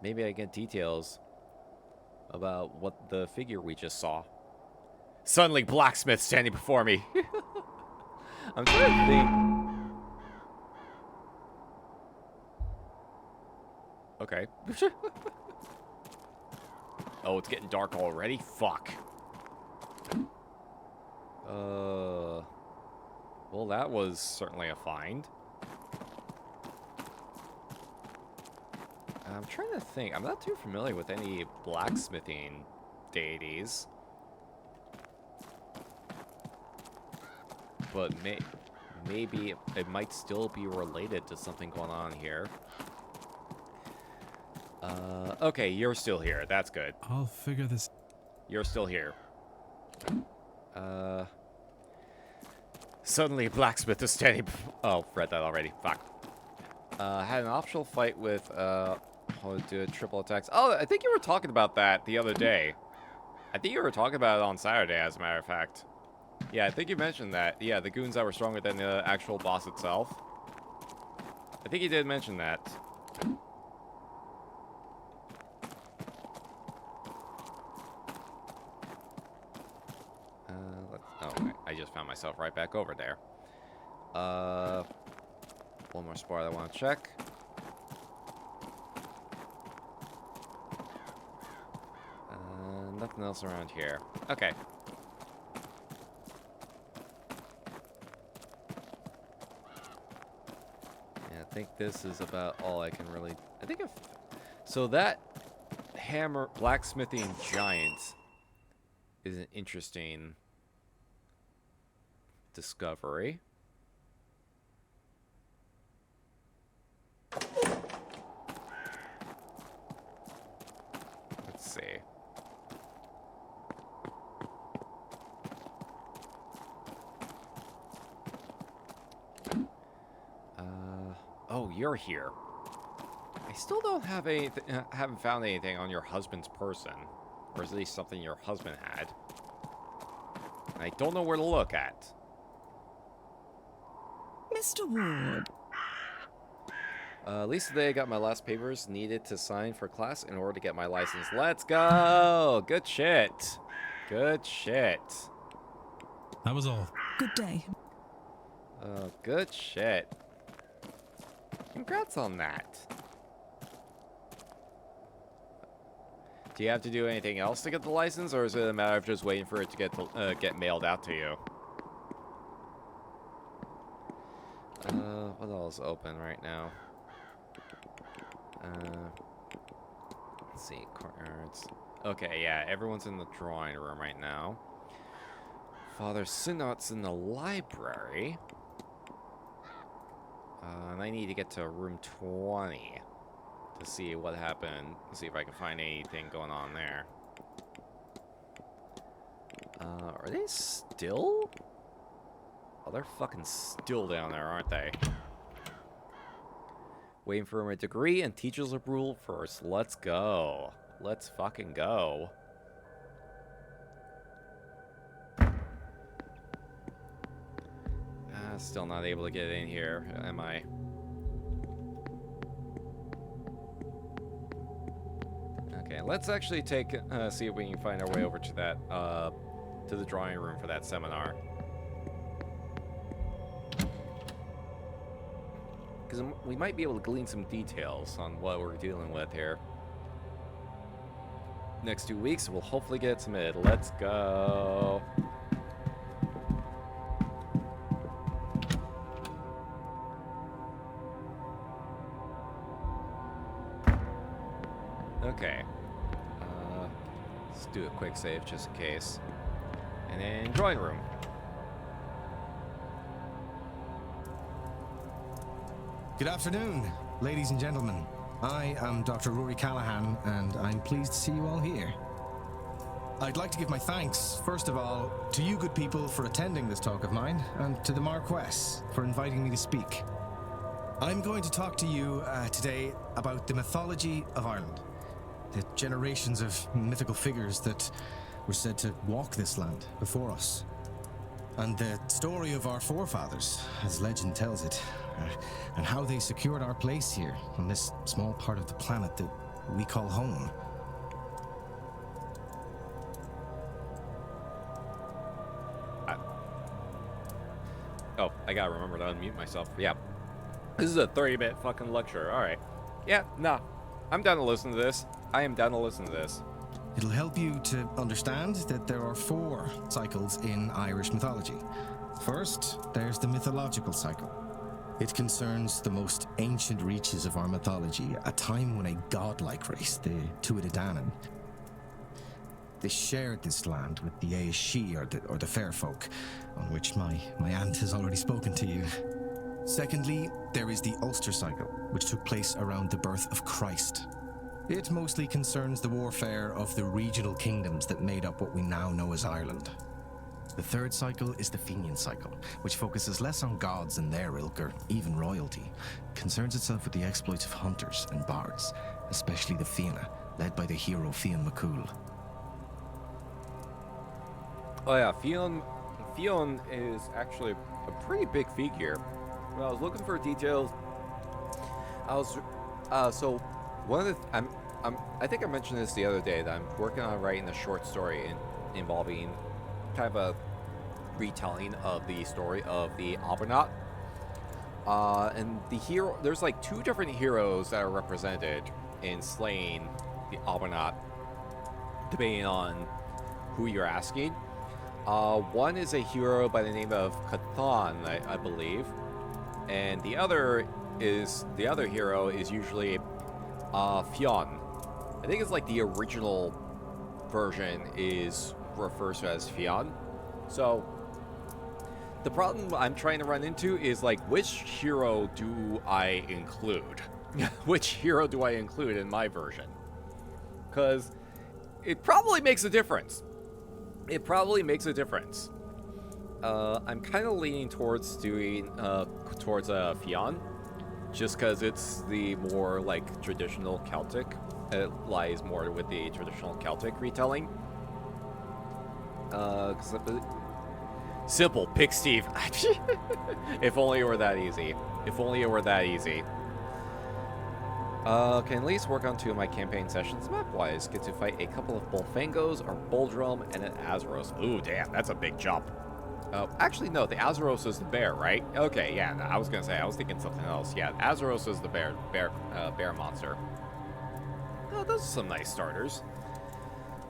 Maybe I get details about what the figure we just saw. Suddenly, blacksmith standing before me. I'm trying to think. Okay. Oh, it's getting dark already? Fuck. Well, that was certainly a find. I'm trying to think. I'm not too familiar with any blacksmithing deities. But maybe it might still be related to something going on here. Okay, you're still here. That's good. I'll figure this. You're still here. Suddenly, a blacksmith is standing. Oh, read that already. Fuck. Had an optional fight with how to do triple attacks. Oh, I think you were talking about that the other day. I think you were talking about it on Saturday, as a matter of fact. Yeah, I think you mentioned that. Yeah, the goons that were stronger than the actual boss itself. I think you did mention that. Oh, I just found myself right back over there. One more spot I want to check. Nothing else around here. Okay. Yeah, I think this is about all I can really... I think if... So that hammer blacksmithing giant is an interesting discovery. Let's see. Oh, you're here. I still don't have anything. Haven't found anything on your husband's person, or at least something your husband had. And I don't know where to look at. Mr. Ward. At least today I got my last papers needed to sign for class in order to get my license. Let's go! Good shit. Good shit. That was all. Good day. Good shit. Congrats on that. Do you have to do anything else to get the license, or is it a matter of just waiting for it to get mailed out to you? What else is open right now? Let's see, courtyards. Okay, yeah, everyone's in the drawing room right now. Father Synod's in the library. And I need to get to room 20 to see what happened. See if I can find anything going on there. Are they still? Oh, they're fucking still down there, aren't they? Waiting for my degree and teacher's approval first. Let's go. Let's fucking go. Still not able to get in here, am I? Okay, let's actually take see if we can find our way over to that to the drawing room for that seminar. Because we might be able to glean some details on what we're dealing with here. Next 2 weeks, we'll hopefully get it submitted. Let's go. Okay. Let's do a quick save just in case. And then drawing room. Good afternoon, ladies and gentlemen. I am Dr. Rory Callahan, and I'm pleased to see you all here. I'd like to give my thanks, first of all, to you good people for attending this talk of mine, and to the Marquess for inviting me to speak. I'm going to talk to you today about the mythology of Ireland, the generations of mythical figures that were said to walk this land before us, and the story of our forefathers, as legend tells it, and how they secured our place here on this small part of the planet that we call home. Oh, I gotta remember to unmute myself. Yeah. This is a 30-minute fucking lecture. Alright. Yeah, nah. I'm down to listen to this. I am down to listen to this. It'll help you to understand that there are 4 cycles in Irish mythology. First, there's the mythological cycle. It concerns the most ancient reaches of our mythology, a time when a godlike race, the Tuatha Dé Danann, they shared this land with the Aeshe, or the fair folk, on which my aunt has already spoken to you. Secondly, there is the Ulster cycle, which took place around the birth of Christ. It mostly concerns the warfare of the regional kingdoms that made up what we now know as Ireland. The third cycle is the Fenian cycle, which focuses less on gods and their ilk, or even royalty. It concerns itself with the exploits of hunters and bards, especially the Fianna, led by the hero Fionn McCool. Oh yeah, Fionn is actually a pretty big figure. When I was looking for details, I was so one of the I think I mentioned this the other day that I'm working on writing a short story involving kind of a retelling of the story of the Argonaut. And the hero, there's like 2 different heroes that are represented in slaying the Argonaut, depending on who you're asking. One is a hero by the name of Cathan, I believe, and the other hero is usually Fionn. I think it's like the original version refers to as Fionn. So the problem I'm trying to run into is like, which hero do I include? Which hero do I include in my version? Because it probably makes a difference. It probably makes a difference. I'm kind of leaning towards doing Fionn, just because it's the more like traditional Celtic. It lies more with the traditional Celtic retelling. Simple, pick Steve. If only it were that easy. If only it were that easy. Can at least work on 2 of my campaign sessions map-wise. Get to fight a couple of Bolfangos, or Boldrum, and an Azeros. Ooh, damn, that's a big jump. Actually, no, the Azeros is the bear, right? Okay, yeah, I was gonna say, I was thinking something else. Yeah, Azeros is the bear monster. Oh, those are some nice starters.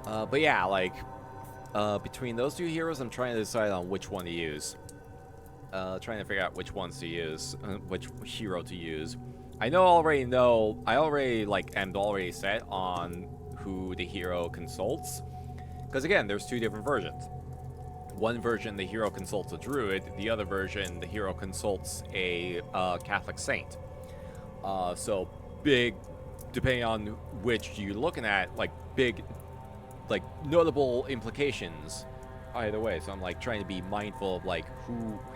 But yeah, like, between those 2 heroes, I'm trying to decide on which one to use. Trying to figure out which ones to use, which hero to use. I already like am already set on who the hero consults. Because again, there's 2 different versions. one version the hero consults a druid, the other version the hero consults a Catholic saint. So big, depending on which you're looking at, like big, like notable implications either way. So I'm like trying to be mindful of like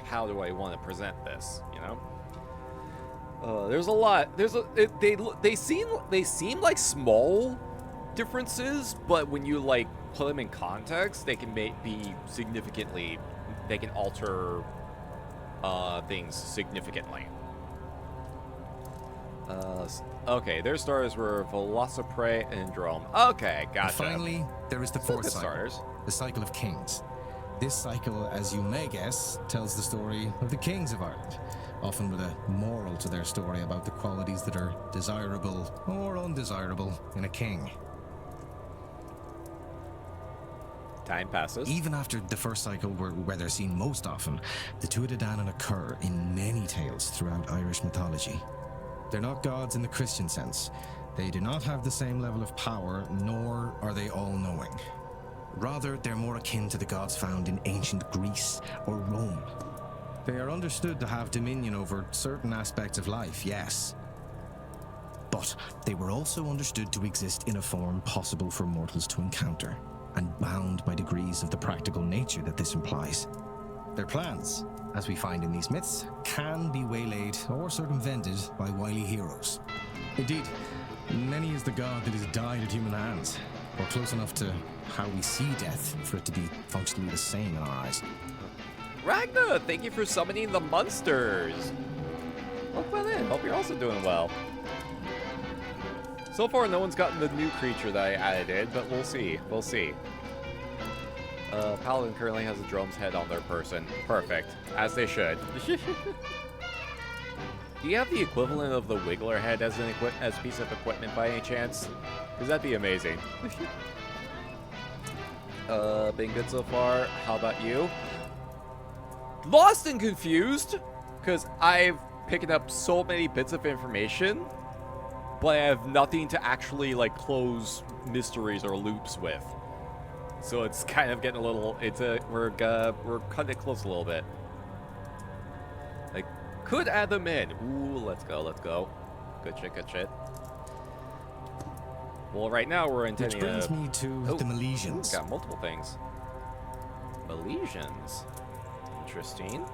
how do I want to present this, you know? There's a lot. They seem like small differences, but when you like put them in context, they can be significantly. They can alter things significantly. Okay, their stars were Velociprey and Drome. Okay, gotcha. And finally, there is the fourth cycle, stars. the cycle of kings. This cycle, as you may guess, tells the story of the kings of Ireland, often with a moral to their story about the qualities that are desirable or undesirable in a king. Time passes. Even after the first cycle, where they're seen most often, the Tuatha Dé Danann occur in many tales throughout Irish mythology. They're not gods in the Christian sense. They do not have the same level of power, nor are they all-knowing. Rather, they're more akin to the gods found in ancient Greece or Rome. They are understood to have dominion over certain aspects of life, yes. But they were also understood to exist in a form possible for mortals to encounter, and bound by degrees of the practical nature that this implies. Their plans, as we find in these myths, can be waylaid or circumvented by wily heroes. Indeed, many is the god that has died at human hands, or close enough to how we see death for it to be functionally the same in our eyes. Ragnar, thank you for summoning the monsters. Welcome in. Hope you're also doing well. So far, no one's gotten the new creature that I added in, but we'll see. We'll see. Paladin currently has a drone's head on their person. Perfect. As they should. Do you have the equivalent of the Wiggler head as a piece of equipment by any chance? Because that'd be amazing. Been good so far. How about you? Lost and confused, because I've picked up so many bits of information, but I have nothing to actually like close mysteries or loops with. So it's kind of getting a little. We're cutting it close a little bit. Like, could add them in. Ooh, let's go. Good shit. Well, right now we're intending. Which brings me to the Milesians. Got multiple things. Milesians. Interesting.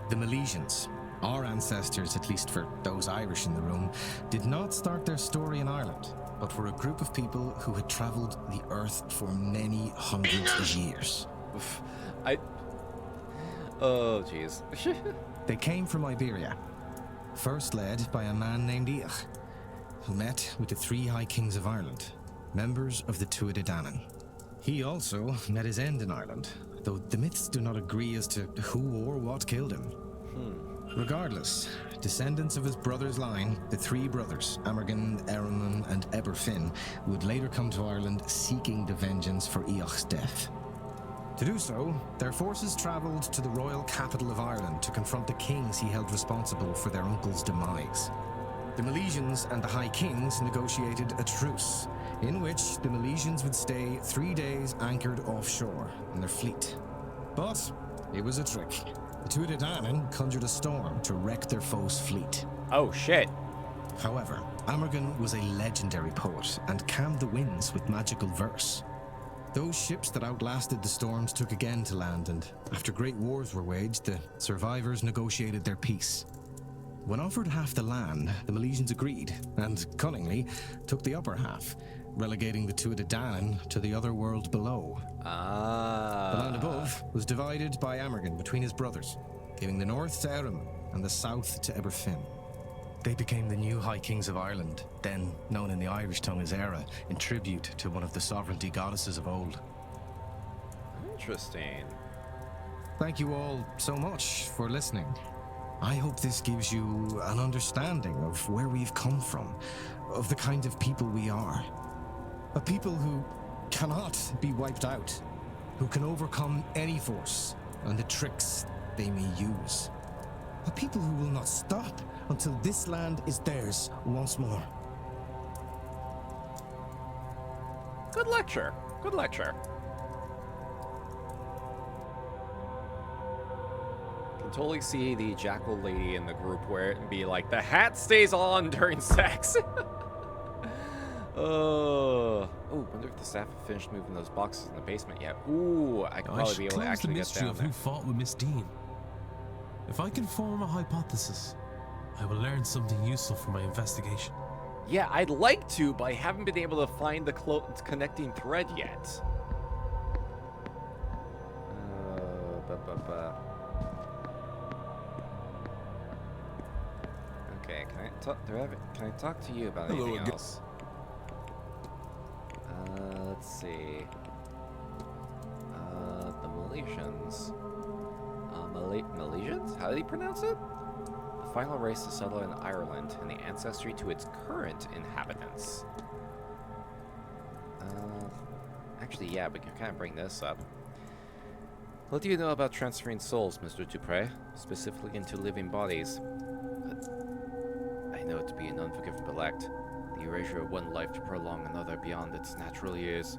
The Milesians, our ancestors, at least for those Irish in the room, did not start their story in Ireland, but were a group of people who had travelled the earth for many hundreds of years. Oh, jeez. They came from Iberia, first led by a man named Each, who met with the three High Kings of Ireland, members of the Tuatha Dé Danann. He also met his end in Ireland, though the myths do not agree as to who or what killed him. Regardless, descendants of his brother's line, the three brothers, Amergin, Eruman, and Eberfin, would later come to Ireland seeking the vengeance for Eoch's death. To do so, their forces travelled to the royal capital of Ireland to confront the kings he held responsible for their uncle's demise. The Milesians and the High Kings negotiated a truce, in which the Milesians would stay 3 days anchored offshore in their fleet. But it was a trick. The Tuatha Dé Danann conjured a storm to wreck their foe's fleet. Oh, shit. However, Amergin was a legendary poet and calmed the winds with magical verse. Those ships that outlasted the storms took again to land, and after great wars were waged, the survivors negotiated their peace. When offered half the land, the Milesians agreed, and cunningly took the upper half, relegating the Tuatha Dé Danann to the other world below. The land above was divided by Amergin between his brothers, giving the north to Eruman and the south to Eberfin. They became the new High Kings of Ireland, then known in the Irish tongue as Era, in tribute to one of the sovereignty goddesses of old. Interesting. Thank you all so much for listening. I hope this gives you an understanding of where we've come from, of the kind of people we are. A people who cannot be wiped out, who can overcome any force and the tricks they may use. A people who will not stop until this land is theirs once more. Good lecture. can totally see the jackal lady in the group wear it and be like, the hat stays on during sex. Oh, wonder if the staff have finished moving those boxes in the basement yet. Ooh, I could probably be able to actually get down there. Who fought with Miss Dean. If I can form a hypothesis, I will learn something useful from my investigation. Yeah, I'd like to, but I haven't been able to find the connecting thread yet. Okay, can I talk to you about anything else? Let's see. The Milesians. Milesians? How do you pronounce it? The final race to settle in Ireland and the ancestry to its current inhabitants. Actually, yeah, we can kind of bring this up. What do you know about transferring souls, Mr. Dupre? Specifically into living bodies? I know it to be an unforgivable act. The erasure of one life to prolong another beyond its natural years.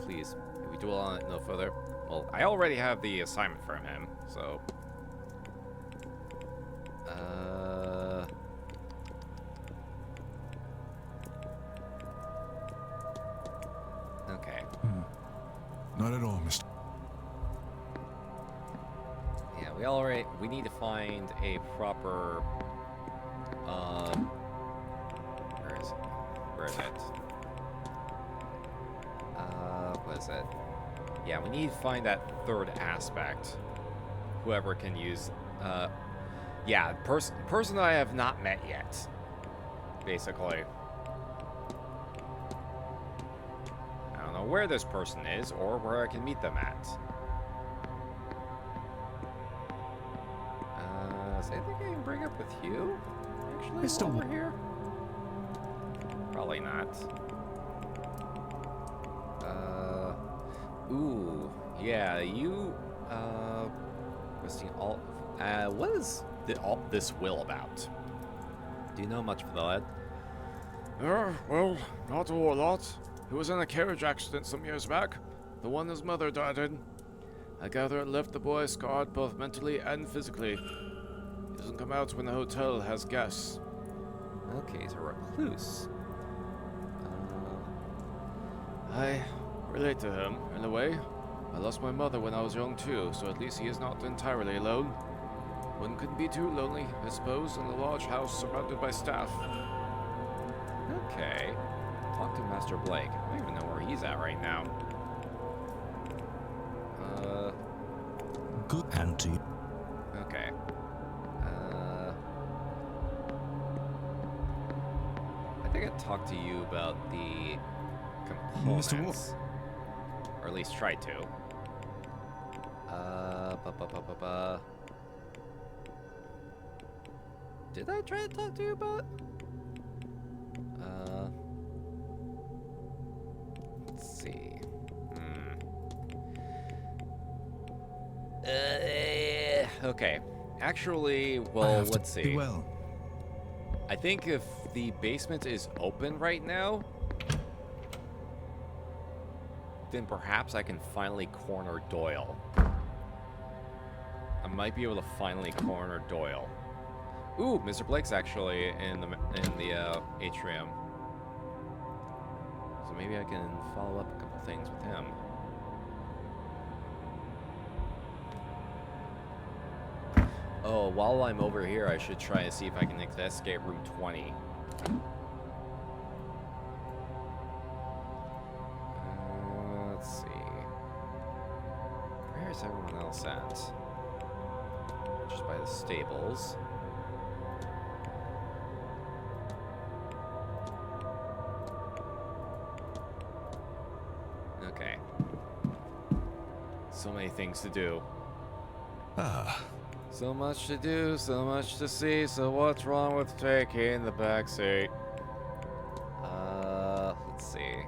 Please, if we dwell on it no further... Well, I already have the assignment from him, so... Okay. Not at all, Mr. Yeah, we need to find a proper... Where is it? Where is it? What is it? Yeah, we need to find that third aspect. Whoever can use, yeah, person I have not met yet. Basically. I don't know where this person is or where I can meet them at. Is there anything I can bring up with you? Actually, over here? Probably not. Ooh, yeah, you, what is all this will about? Do you know much for the lad? Well, not a whole lot. He was in a carriage accident some years back, the one his mother died in. I gather it left the boy scarred both mentally and physically. He doesn't come out when the hotel has guests. Okay, he's a recluse. I relate to him, in a way. I lost my mother when I was young too, so at least he is not entirely alone. One couldn't be too lonely, I suppose, in a large house surrounded by staff. Okay. Talk to Master Blake. I don't even know where he's at right now. Good auntie. Okay. I think I'd talk to you about the components. Or at least try to. Did I try to talk to you about? Let's see. Okay. Actually, well, let's see. Well. I think if the basement is open right now, then perhaps I can finally corner Doyle. I might be able to finally corner Doyle. Ooh, Mr. Blake's actually in the atrium. So maybe I can follow up a couple things with him. Oh, while I'm over here, I should try to see if I can investigate room 20. Let's see. Where is everyone else at? Just by the stables. Okay. So many things to do. So much to do, so much to see, so what's wrong with taking the back seat? Let's see.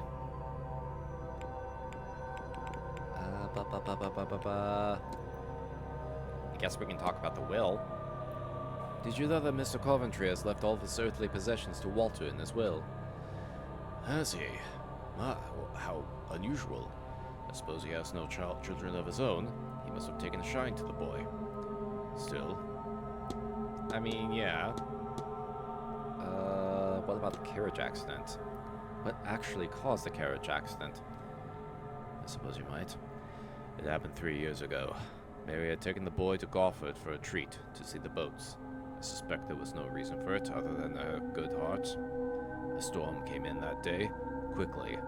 I guess we can talk about the will. Did you know that Mr. Coventry has left all of his earthly possessions to Walter in his will? Has he? How unusual. I suppose he has no children of his own. He must have taken a shine to the boy. Still. I mean, yeah. What about the carriage accident? What actually caused the carriage accident? I suppose you might. It happened 3 years ago. Mary had taken the boy to Garford for a treat to see the boats. I suspect there was no reason for it other than her good heart. A storm came in that day, quickly.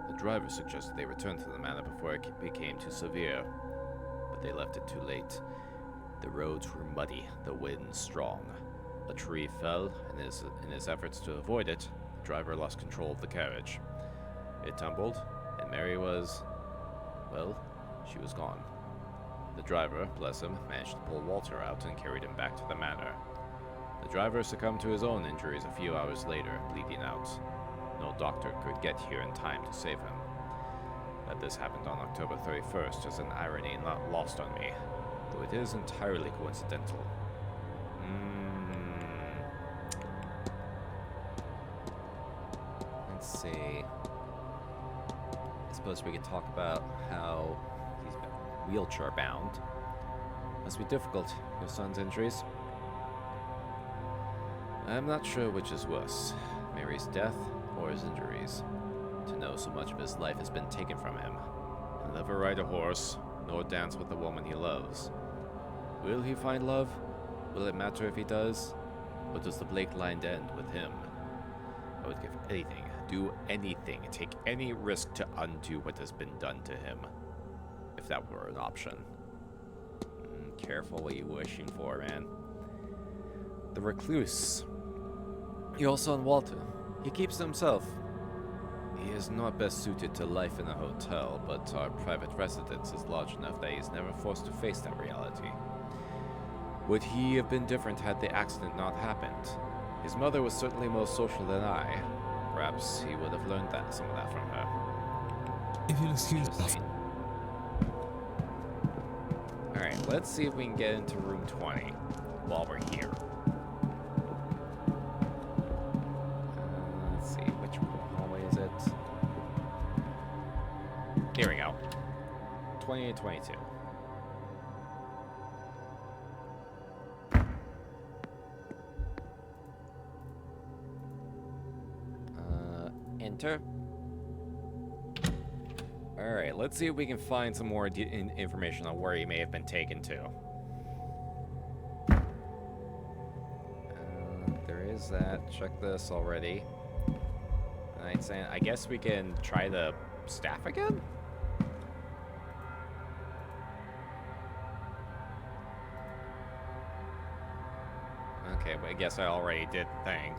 The driver suggested they return to the manor before it became too severe, but they left it too late. The roads were muddy, the wind strong. A tree fell, and in his efforts to avoid it, the driver lost control of the carriage. It tumbled, and Mary was, well, she was gone. The driver, bless him, managed to pull Walter out and carried him back to the manor. The driver succumbed to his own injuries a few hours later, bleeding out. No doctor could get here in time to save him. That this happened on October 31st is an irony not lost on me, though it is entirely coincidental. Let's see. I suppose we could talk about how he's wheelchair bound. Must be difficult, your son's injuries. I'm not sure which is worse, Mary's death or his injuries. To know so much of his life has been taken from him. He'll never ride a horse, nor dance with the woman he loves. Will he find love? Will it matter if he does? Or does the Blake line end with him? I would give anything, do anything, take any risk to undo what has been done to him. If that were an option. Careful what you're wishing for, man. The recluse. Your son Walter. He keeps to himself. He is not best suited to life in a hotel, but our private residence is large enough that he is never forced to face that reality. Would he have been different had the accident not happened? His mother was certainly more social than I. Perhaps he would have learned some of that from her. If you'll excuse me. Alright, let's see if we can get into room 20 while we're here. Let's see, which hallway is it? Here we go. 20 and 22. Enter. Alright, let's see if we can find some more information on where he may have been taken to. There is that. Check this already. Nightstand. I guess we can try the staff again? Okay, but I guess I already did the thing.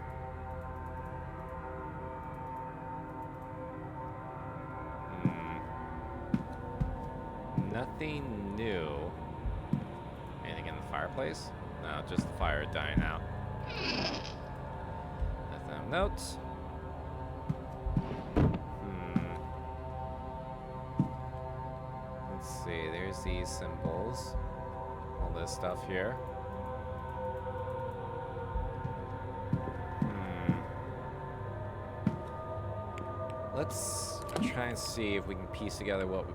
Nothing new. Anything in the fireplace? No, just the fire dying out. Nothing of note. Let's see, there's these symbols. All this stuff here. Let's try and see if we can piece together what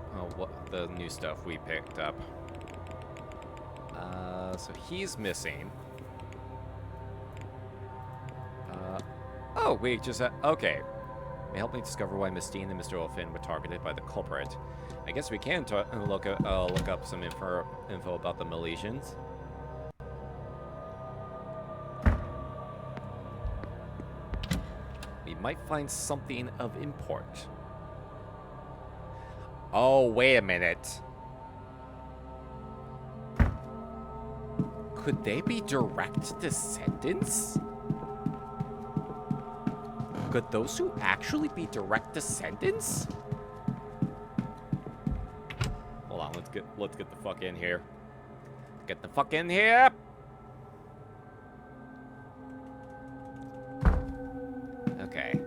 the new stuff we picked up. So he's missing. Oh, we just okay. May help me discover why Miss Dean and Mr. Olfin were targeted by the culprit. I guess we can look up some info about the Milesians. We might find something of import. Oh, wait a minute. Could they be direct descendants? Could those two actually be direct descendants? Hold on, let's get the fuck in here. Get the fuck in here. Okay.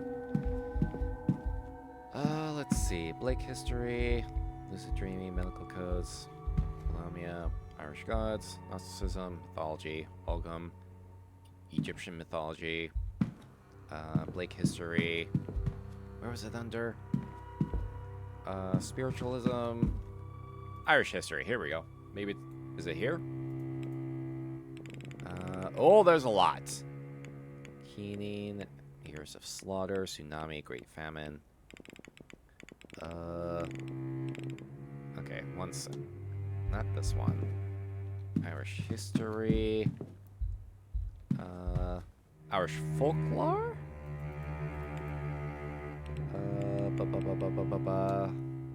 Let's see. Blake history, lucid dreaming, medical codes, Lamia, Irish gods, Gnosticism, mythology, Ogum, Egyptian mythology, Blake history. Where was it under? Spiritualism, Irish history. Here we go. Maybe is it here? Oh, there's a lot. Keening, years of slaughter, tsunami, great famine. Okay, one sec. Not this one. Irish history. Irish folklore?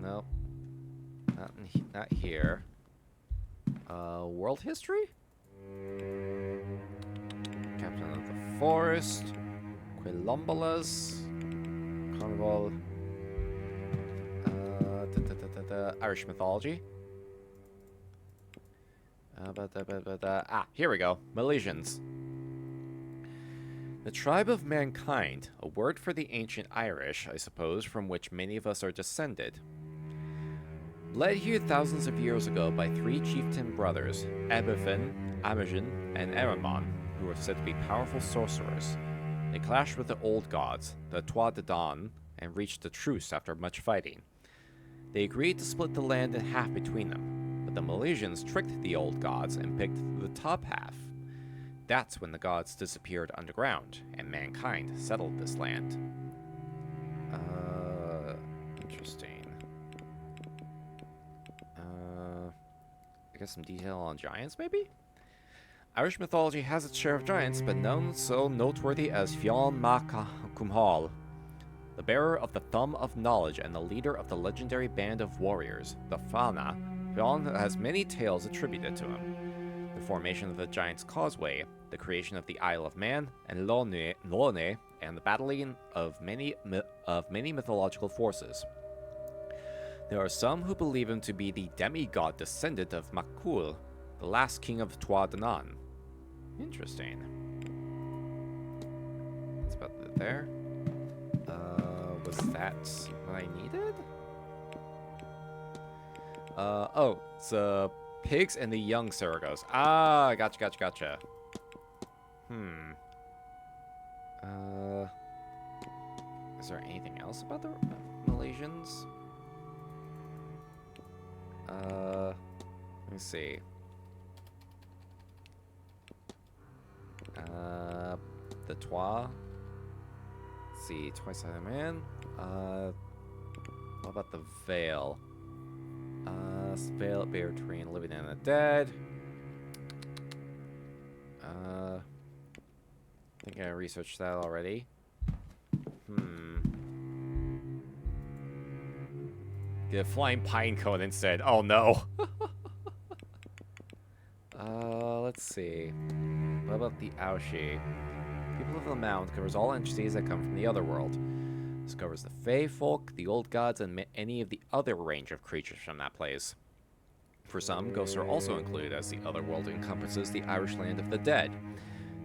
Nope. Not here. World history? Captain of the Forest. Quilombolas. Carnival. Irish mythology. Here we go. Milesians. The tribe of mankind, a word for the ancient Irish, I suppose, from which many of us are descended. Led here thousands of years ago by three chieftain brothers, Eberfin, Imogen, and Eramon, who were said to be powerful sorcerers. They clashed with the old gods, the Tuatha De Danann, and reached a truce after much fighting. They agreed to split the land in half between them, but the Milesians tricked the old gods and picked the top half. That's when the gods disappeared underground, and mankind settled this land. Interesting. I guess some detail on giants, maybe? Irish mythology has its share of giants, but none so noteworthy as Fionn Mac Cumhal, the bearer of the Thumb of Knowledge and the leader of the legendary band of warriors, the Fana. Fionn has many tales attributed to him. The formation of the Giant's Causeway, the creation of the Isle of Man, and Lone, and the battling of many mythological forces. There are some who believe him to be the demigod descendant of Makul, the last king of Tuatha De Danann. Interesting. That's about it there. Was that what I needed? Oh, it's pigs and the young Saragos. Ah, gotcha. Is there anything else about the Milesians? Let me see. The Twa. Let's see, Twice-Sided Man. What about the Veil? Veil, Bear Terrain, Living and the Dead. I think I researched that already. The Flying Pine Cone instead. Oh no. Let's see. What about the Aushi? People of the Mound covers all entities that come from the Otherworld. This covers the Fae folk, the Old Gods, and any of the other range of creatures from that place. For some, ghosts are also included, as the Otherworld encompasses the Irish land of the dead.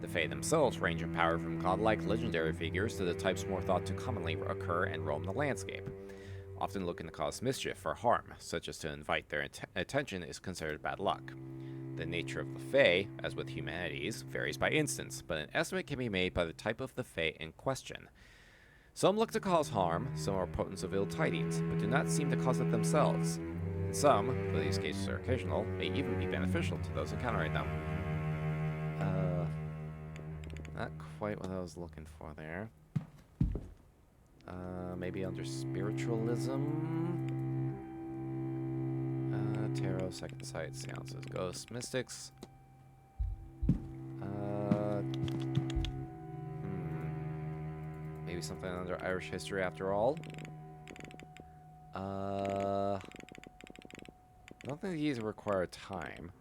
The Fae themselves range in power from godlike legendary figures to the types more thought to commonly occur and roam the landscape. Often looking to cause mischief or harm, such as to invite their attention is considered bad luck. The nature of the Fae, as with humanities, varies by instance, but an estimate can be made by the type of the Fae in question. Some look to cause harm, some are potents of ill tidings, but do not seem to cause it themselves. And some, though these cases are occasional, may even be beneficial to those encountering them. Not quite what I was looking for there. Maybe under spiritualism? Tarot, Second Sight, Seances, Ghosts, Mystics. Maybe something under Irish history after all. I don't think these require time.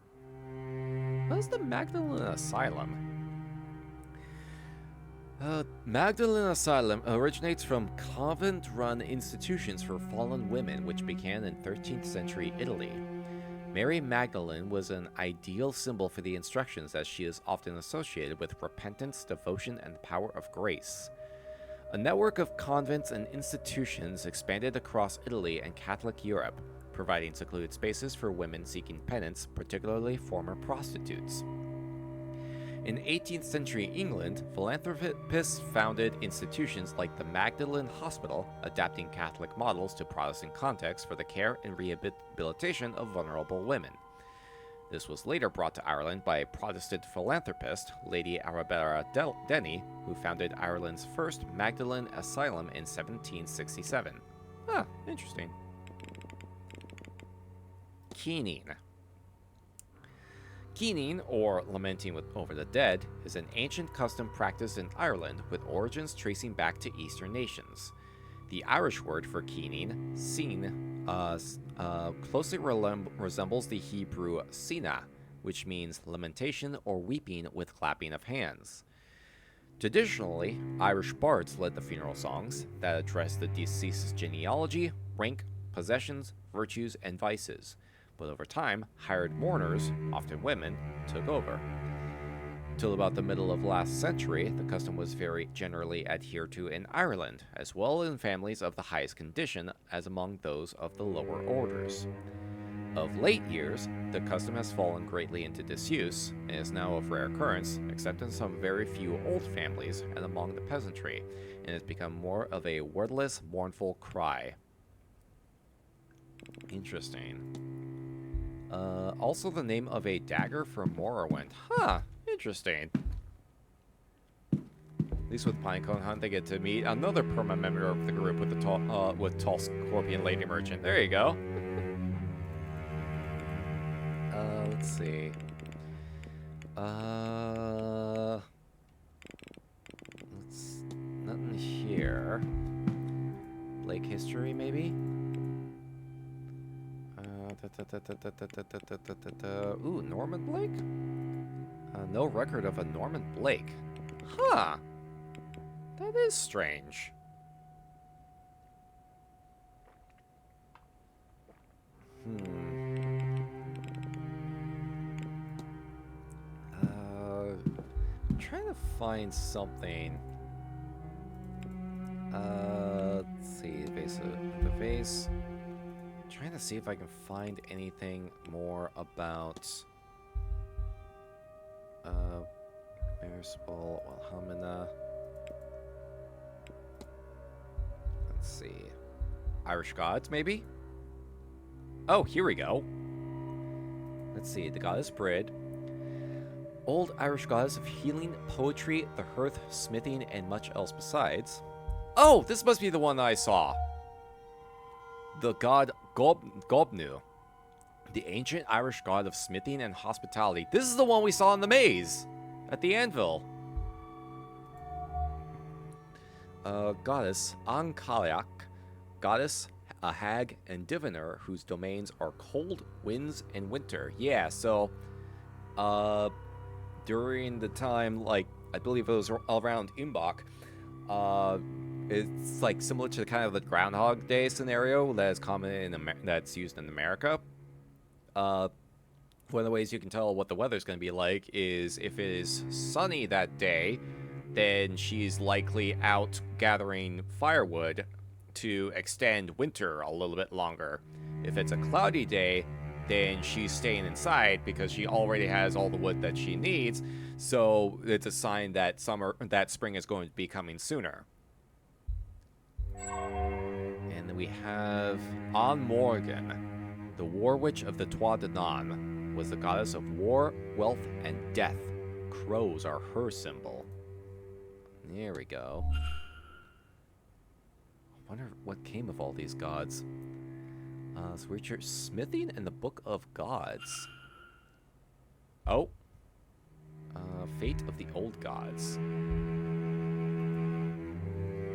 What is the Magdalene Asylum? Magdalene Asylum originates from convent-run institutions for fallen women, which began in 13th century Italy. Mary Magdalene was an ideal symbol for the instructions, as she is often associated with repentance, devotion, and the power of grace. A network of convents and institutions expanded across Italy and Catholic Europe, providing secluded spaces for women seeking penance, particularly former prostitutes. In 18th century England, philanthropists founded institutions like the Magdalen Hospital, adapting Catholic models to Protestant contexts for the care and rehabilitation of vulnerable women. This was later brought to Ireland by a Protestant philanthropist, Lady Arabella Denny, who founded Ireland's first Magdalen Asylum in 1767. Ah, interesting. Keening. Keening, or lamenting over the dead, is an ancient custom practiced in Ireland with origins tracing back to Eastern nations. The Irish word for keening, seen, closely resembles the Hebrew sina, which means lamentation or weeping with clapping of hands. Traditionally, Irish bards led the funeral songs that addressed the deceased's genealogy, rank, possessions, virtues, and vices, but over time, hired mourners, often women, took over. Till about the middle of last century, the custom was very generally adhered to in Ireland, as well in families of the highest condition as among those of the lower orders. Of late years, the custom has fallen greatly into disuse, and is now of rare occurrence, except in some very few old families and among the peasantry, and has become more of a wordless, mournful cry. Interesting. Also the name of a dagger from Morrowind. Huh, interesting. At least with Pinecone Hunt, they get to meet another permanent member of the group with the tall Scorpion Lady Merchant. There you go. Let's see. Nothing here. Lake history, maybe? Ooh, Norman Blake? No record of a Norman Blake. Huh. That is strange. I'm trying to find something. Let's see, the vase. Trying to see if I can find anything more about Marisol Wilhelmina. Let's see. Irish gods, maybe? Oh, here we go. Let's see. The goddess Brid. Old Irish goddess of healing, poetry, the hearth, smithing, and much else besides. Oh, this must be the one that I saw. The god Gobnu, the ancient Irish god of smithing and hospitality. This is the one we saw in the maze at the anvil. Goddess Ankaliak, goddess, a hag, and diviner whose domains are cold, winds, and winter. Yeah, so during the time, like, I believe it was around Imbach, it's like similar to kind of the Groundhog Day scenario that is common in that's used in America. One of the ways you can tell what the weather's going to be like is if it is sunny that day, then she's likely out gathering firewood to extend winter a little bit longer. If it's a cloudy day, then she's staying inside because she already has all the wood that she needs. So it's a sign that spring is going to be coming sooner. And then we have An Morgan, the war witch of the Trois de Nan, was the goddess of war, wealth, and death. Crows are her symbol. There we go. I wonder what came of all these gods. So Richard, smithing in the Book of Gods. Oh. Fate of the Old Gods.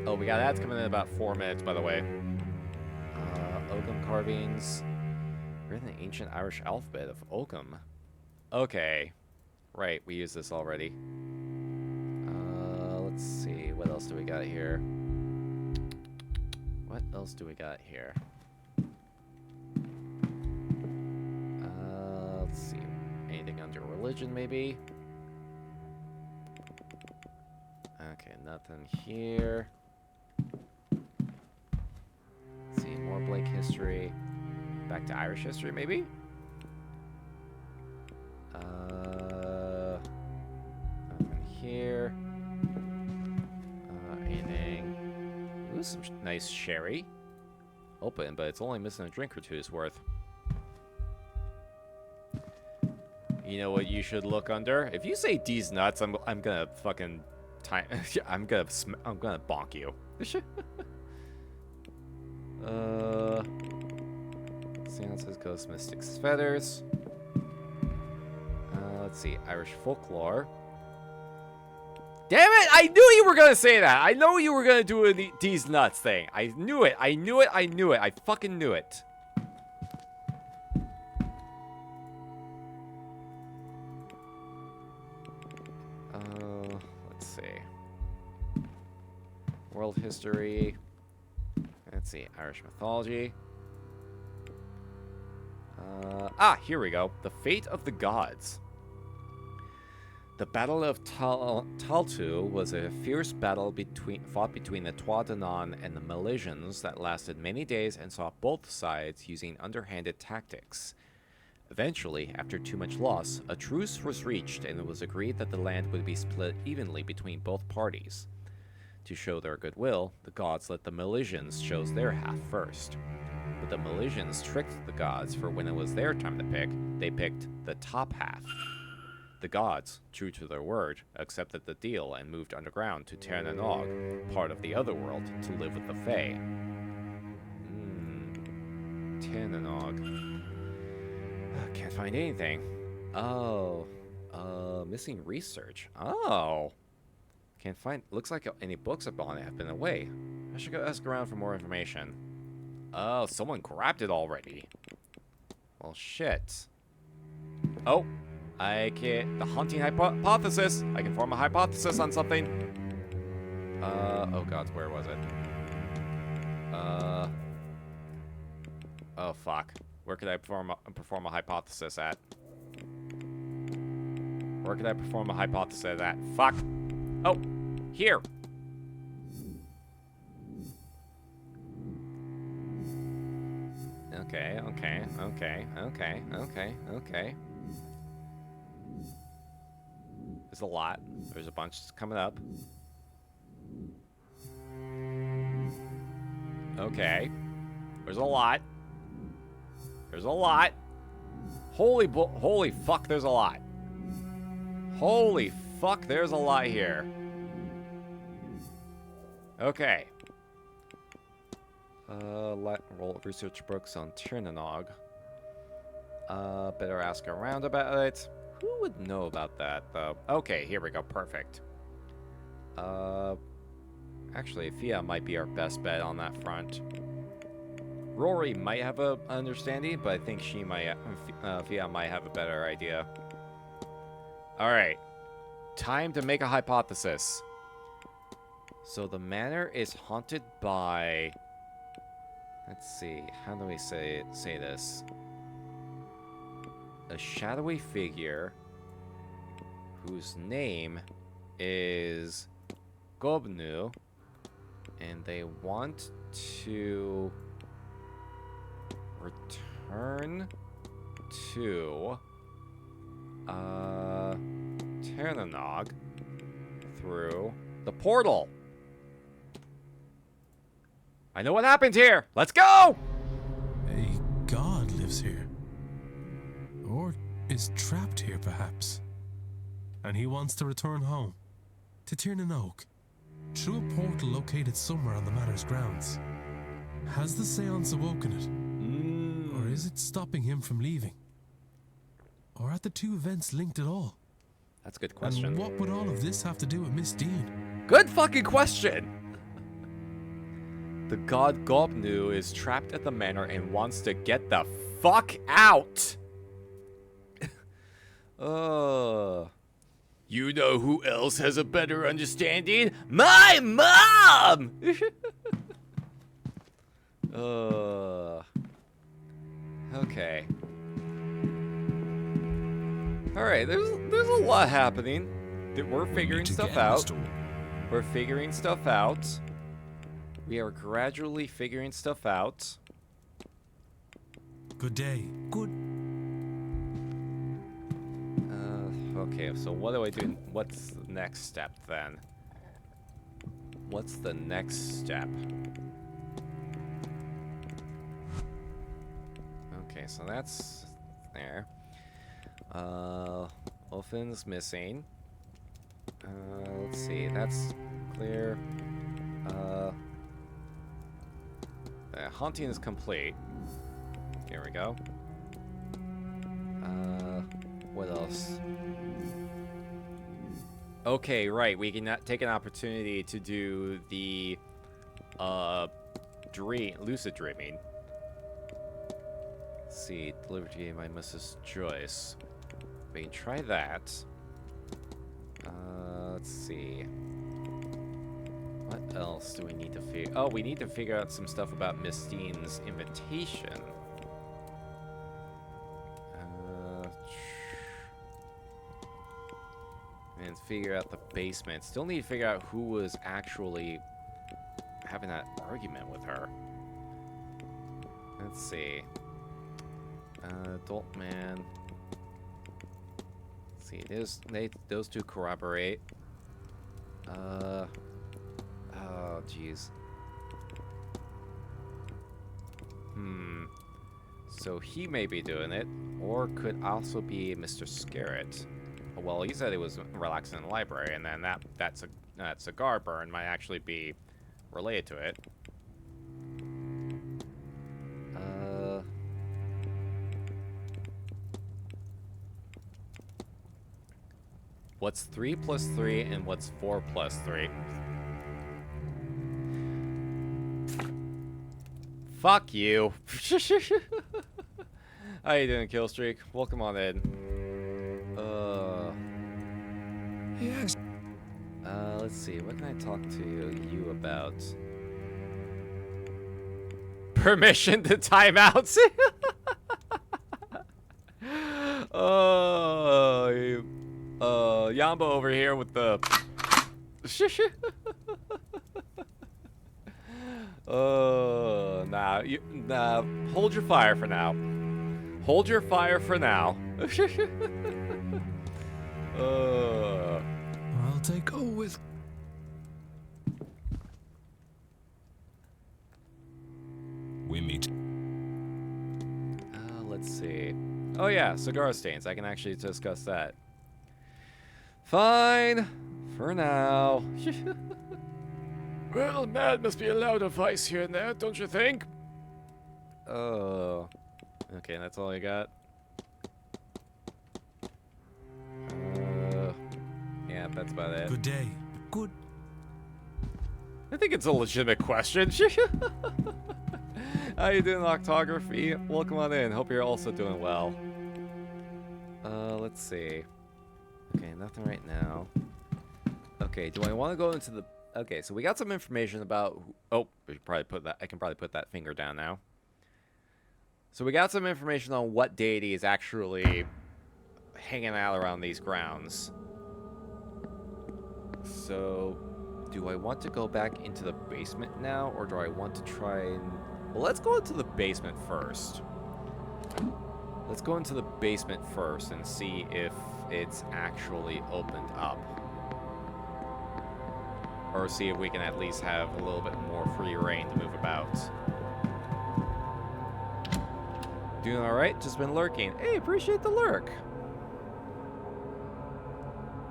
Oh, we got ads coming in about 4 minutes, by the way. Ogham carvings. Written in the ancient Irish alphabet of Ogham. Okay. Right, we used this already. Let's see. What else do we got here? What else do we got here? Let's see. Anything under religion, maybe? Okay, nothing here. Let's see, more Blake history. Back to Irish history, maybe? Nothing here. Anything. Ooh, some nice sherry. Open, but it's only missing a drink or two's worth. You know what you should look under? If you say D's nuts, I'm gonna fucking I'm gonna bonk you. Seances, Ghost Mystics, Feathers. Let's see, Irish folklore. Damn it! I knew you were gonna say that. I know you were gonna do a D's nuts thing. I knew it. I knew it. I knew it. I fucking knew it. Let's see. World history. Let's see, Irish mythology. Here we go. The fate of the gods. The Battle of Taltu was a fierce battle fought between the Trois Danann and the Milesians that lasted many days and saw both sides using underhanded tactics. Eventually, after too much loss, a truce was reached and it was agreed that the land would be split evenly between both parties. To show their goodwill, the gods let the Milesians choose their half first. But the Milesians tricked the gods, for when it was their time to pick, they picked the top half. The gods, true to their word, accepted the deal and moved underground to Tir na Nog, part of the other world, to live with the Fae. Tir na Nog. Can't find anything. Oh. Missing research. Oh. Can't find... Looks like any books upon it have been away. I should go ask around for more information. Oh, someone grabbed it already. Well, shit. Oh. I can... The hunting hypothesis. I can form a hypothesis on something. Oh god, where was it? Oh, fuck. Where could I perform a hypothesis at? Where could I perform a hypothesis at? Fuck. Oh, here. Okay. There's a lot. There's a bunch coming up. Okay. There's a lot. There's a lot. Holy fuck, there's a lot. Holy fuck, there's a lot here. Okay. Roll research books on Tir na Nog. Better ask around about it. Who would know about that, though? Okay, here we go. Perfect. Actually, Fia might be our best bet on that front. Rory might have an understanding, but I think she might, Fia might have a better idea. Alright. Time to make a hypothesis. So the manor is haunted by... Let's see, how do we say this? A shadowy figure whose name is Gobnu, and they want to return to Tir na Nog through the portal. I know what happened here. Let's go! A god lives here. Or is trapped here, perhaps. And he wants to return home. To Tir na Nog. Through a portal located somewhere on the manor's grounds. Has the Séance awoken it? Or is it stopping him from leaving? Or are the two events linked at all? That's a good question. And what would all of this have to do with Miss Dean? Good fucking question! The god Gobnu is trapped at the manor and wants to get the fuck out! You know who else has a better understanding? My mom! Okay. Alright, there's a lot happening. We're figuring stuff out. We're figuring stuff out. We are gradually figuring stuff out. Good day. Good. Okay, so what do I do? What's the next step then? What's the next step? Okay, so that's there. Wolfen's missing. Let's see, that's clear. Haunting is complete. Here we go. What else? Okay, right, we can take an opportunity to do the, lucid dreaming. Let's see, delivered to you by Mrs. Joyce. We can try that. Let's see. What else do we need to figure? Oh, we need to figure out some stuff about Miss Steen's invitation. And figure out the basement. Still need to figure out who was actually having that argument with her. Let's see. Adult man. Let's see, those two corroborate. Oh, jeez. So he may be doing it, or could also be Mr. Scarrett. Well, he said he was relaxing in the library, and then that cigar burn might actually be related to it. What's 3 plus 3 and what's 4 plus 3? Fuck you. How you doing, Killstreak? Welcome on in. Yes. Let's see. What can I talk to you about? Permission to timeouts. Yamba over here with the. Nah. Hold your fire for now. Hold your fire for now. I'll take over with. We meet. Let's see. Oh yeah, cigar stains. I can actually discuss that. Fine. For now. Well, man must be allowed a vice here and there, don't you think? Oh. Okay, that's all I got. Yeah, that's about it. Good day. Good. I think it's a legitimate question. How you doing, Octography? Welcome on in. Hope you're also doing well. Let's see. Okay, nothing right now. Okay, do I want to go into the... Okay, so we got some information about... Oh, we should probably put that... I can probably put that finger down now. So we got some information on what deity is actually hanging out around these grounds. So, do I want to go back into the basement now, or do I want to try and... Well, let's go into the basement first. Let's go into the basement first and see if it's actually opened up. Or see if we can at least have a little bit more free reign to move about. Doing alright? Just been lurking. Hey, appreciate the lurk.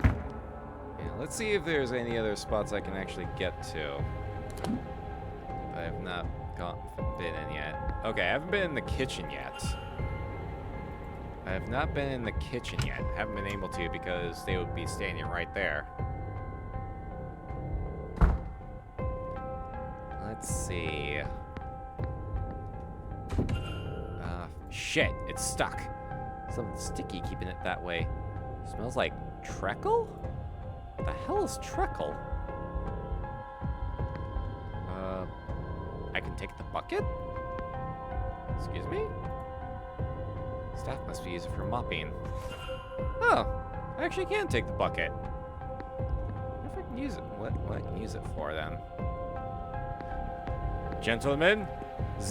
Yeah, let's see if there's any other spots I can actually get to. I have not been in yet. Okay, I haven't been in the kitchen yet. I have not been in the kitchen yet. Haven't been able to because they would be standing right there. Let's see. Shit, it's stuck. Something sticky keeping it that way. Smells like treacle? What the hell is treacle? I can take the bucket? Excuse me? Staff must be used for mopping. Oh, I actually can take the bucket. I wonder if I can use it. What I can use it for then? Gentlemen,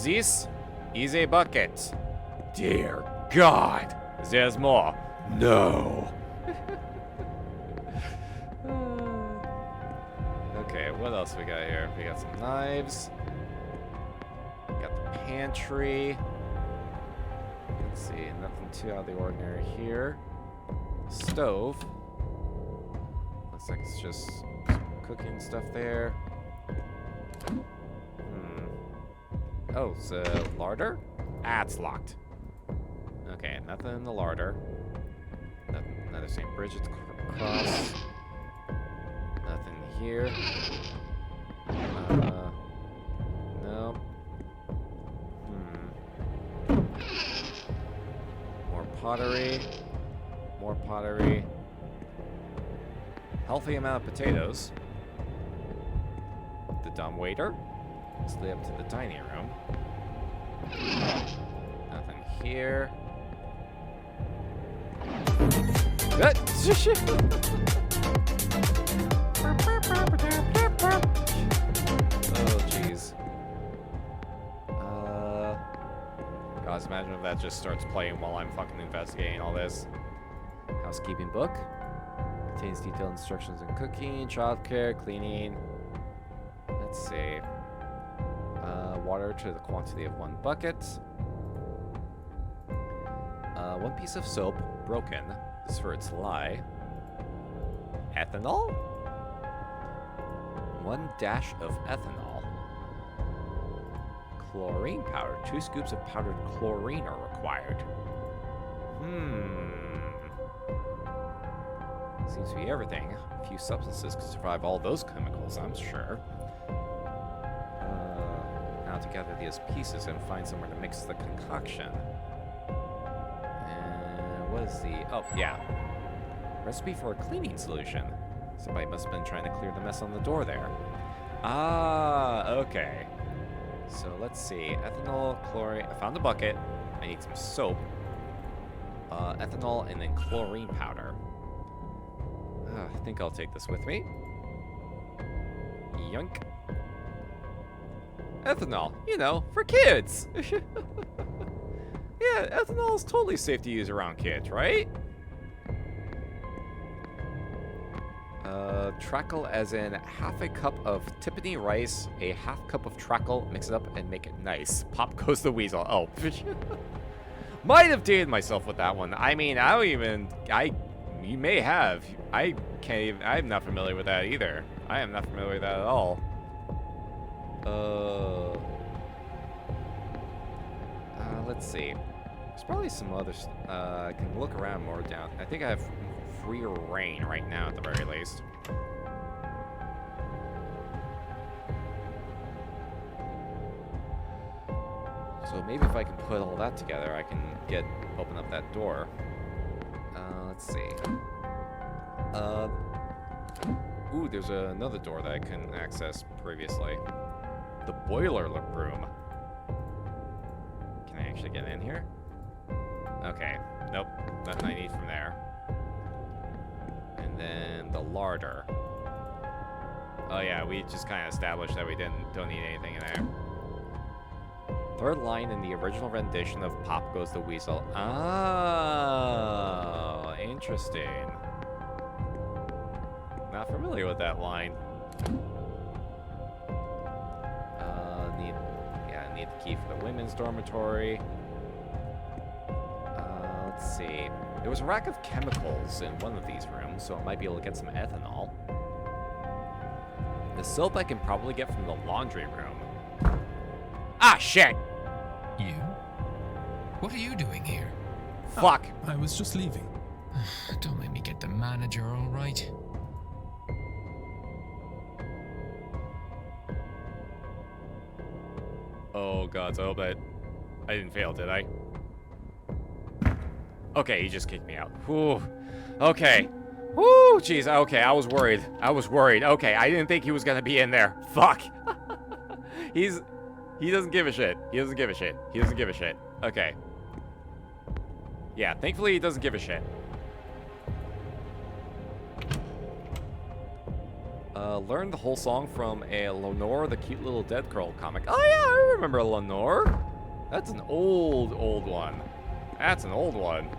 this is a bucket. Dear God, there's more. No. Okay, what else we got here? We got some knives. We got the pantry. Let's see, nothing too out of the ordinary here. Stove. Looks like it's just some cooking stuff there. Oh, it's a larder? Ah, it's locked. Okay, nothing in the larder. Another St. Bridget's cross. Nothing here. No. More pottery. More pottery. Healthy amount of potatoes. The dumbwaiter. Let's lead up to the dining room. Nothing here. Oh, jeez. Guys, imagine if that just starts playing while I'm fucking investigating all this. Housekeeping book. Contains detailed instructions on cooking, childcare, cleaning. Let's see. Water to the quantity of 1 bucket. 1 piece of soap, broken. This is for its lye. Ethanol? 1 dash of ethanol. Chlorine powder. 2 scoops of powdered chlorine are required. Seems to be everything. A few substances could survive all those chemicals, I'm sure. Now to gather these pieces and find somewhere to mix the concoction. And what is the... Oh, yeah. Recipe for a cleaning solution. Somebody must have been trying to clear the mess on the door there. Ah, okay. So let's see. Ethanol, chlorine. I found a bucket. I need some soap. Ethanol and then chlorine powder. I think I'll take this with me. Yunk. Ethanol, you know, for kids. Yeah, ethanol is totally safe to use around kids, right? Trackle as in half a cup of Tiffany rice, a half cup of trackle, mix it up and make it nice. Pop goes the weasel. Oh. Might have dated myself with that one. I mean, you may have. I can't even, I'm not familiar with that either. I am not familiar with that at all. Let's see. There's probably some others. I can look around more down. I think I have free reign right now at the very least. So maybe if I can put all that together, I can open up that door. Let's see. Ooh, there's another door that I couldn't access previously. The boiler room. Can I actually get in here? Okay. Nope. Nothing I need from there. And then the larder. Oh yeah, we just kind of established that we don't need anything in there. Third line in the original rendition of Pop Goes the Weasel. Oh, interesting. Not familiar with that line. Need the key for the women's dormitory. Let's see. There was a rack of chemicals in one of these rooms, so I might be able to get some ethanol. The soap I can probably get from the laundry room. Ah, shit! You? What are you doing here? Fuck! I was just leaving. Don't make me get the manager, all right? Oh god, I hope that I didn't fail, did I? Okay, he just kicked me out. Whew. Okay. Whew, jeez. Okay, I was worried. Okay, I didn't think he was gonna be in there. Fuck. He doesn't give a shit. Okay. Yeah, thankfully he doesn't give a shit. Learned the whole song from a Lenore, the Cute Little Dead Girl comic. Oh yeah, I remember Lenore. That's an old one. That's an old one.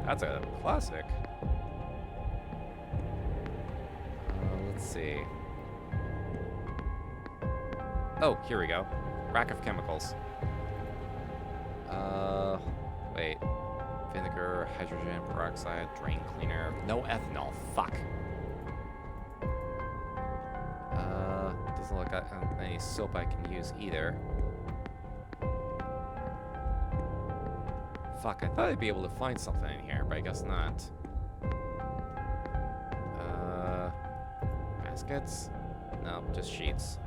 That's a classic. Let's see. Oh, here we go. Rack of chemicals. Wait. vinegar, hydrogen peroxide, drain cleaner. No ethanol. Fuck. Doesn't look like any soap I can use either. Fuck, I thought I'd be able to find something in here, but I guess not. Baskets? No, just sheets.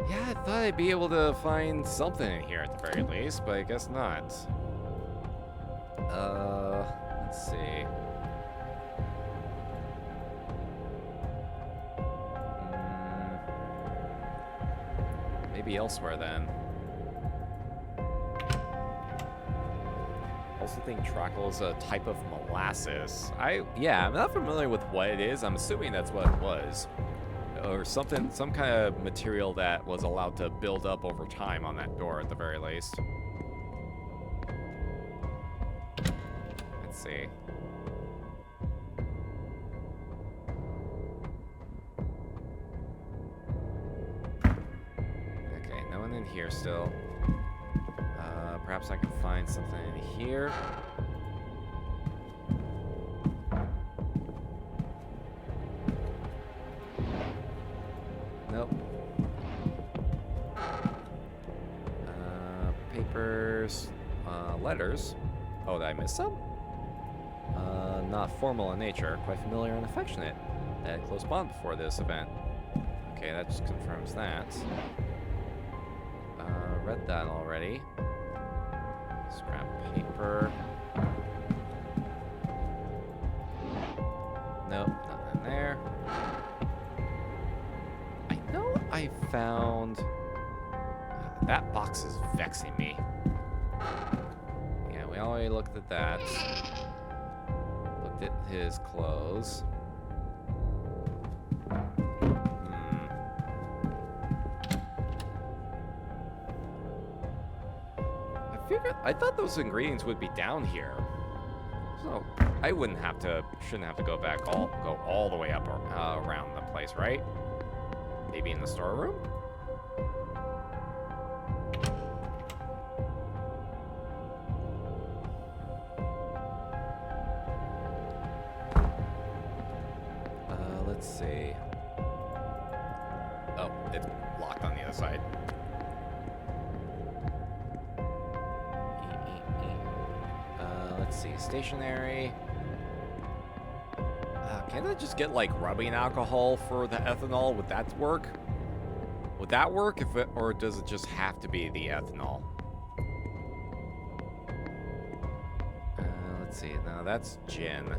Yeah, I thought I'd be able to find something in here at the very least, but I guess not. Let's see. Maybe elsewhere then. I also think treacle is a type of molasses. Yeah, I'm not familiar with what it is. I'm assuming that's what it was. Or something, some kind of material that was allowed to build up over time on that door at the very least. Let's see. Okay, no one in here still. Perhaps I can find something in here. Nope. Papers, letters. Oh, did I miss some? Not formal in nature, quite familiar and affectionate. They had a close bond before this event. Okay, that just confirms that. Read that already. Scrap paper. Nope, nothing there. I know I found... that box is vexing me. Yeah, we already looked at that. Looked at his clothes. I thought those ingredients would be down here, so I shouldn't have to go all the way up around the place, right? Maybe in the storeroom. Let's see. Oh, it's locked on the other side. Let's see, stationery. Can't I just get like rubbing alcohol for the ethanol? Would that work? Would that work or does it just have to be the ethanol? Let's see, now that's gin.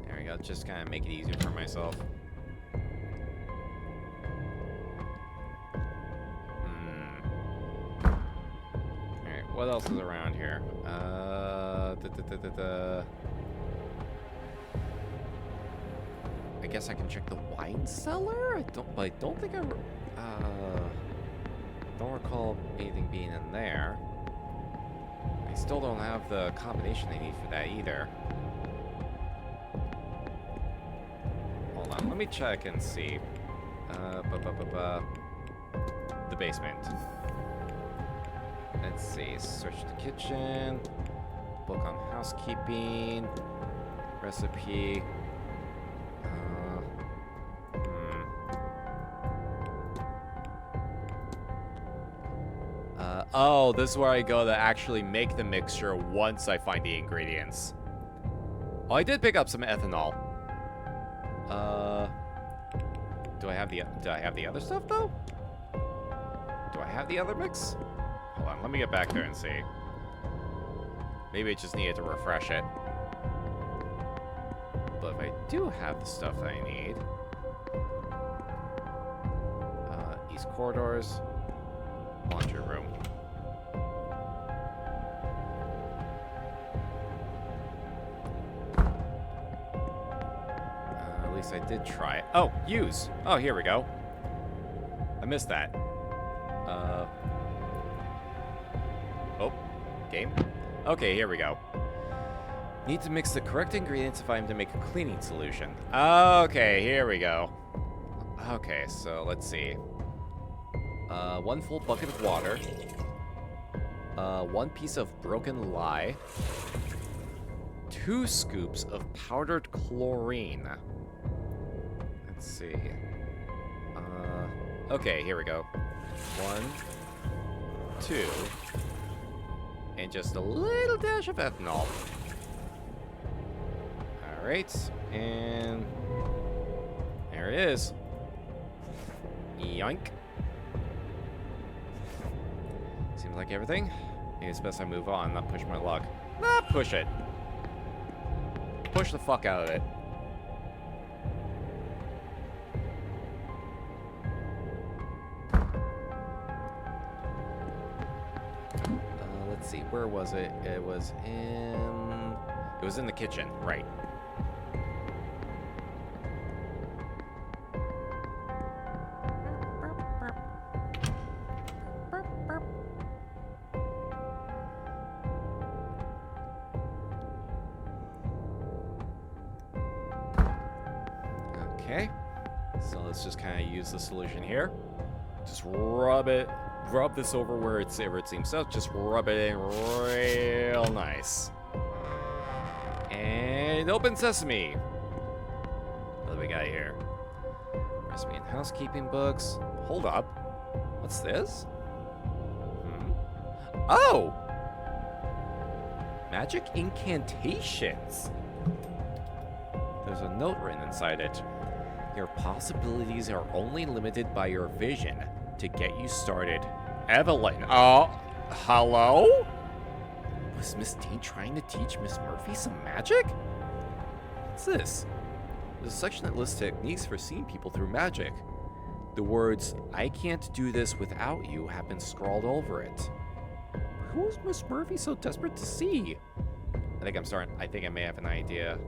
There we go, just kind of make it easier for myself. What else is around here? I guess I can check the wine cellar? I don't think don't recall anything being in there. I still don't have the combination I need for that either. Hold on, let me check and see. The basement. Let's see, search the kitchen, book on housekeeping, recipe, oh, this is where I go to actually make the mixture once I find the ingredients. Oh, I did pick up some ethanol. Do I have the other stuff though? Do I have the other mix? Hold on, let me get back there and see. Maybe I just needed to refresh it. But if I do have the stuff that I need... East corridors. Laundry room. At least I did try it. Oh, use! Oh, here we go. I missed that. Oh, game? Okay, here we go. Need to mix the correct ingredients if I'm to make a cleaning solution. Okay, here we go. Okay, so let's see. 1 full bucket of water. 1 piece of broken lye. 2 scoops of powdered chlorine. Let's see. Okay, here we go. 1, 2, and just a little dash of ethanol. Alright, and there it is. Yoink. Seems like everything. Maybe it's best I move on, not push my luck. Nah, push it. Push the fuck out of it. Let's see, where was it? It was in the kitchen, right. Okay, so let's just kind of use the solution here. Just rub this over where it seems so. Just rub it in real nice. And open sesame. What do we got here? Recipe and housekeeping books. Hold up. What's this? Oh! Magic incantations. There's a note written inside it. Your possibilities are only limited by your vision. To get you started, Evelyn. Oh, hello? Was Miss Dean trying to teach Miss Murphy some magic? What's this? There's a section that lists techniques for seeing people through magic. The words, "I can't do this without you," have been scrawled over it. Who is Miss Murphy so desperate to see? I think I may have an idea.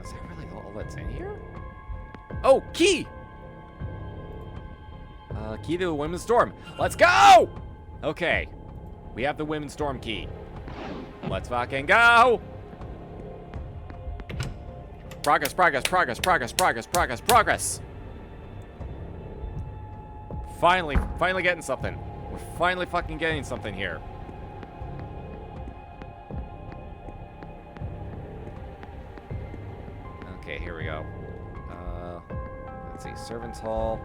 Is that really all that's in here? Oh, key! Key to the Women's Storm. Let's go! Okay. We have the Women's Storm key. Let's fucking go! Progress. Finally getting something. We're finally fucking getting something here. Okay, here we go. Let's see, Servants' Hall,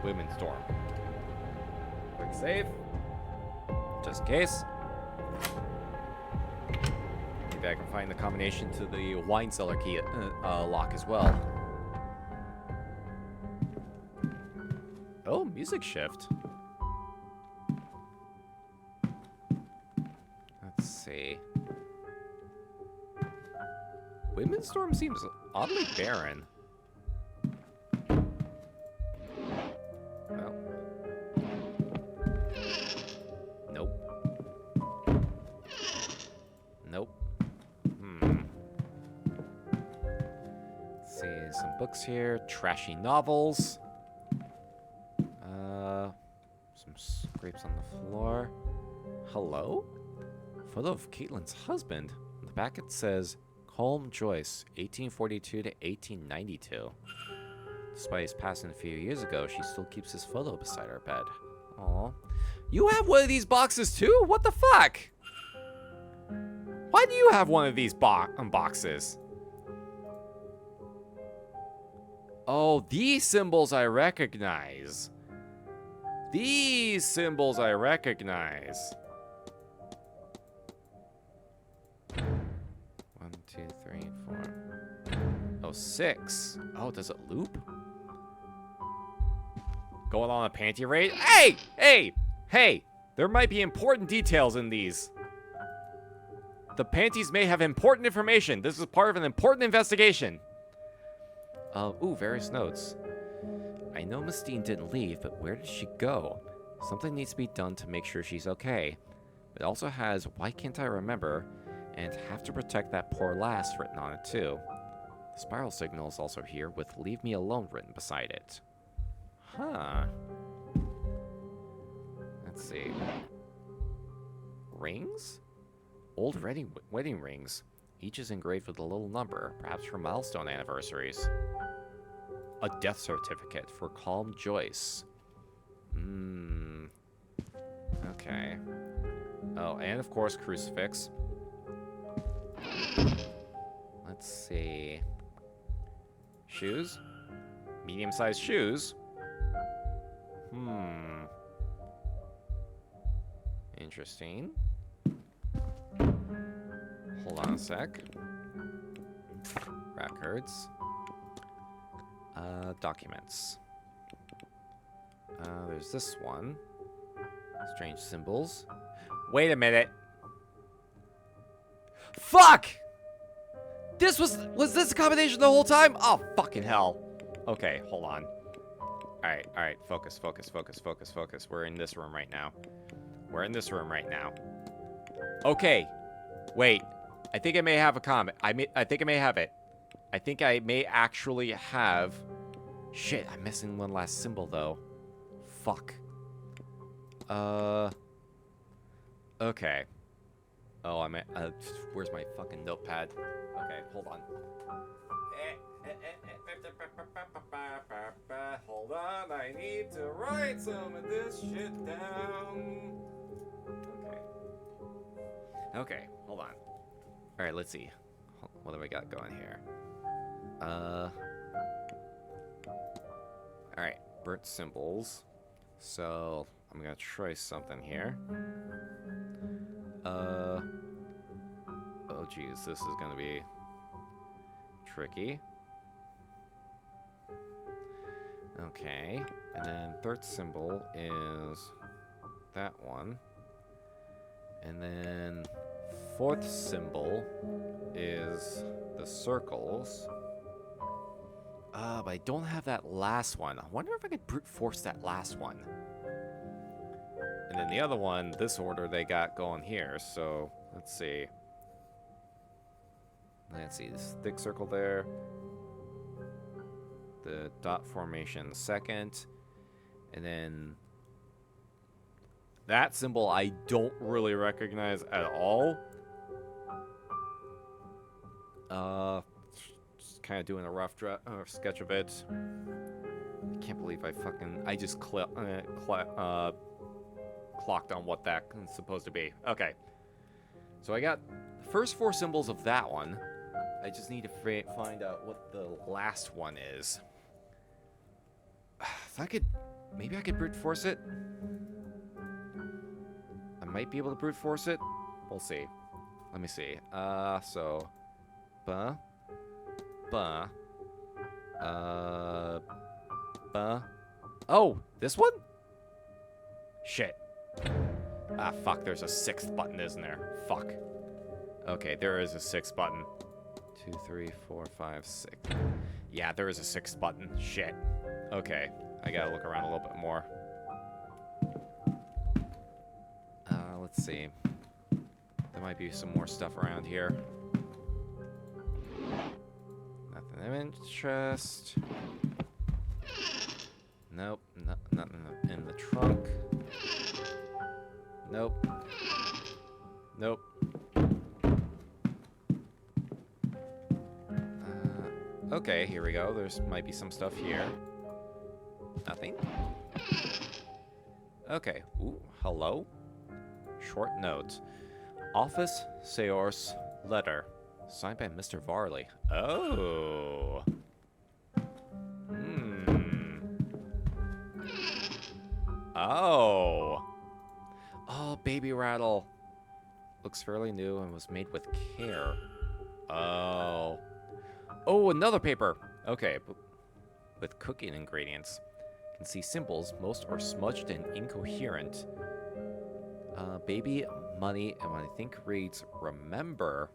Women's Dorm. Quick save. Just in case. Maybe I can find the combination to the wine cellar key lock as well. Oh, music shift. Let's see. Women's Storm seems oddly barren. Well. Nope. Let's see, some books here. Trashy novels. Some scrapes on the floor. Hello? Photo of Caitlin's husband. On the back it says, Colm Joyce, 1842 to 1892. Despite his passing a few years ago, she still keeps his photo beside her bed. Aw. You have one of these boxes too? What the fuck? Why do you have one of these boxes? Oh, these symbols I recognize. These symbols I recognize. 1, 2, 3, 4. Oh, 6. Oh, does it loop? Going on a panty raid? Hey! Hey! Hey! There might be important details in these. The panties may have important information. This is part of an important investigation. Ooh, various notes. I know Miss Dean didn't leave, but where did she go? Something needs to be done to make sure she's okay. It also has, why can't I remember, and have to protect that poor lass written on it too. The spiral signal is also here with leave me alone written beside it. Huh. Let's see. Rings? Old wedding rings. Each is engraved with a little number, perhaps for milestone anniversaries. A death certificate for Calm Joyce. Okay. Oh, and of course, crucifix. Let's see. Shoes? Medium-sized shoes? Interesting. Hold on a sec. Records. Documents. There's this one. Strange symbols. Wait a minute. Fuck! Was this a combination the whole time? Oh, fucking hell. Okay, hold on. Alright, focus. We're in this room right now. Okay. Wait. I think I may have a comment. I think I may have it. I think I may actually have... Shit, I'm missing one last symbol, though. Fuck. Okay. Oh, I'm at... where's my fucking notepad? Okay, hold on. Hold on, I need to write some of this shit down. Okay, hold on. Alright, let's see. What do we got going here? Alright, burnt symbols. So, I'm gonna try something here. Oh geez, this is gonna be tricky. Okay, and then third symbol is that one. And then fourth symbol is the circles. But I don't have that last one. I wonder if I could brute force that last one. And then the other one, this order they got going here. So, let's see. This thick circle there. The dot formation second. And then that symbol I don't really recognize at all. Just kind of doing a rough sketch of it. I can't believe I just clocked on what that's supposed to be. Okay. So I got the first four symbols of that one. I just need to find out what the last one is. If maybe I could brute force it. I might be able to brute force it. We'll see. Let me see. So, oh, this one? Shit. Fuck, there's a sixth button, isn't there? Fuck. Okay, there is a sixth button. 2, 3, 4, 5, 6. Yeah, there is a sixth button. Shit. Okay, I gotta look around a little bit more. Let's see. There might be some more stuff around here. Nothing of interest. Nope, nothing in the trunk. Nope. Nope. Okay, here we go. There's might be some stuff here. Nothing. Okay. Ooh, hello. Short note. Office Séance letter. Signed by Mr. Varley. Oh. Oh. Oh, baby rattle. Looks fairly new and was made with care. Oh. Oh, another paper. Okay, with cooking ingredients. You can see symbols. Most are smudged and incoherent. Baby, money, and what I think reads, remember.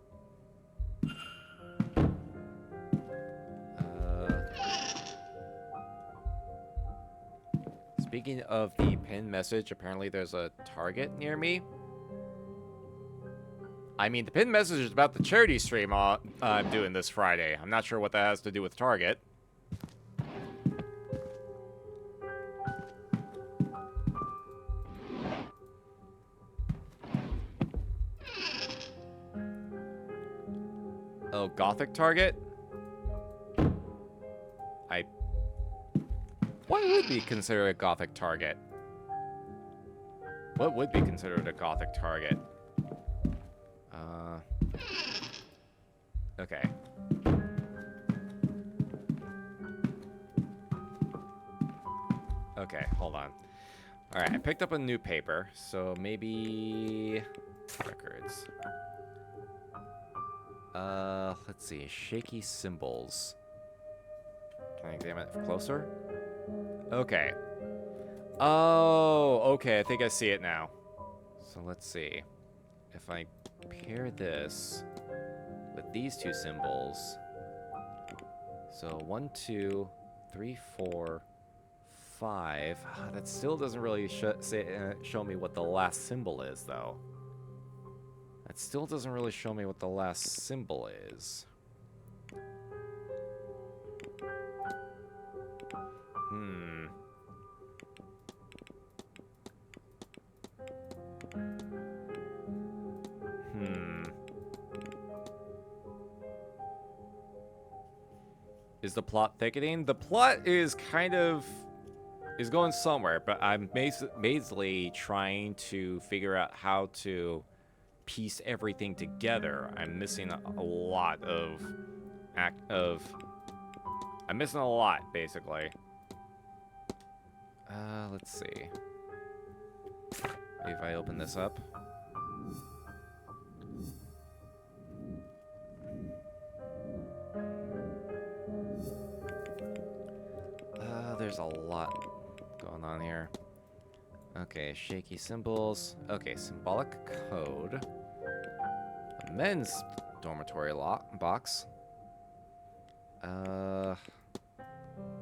Speaking of the pinned message, apparently there's a Target near me. I mean, the pinned message is about the charity stream I'm doing this Friday. I'm not sure what that has to do with Target. Oh, Gothic target? What would be considered a Gothic target? What would be considered a Gothic target? Okay. Okay, hold on. Alright, I picked up a new paper, so maybe... records. Let's see. Shaky symbols. Can I examine it closer? Okay. Oh, okay, I think I see it now. So let's see. If I pair this with these two symbols. So 1, 2, 3, 4, 5. That still doesn't really show me what the last symbol is, though. That still doesn't really show me what the last symbol is. Is the plot thickening? The plot is kind of... is going somewhere, but I'm basically trying to figure out how to piece everything together. I'm missing a lot of... I'm missing a lot, basically. Let's see. Maybe if I open this up. There's a lot going on here. Okay, shaky symbols. Okay, symbolic code. A men's dormitory box.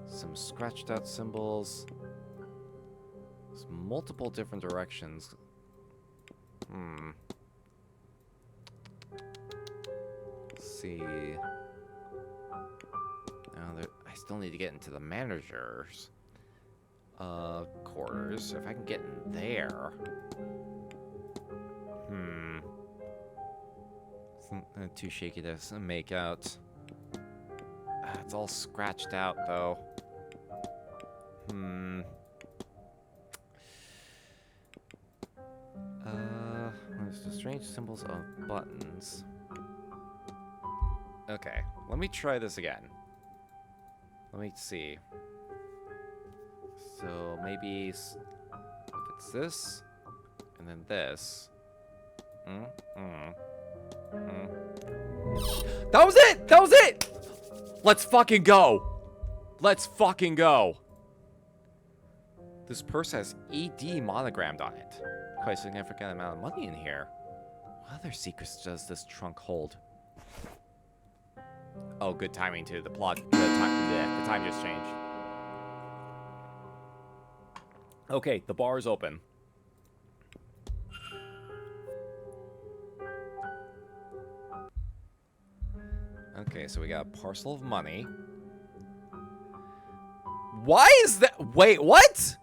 Some scratched out symbols. There's multiple different directions. Let's see. I still need to get into the manager's quarters. If I can get in there. It's not too shaky to make out. It's all scratched out, though. There's the strange symbols of buttons. Okay, let me try this again. Let me see. So maybe if it's this, and then this. That was it! That was it! Let's fucking go! Let's fucking go! This purse has ED monogrammed on it. Quite a significant amount of money in here. What other secrets does this trunk hold? Oh, good timing too. The time just changed. Okay, the bar is open. Okay, so we got a parcel of money. Why is that? Wait, what?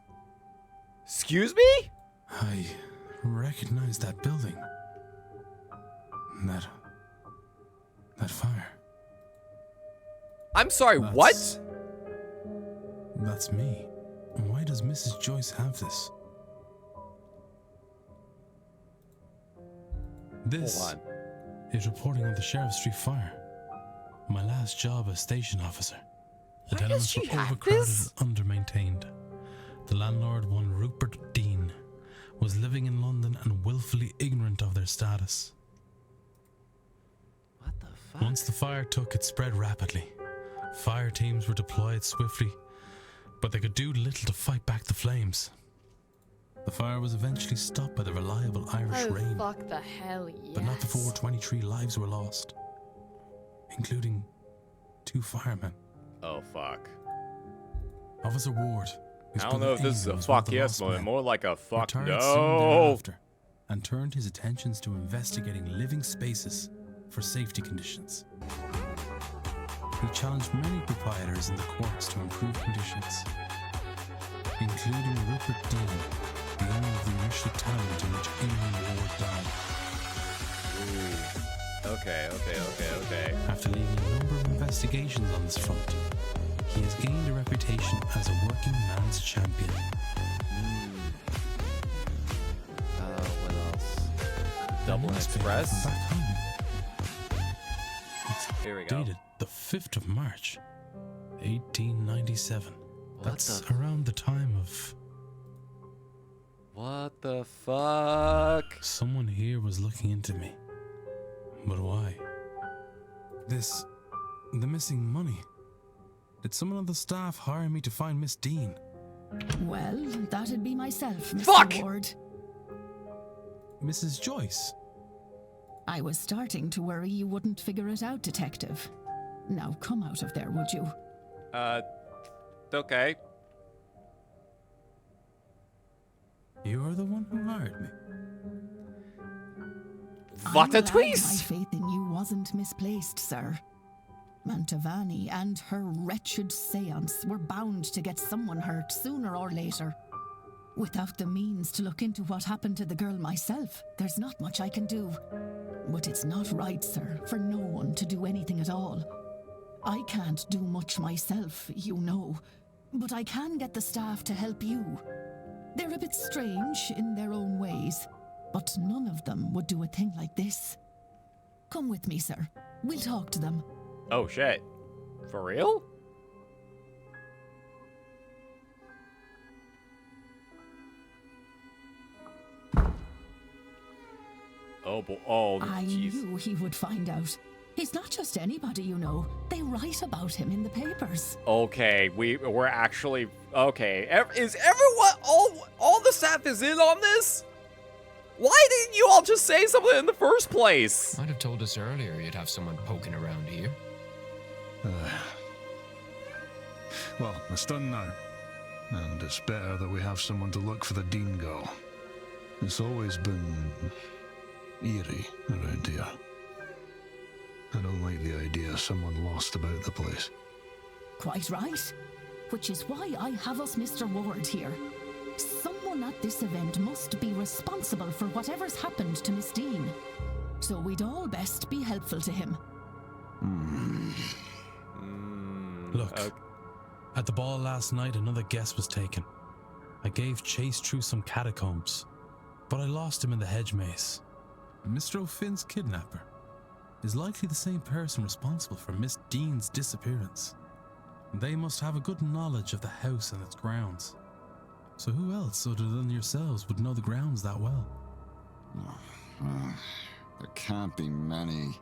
Excuse me? I recognize that building. That fire. I'm sorry, what? That's me. Why does Mrs. Joyce have this? This is reporting on the Sheriff Street fire. My last job as station officer. The tenements were overcrowded and under-maintained. The landlord, one Rupert Dean, was living in London and willfully ignorant of their status. What the fuck? Once the fire took, it spread rapidly. Fire teams were deployed swiftly, but they could do little to fight back the flames. The fire was eventually stopped by the reliable Irish rain. Fuck the hell, yes. But not before 23 lives were lost, including 2 firemen. Oh, fuck. Officer Ward. I don't know if this is a fuck yes moment, more like a fuck retired no. soon thereafter, and turned his attentions to investigating living spaces for safety conditions. He challenged many proprietors in the courts to improve conditions, including Rupert Dean, the owner of the initial tenement in which Amy Ward died. Okay. After leading a number of investigations on this front, he has gained a reputation as a working man's champion. What else? Double Express. Back home. Here we go. Dated the 5th of March, 1897. That's around the time of... What the fuck? Someone here was looking into me. But why? The missing money. Did someone on the staff hire me to find Miss Dean? Well, that'd be myself, Mr. Fuck! Ward. Mrs. Joyce? I was starting to worry you wouldn't figure it out, Detective. Now come out of there, would you? Okay. You're the one who hired me. What a I'm glad twist! My faith in you wasn't misplaced, sir. Mantovani and her wretched Séance were bound to get someone hurt sooner or later. Without the means to look into what happened to the girl myself, there's not much I can do. But it's not right, sir, for no one to do anything at all. I can't do much myself, you know, but I can get the staff to help you. They're a bit strange in their own ways, but none of them would do a thing like this. Come with me, sir. We'll talk to them. Oh shit. For real? Oh boy. Oh, I jeez. knew he would find out. He's not just anybody, you know. They write about him in the papers. Okay, we're actually okay. Is everyone all the staff is in on this? Why didn't you all just say something in the first place? Might have told us earlier you'd have someone poking around here. Well, it's done now. And it's better that we have someone to look for the Dean girl. It's always been eerie around here. I don't like the idea of someone lost about the place. Quite right. Which is why I have us Mr. Ward here. Someone at this event must be responsible for whatever's happened to Miss Dean. So we'd all best be helpful to him. Look, at the ball last night, another guess was taken. I gave chase through some catacombs, but I lost him in the hedge maze. Mr. O'Finn's kidnapper is likely the same person responsible for Miss Dean's disappearance. They must have a good knowledge of the house and its grounds. So who else other than yourselves would know the grounds that well? There can't be many.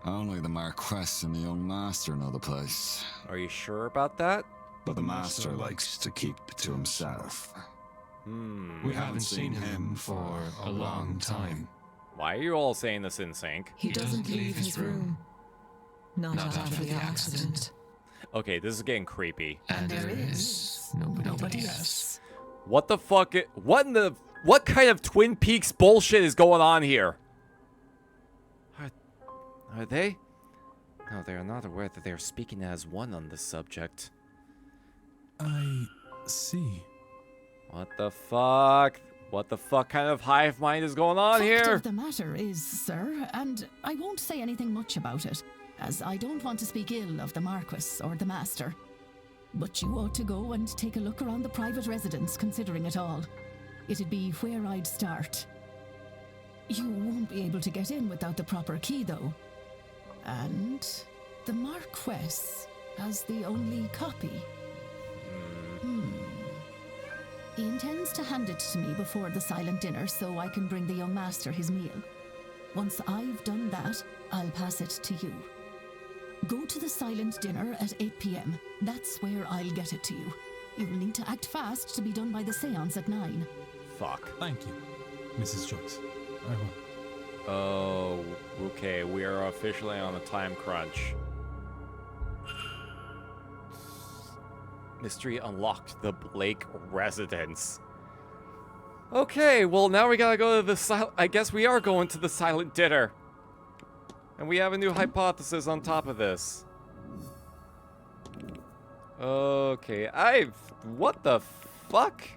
Only the Marquess and the young master know the place. Are you sure about that? But the master likes to keep it to himself. We haven't seen him for a long time. Why are you all saying this in sync? He doesn't leave his room. Not after the accident. Okay, this is getting creepy. And there is nobody else. What the fuck? What kind of Twin Peaks bullshit is going on here? Are they? No, they are not aware that they are speaking as one on this subject. I see. What the fuck? What the fuck kind of hive mind is going on Fact here? of the matter is, sir, and I won't say anything much about it, as I don't want to speak ill of the Marquess or the Master. But you ought to go and take a look around the private residence, considering it all. It'd be where I'd start. You won't be able to get in without the proper key, though. And the Marquess has the only copy. He intends to hand it to me before the silent dinner so I can bring the young master his meal. Once I've done that, I'll pass it to you. Go to the silent dinner at 8 p.m. That's where I'll get it to you. You'll need to act fast to be done by the séance at 9. Fuck. Thank you, Mrs. Joyce. I will. Oh, okay. We are officially on a time crunch. Mystery unlocked, the Blake residence. Okay, well now we gotta go to the I guess we are going to the silent dinner. And we have a new hypothesis on top of this. Okay, what the fuck?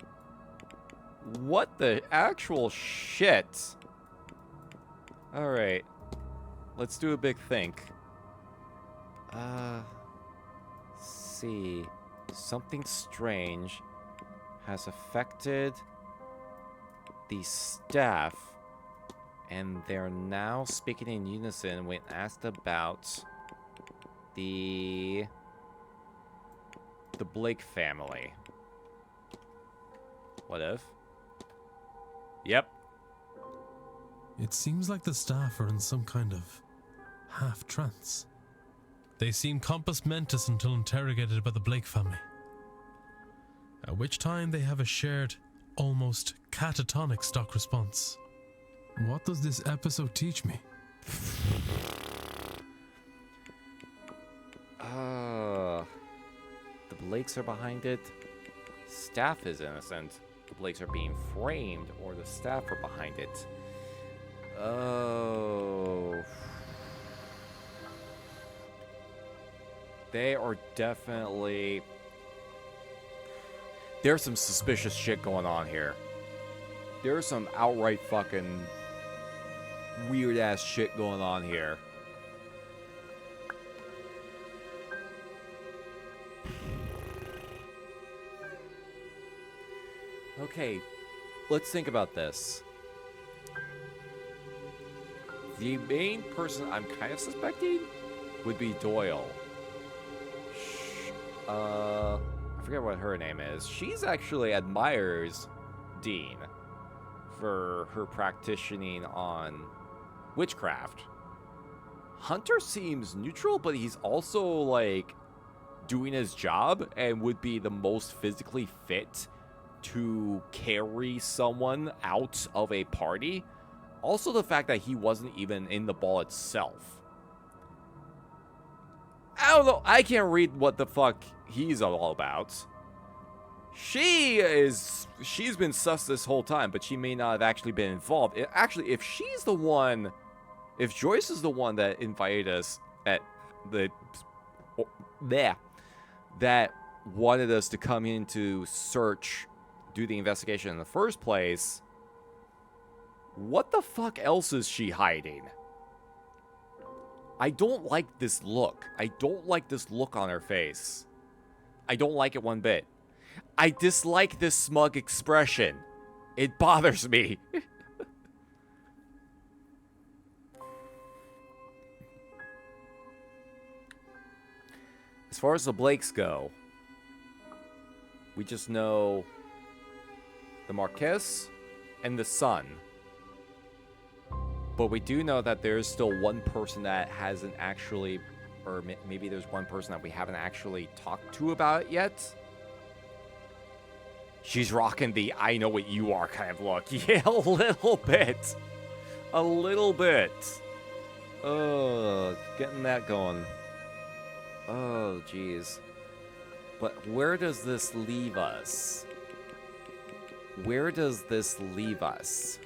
What the actual shit? Alright. let's do a big think. See. Something strange has affected the staff, and they're now speaking in unison when asked about the Blake family. What if? Yep. It seems like the staff are in some kind of half-trance. They seem compos mentis until interrogated by the Blake family, at which time they have a shared, almost catatonic stock response. What does this episode teach me? The Blakes are behind it. Staff is innocent. The Blakes are being framed, or the staff are behind it. Oh. They are definitely... There's some suspicious shit going on here. There's some outright fucking weird-ass shit going on here. Okay, let's think about this. The main person I'm kind of suspecting would be Doyle. I forget what her name is. She's actually admires Dean for her practicing on witchcraft. Hunter seems neutral, but he's also, like, doing his job and would be the most physically fit to carry someone out of a party. Also, the fact that he wasn't even in the ball itself. I don't know. I can't read what the fuck he's all about. She's been sus this whole time, but she may not have actually been involved. Actually, if she's the one, if Joyce is the one that invited us at that wanted us to come in to do the investigation in the first place, what the fuck else is she hiding? I don't like this look. I don't like this look on her face. I don't like it one bit. I dislike this smug expression. It bothers me. As far as the Blakes go, we just know the Marquess and the son. But we do know that there's still one person that hasn't actually, or maybe there's one person that we haven't actually talked to about it yet. She's rocking the I know what you are kind of look. Yeah, a little bit. A little bit. Oh, getting that going. Oh, jeez. But where does this leave us? Where does this leave us?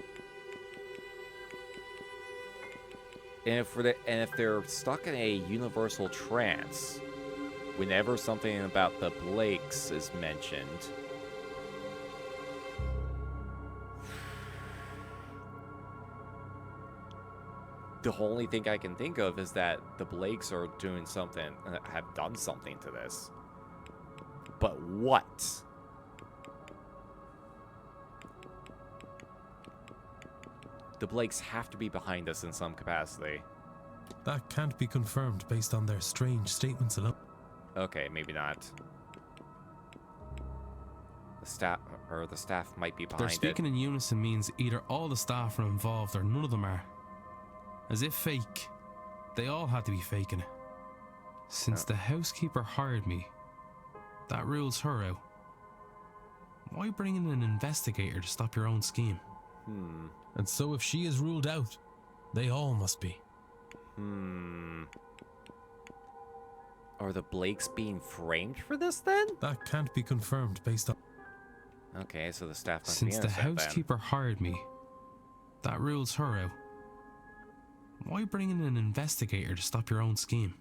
And if they're stuck in a universal trance, whenever something about the Blakes is mentioned, the only thing I can think of is that the Blakes are doing something, have done something to this. But what? The Blakes have to be behind us in some capacity. That can't be confirmed based on their strange statements alone. Okay, maybe not. The staff might be behind They're speaking in unison means either all the staff are involved or none of them are. As if fake. They all had to be faking it. Since the housekeeper hired me, that rules her out. Why bring in an investigator to stop your own scheme? And so if she is ruled out, they all must be. Are the Blakes being framed for this then? That can't be confirmed based on... Okay, so the staff must be Since the innocent housekeeper hired me, that rules her out. Why bring in an investigator to stop your own scheme?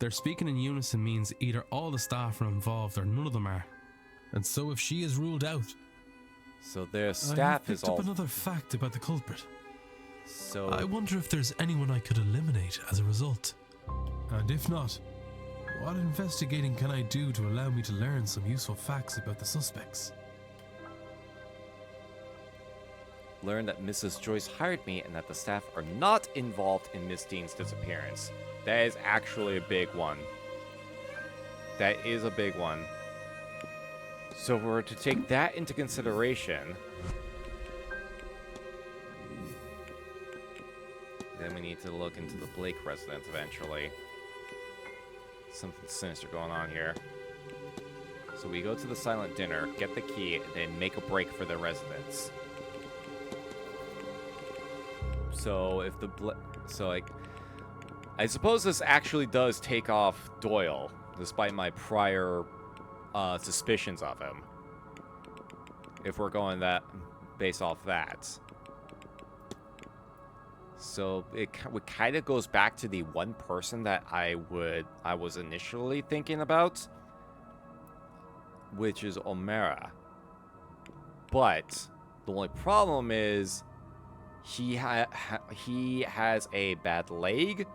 They're speaking in unison means either all the staff are involved or none of them are. And so if she is ruled out... So their staff is all... I picked up another fact about the culprit. So I wonder if there's anyone I could eliminate as a result. And if not, what investigating can I do to allow me to learn some useful facts about the suspects? learn that Mrs. Joyce hired me and that the staff are not involved in Miss Dean's disappearance. That is actually a big one. That is a big one. So if we're to take that into consideration, then we need to look into the Blake residence eventually. Something sinister going on here. So we go to the silent dinner, get the key, and then make a break for the residence. So if the I suppose this actually does take off Doyle, despite my prior suspicions of him. If we're going that based off that. So it kind of goes back to the one person that I was initially thinking about, which is O'Mara. But the only problem is he has a bad leg.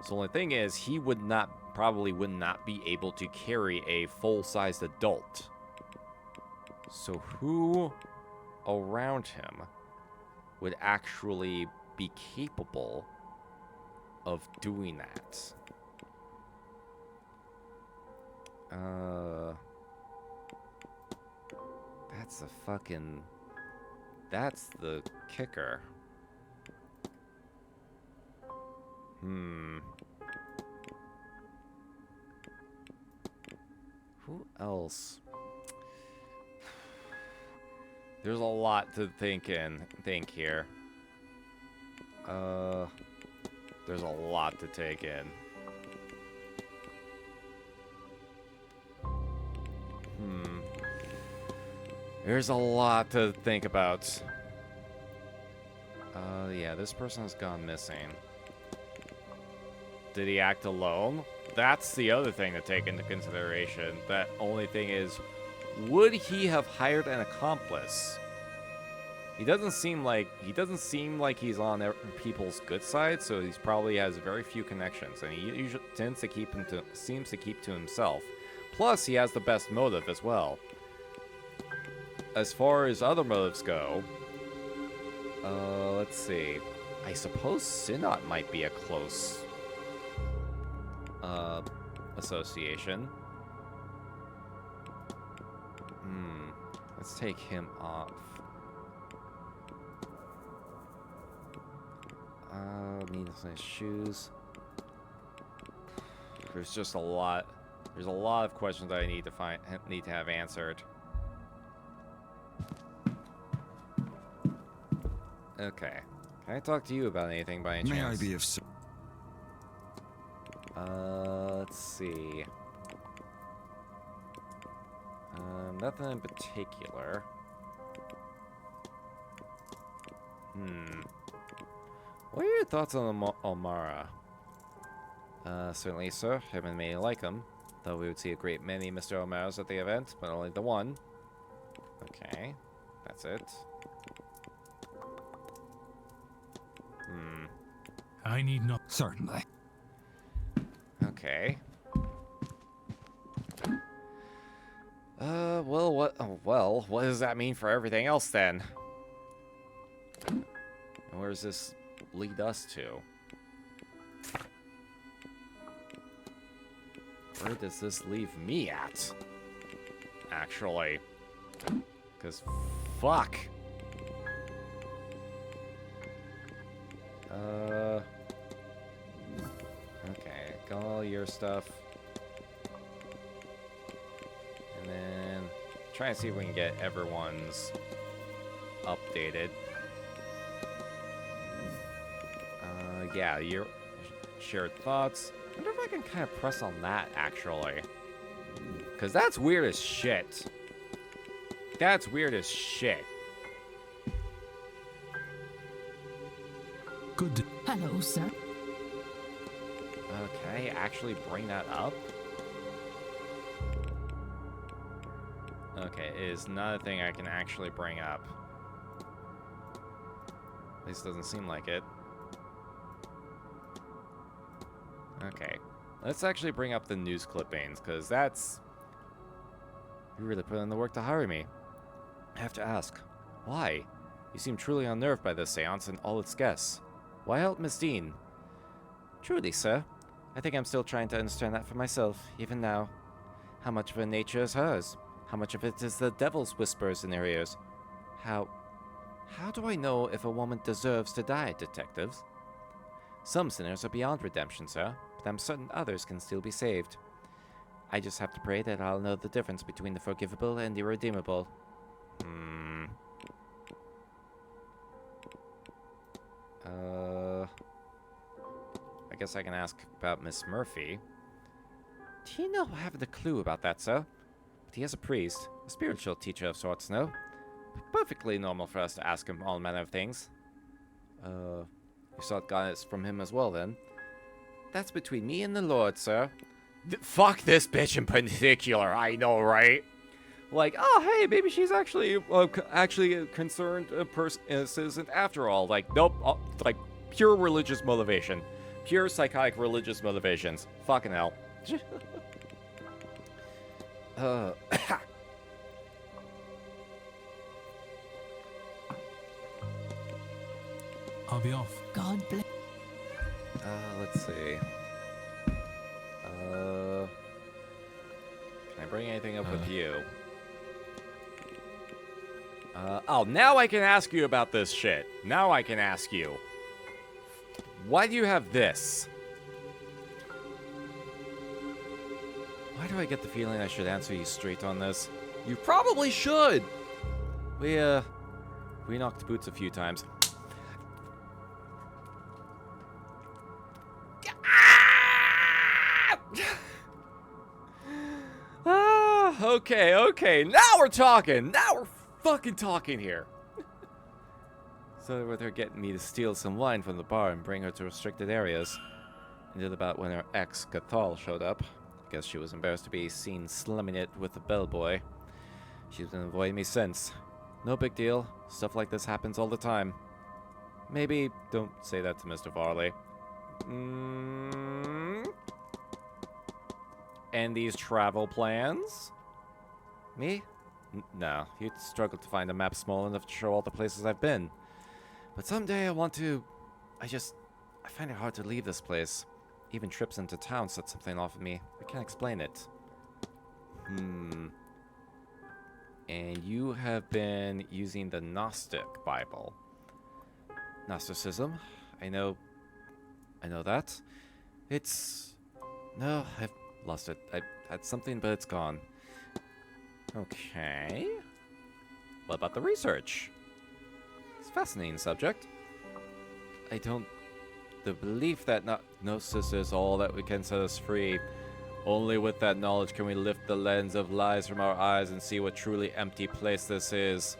So the only thing is he probably would not be able to carry a full-sized adult. So who around him would actually be capable of doing that? That's the kicker. Who else? There's a lot to think here. There's a lot to take in. There's a lot to think about. Yeah, this person has gone missing. Did he act alone? That's the other thing to take into consideration. That only thing is, would he have hired an accomplice? He doesn't seem like he's on people's good side, so he probably has very few connections, and he usually seems to keep to himself. Plus, he has the best motive as well. As far as other motives go, let's see. I suppose Synod might be a close association. Let's take him off. Need some nice shoes. There's just a lot. There's a lot of questions that I need to have answered. Okay. Can I talk to you about anything by any chance? May I be of service? Let's see. Nothing in particular. What are your thoughts on O'Mara? Certainly, sir. Him and me like him. Though we would see a great many Mr. O'Maras at the event, but only the one. Okay. That's it. I need not. Certainly. Okay. Well, what? Oh, well, what does that mean for everything else then? And where does this lead us to? Where does this leave me at? Actually, because fuck. Okay, got all your stuff. And then try and see if we can get everyone's updated. Yeah, your shared thoughts. I wonder if I can kind of press on that, actually. Because that's weird as shit. That's weird as shit. Good. Hello, sir. Can I actually bring that up? Okay, it is not a thing I can actually bring up. At least doesn't seem like it. Okay. Let's actually bring up the news clippings, because that's... You really put in the work to hire me. I have to ask, why? You seem truly unnerved by this seance and all its guests. Why help Miss Dean? Truly, sir. I think I'm still trying to understand that for myself, even now. How much of her nature is hers? How much of it is the devil's whispers in her ears? How do I know if a woman deserves to die, detectives? Some sinners are beyond redemption, sir, but I'm certain others can still be saved. I just have to pray that I'll know the difference between the forgivable and the irredeemable. I guess I can ask about Miss Murphy. Do you know I haven't a clue about that, sir? But he is a priest, a spiritual teacher of sorts, no? Perfectly normal for us to ask him all manner of things. You sought guidance from him as well, then? That's between me and the Lord, sir. Fuck this bitch in particular, I know, right? Like, oh, hey, maybe she's actually a concerned citizen after all. Like, nope, like, pure religious motivation. Pure psychotic religious motivations. Fucking hell. I'll be off. God bless. Let's see. Can I bring anything up with you? Oh, now I can ask you about this shit. Now I can ask you. Why do you have this? Why do I get the feeling I should answer you straight on this? You probably should! We knocked boots a few times. Okay, now we're talking! Now we're fucking talking here! So with her getting me to steal some wine from the bar and bring her to restricted areas. Ended about when her ex, Cathal, showed up. Guess she was embarrassed to be seen slumming it with the bellboy. She's been avoiding me since. No big deal. Stuff like this happens all the time. Maybe don't say that to Mr. Varley. And these travel plans? Me? No, you'd struggle to find a map small enough to show all the places I've been. But someday I want to... I find it hard to leave this place. Even trips into town set something off of me. I can't explain it. And you have been using the Gnostic Bible. Gnosticism. I know that. No, I've lost it. I had something, but it's gone. Okay. What about the research? It's a fascinating subject. The belief that Gnosis is all that we can set us free. Only with that knowledge can we lift the lens of lies from our eyes and see what truly empty place this is.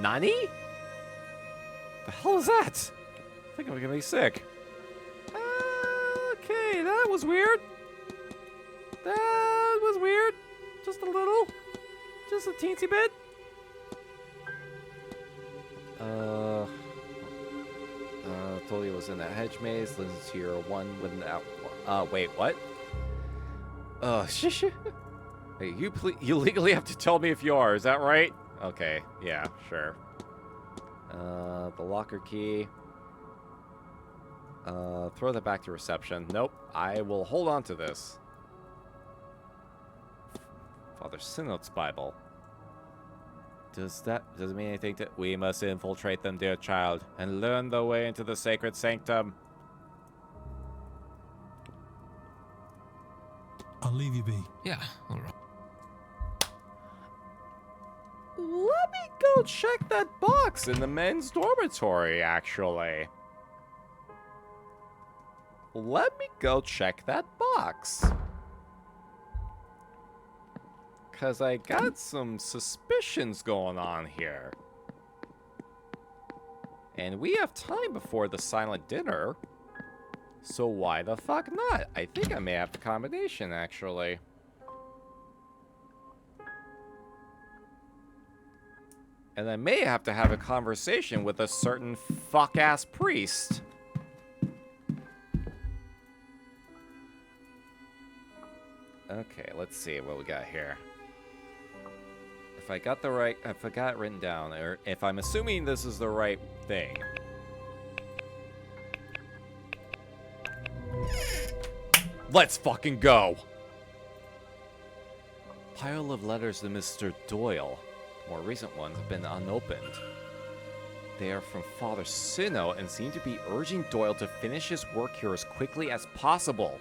Nani? The hell is that? I think I'm gonna be sick. Okay, that was weird. That was weird. Just a little. Just a teensy bit. Told you was in that hedge maze. Listen to your one without. Wait, what? Hey, you legally have to tell me if you are. Is that right? Okay, yeah, sure. The locker key. Throw that back to reception. Nope, I will hold on to this. Father Synod's Bible. Does it mean anything to... We must infiltrate them, dear child, and learn the way into the sacred sanctum. I'll leave you be. Yeah, alright. Let me go check that box in the men's dormitory, actually. Let me go check that box. Because I got some suspicions going on here. And we have time before the silent dinner. So why the fuck not? I think I may have the combination, actually. And I may have to have a conversation with a certain fuck-ass priest. Okay, let's see what we got here. If I got it written down, or if I'm assuming this is the right thing. Let's fucking go! Pile of letters to Mr. Doyle. More recent ones have been unopened. They are from Father Sino and seem to be urging Doyle to finish his work here as quickly as possible.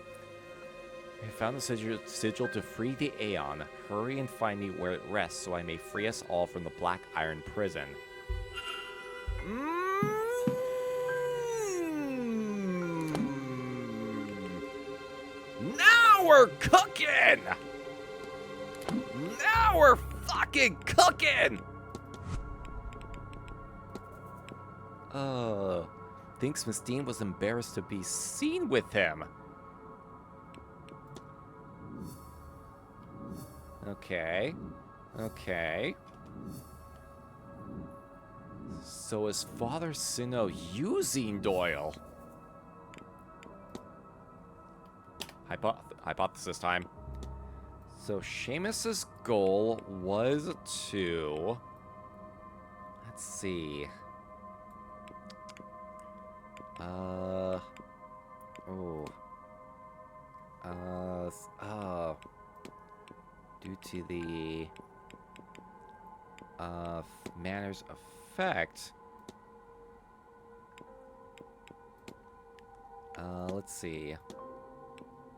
I found the sigil to free the Aeon. Hurry and find me where it rests so I may free us all from the Black Iron prison. Now we're cooking! Now we're fucking cooking! Thinks Miss Dean was embarrassed to be seen with him. Okay. Okay. So is Father Sino using Doyle? Hypothesis time. So Seamus's goal was to... Let's see. Due to the Manor's effect. Let's see.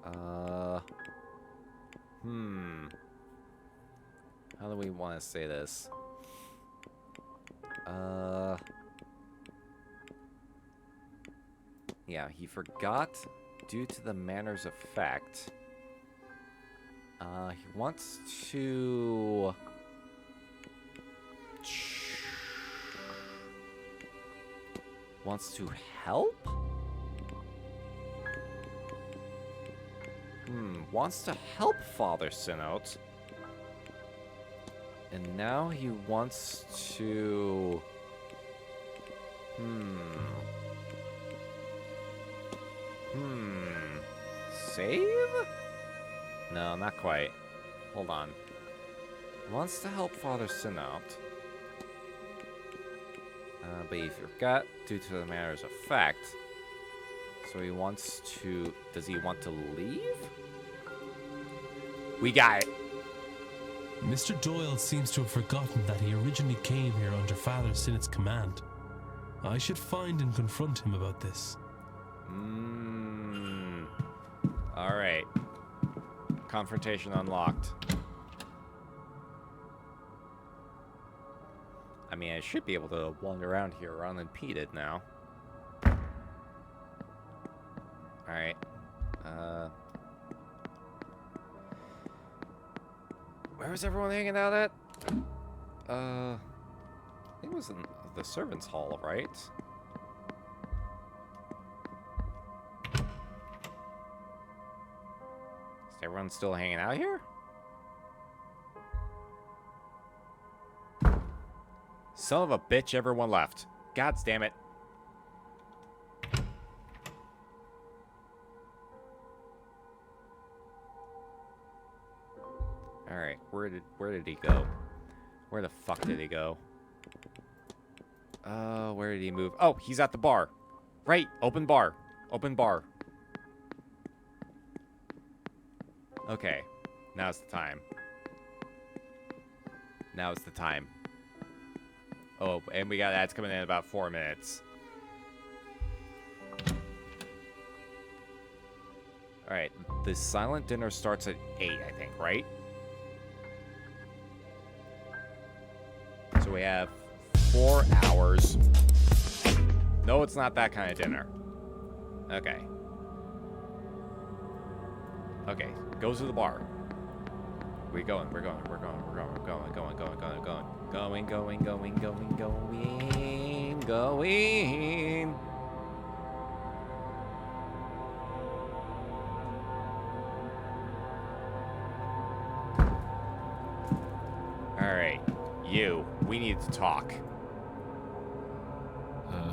How do we want to say this? Yeah, he forgot due to the Manor's effect. He wants to... Wants to help? Wants to help Father Sinout. And now he wants to... Save? No, not quite. Hold on. Wants to help Father Sinout. But he forgot due to the Manor's effect. So he wants to... Does he want to leave? We got it. Mr. Doyle seems to have forgotten that he originally came here under Father Sinnott's command. I should find and confront him about this. Alright. Confrontation unlocked. I mean, I should be able to wander around here unimpeded now. Alright. Where was everyone hanging out at? I think it was in the servants' hall, right? Is everyone still hanging out here? Son of a bitch, everyone left. God damn it. Alright, where did he go? Where the fuck did he go? Where did he move? Oh, he's at the bar. Right, open bar. Open bar. Okay, now's the time. Now it's the time. Oh, and we got ads coming in about 4 minutes. Alright, the silent dinner starts at 8, I think, right? So we have 4 hours. No, it's not that kind of dinner. Okay. Okay, goes to the bar. We're going. You. We need to talk.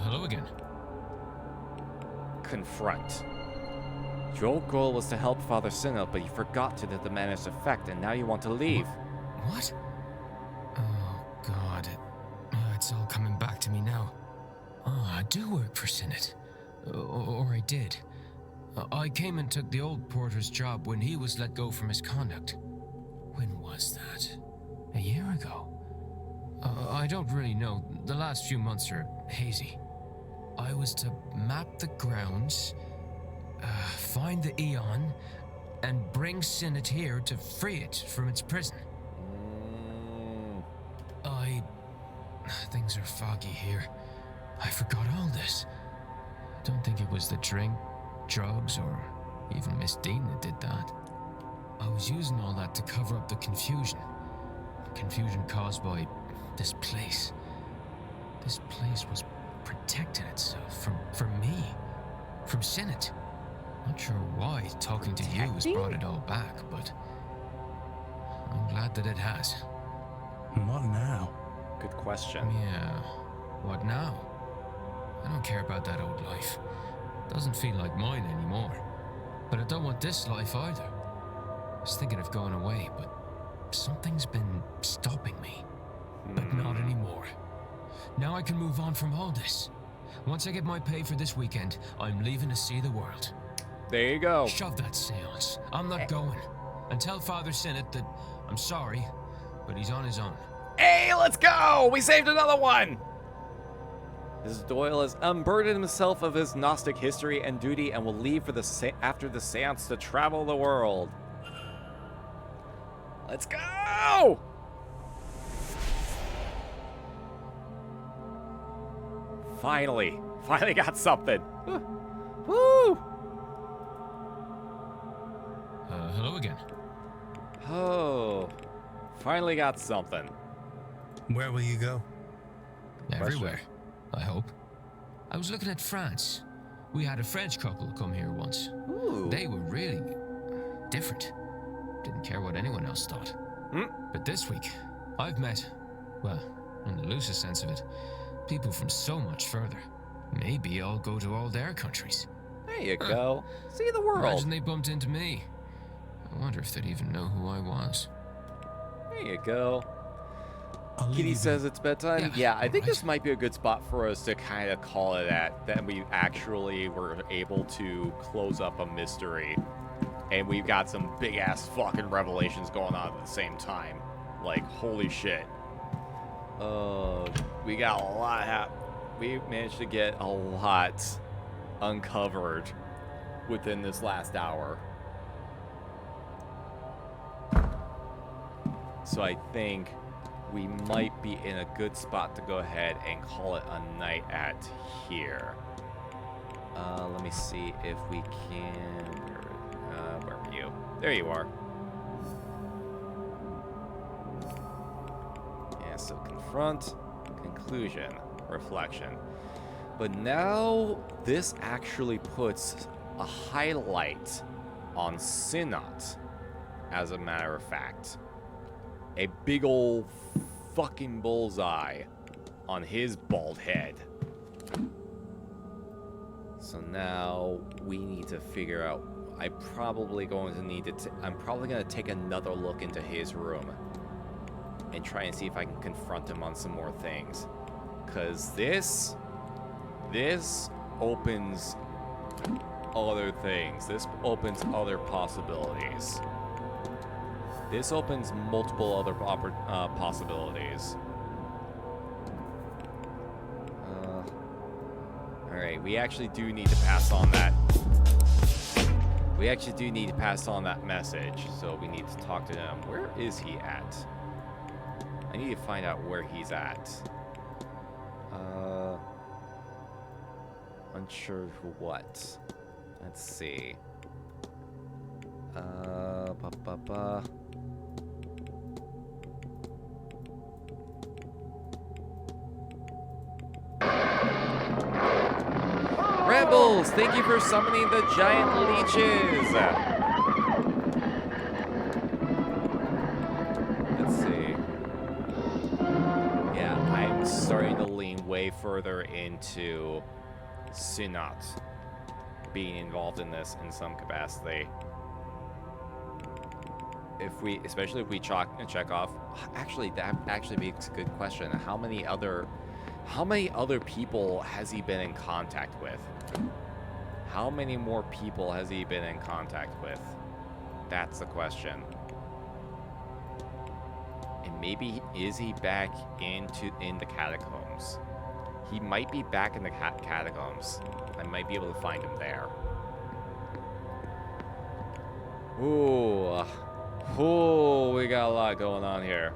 Hello again. Confront. Your old goal was to help Father Sinnoh, but you forgot to the Manor's effect, and now you want to leave. What? Oh, God. It's all coming back to me now. Oh, I do work for Sinnoh. Or I did. I came and took the old porter's job when he was let go for misconduct. When was that? A year ago? I don't really know. The last few months are hazy. I was to map the grounds, find the Eon, and bring Sinnoh here to free it from its prison. Things are foggy here. I forgot all this. Don't think it was the drink, drugs, or even Miss Dean that did that. I was using all that to cover up the confusion. Confusion caused by this place. This place was protecting itself from me, from Sinnoh. Not sure why talking to you has brought it all back, but I'm glad that it has. What now? Good question. Yeah, what now? I don't care about that old life. Doesn't feel like mine anymore. But I don't want this life either. I was thinking of going away, but something's been stopping me. But not anymore. Now I can move on from all this. Once I get my pay for this weekend, I'm leaving to see the world. There you go. Shove that seance. I'm not going. And tell Father Sinnoh that I'm sorry, but he's on his own. Hey, let's go! We saved another one! This Doyle has unburdened himself of his Gnostic history and duty and will leave for after the seance to travel the world. Let's go! Finally got something. Woo! Hello again. Oh, finally got something. Where will you go? Everywhere, I hope. I was looking at France. We had a French couple come here once. Ooh. They were really different. Didn't care what anyone else thought. But this week, I've met, well, in the loosest sense of it, people from so much further. Maybe I'll go to all their countries. There you go. See the world. Imagine they bumped into me. I wonder if they'd even know who I was. There you go. Kitty says it's bedtime. Yeah, I think this might be a good spot for us to kind of call it at. That we actually were able to close up a mystery. And we've got some big-ass fucking revelations going on at the same time. Like, holy shit. We got a lot we managed to get a lot uncovered within this last hour. So I think we might be in a good spot to go ahead and call it a night at here. Let me see if we can... where are you? There you are. Yeah, so confront, conclusion, reflection. But now this actually puts a highlight on Sinnoh, as a matter of fact. A big ol' fucking bullseye on his bald head. So now we need to figure out. I'm probably going to take another look into his room and try and see if I can confront him on some more things. Cause this opens other things. This opens other possibilities. This opens multiple other possibilities. Alright, we actually do need to pass on that. We actually do need to pass on that message, so we need to talk to him. Where is he at? I need to find out where he's at. Unsure who what. Let's see. Rebels, thank you for summoning the giant leeches. Let's see. way further into Séance being involved in this in some capacity. Especially if we check off. Actually, that actually makes a good question. How many other people has he been in contact with? How many more people has he been in contact with? That's the question. And maybe is he back in the catacombs? He might be back in the catacombs. I might be able to find him there. Ooh. Ooh, we got a lot going on here.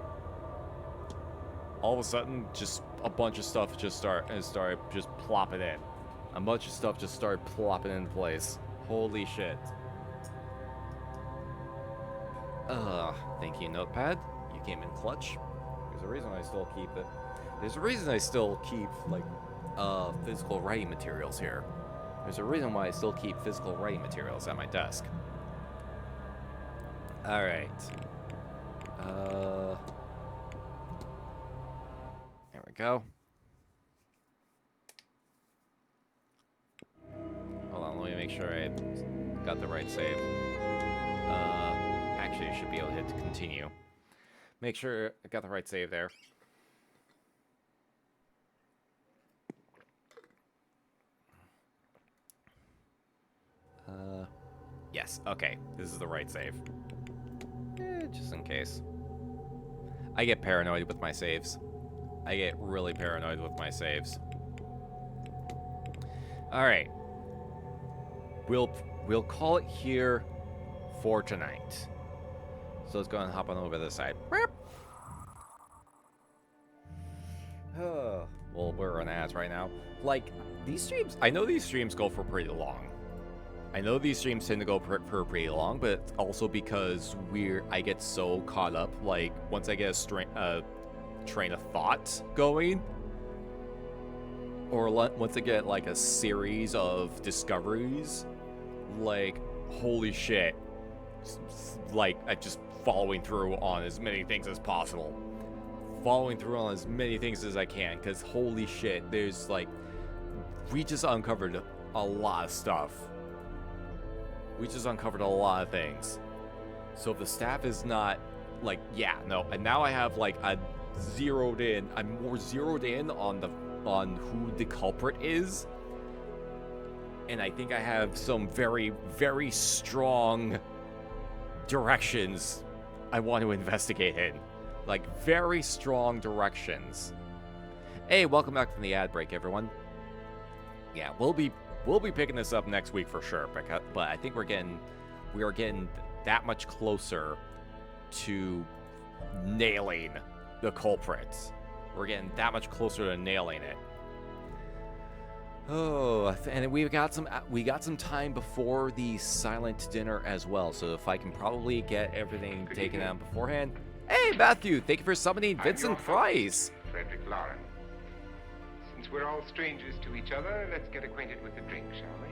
All of a sudden, just a bunch of stuff just started just plopping in. A bunch of stuff just started plopping in place. Holy shit. Thank you, Notepad. You came in clutch. There's a reason I still keep it. There's a reason I still keep, like, physical writing materials here. There's a reason why I still keep physical writing materials at my desk. Alright. There we go. Hold on, let me make sure I got the right save. Actually, I should be able to hit continue. Make sure I got the right save there. Yes, okay. This is the right save. Just in case. I get paranoid with my saves. I get really paranoid with my saves. Alright. We'll call it here for tonight. So let's go and hop on over this side. Well, we're on ads right now. Like, these streams, I know these streams go for pretty long. I know these streams tend to go for pretty long, but it's also because I get so caught up. Like, once I get a train of thought going, or once I get like a series of discoveries, like, holy shit, like, I just following through on as many things as possible. Following through on as many things as I can, because holy shit, there's like, we just uncovered a lot of stuff. We just uncovered a lot of things. So if the staff is not, like, yeah, no, and now I have like I'm more zeroed in on who the culprit is. And I think I have some very, very strong directions I want to investigate in. Like, very strong directions. Hey, welcome back from the ad break, everyone. Yeah, we'll be picking this up next week for sure, but I think we are getting that much closer to nailing the culprits. We're getting that much closer to nailing it. Oh, and we got some time before the silent dinner as well. So if I can probably get everything taken out beforehand. Hey, Matthew, thank you for summoning Vincent Price. Frederick Lauren. Since we're all strangers to each other, let's get acquainted with the drink, shall we?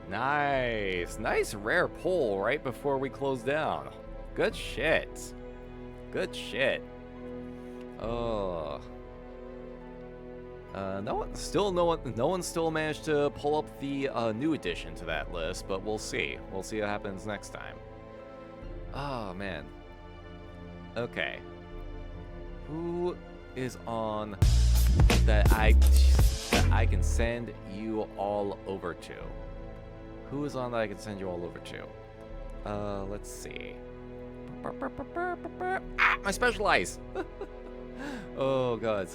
Nice rare pull right before we close down. Good shit. Oh. No one still managed to pull up the new addition to that list, but we'll see. We'll see what happens next time. Oh man. Okay. Who is on that I can send you all over to? Who is on that I can send you all over to? Let's see. My specialize. Oh god.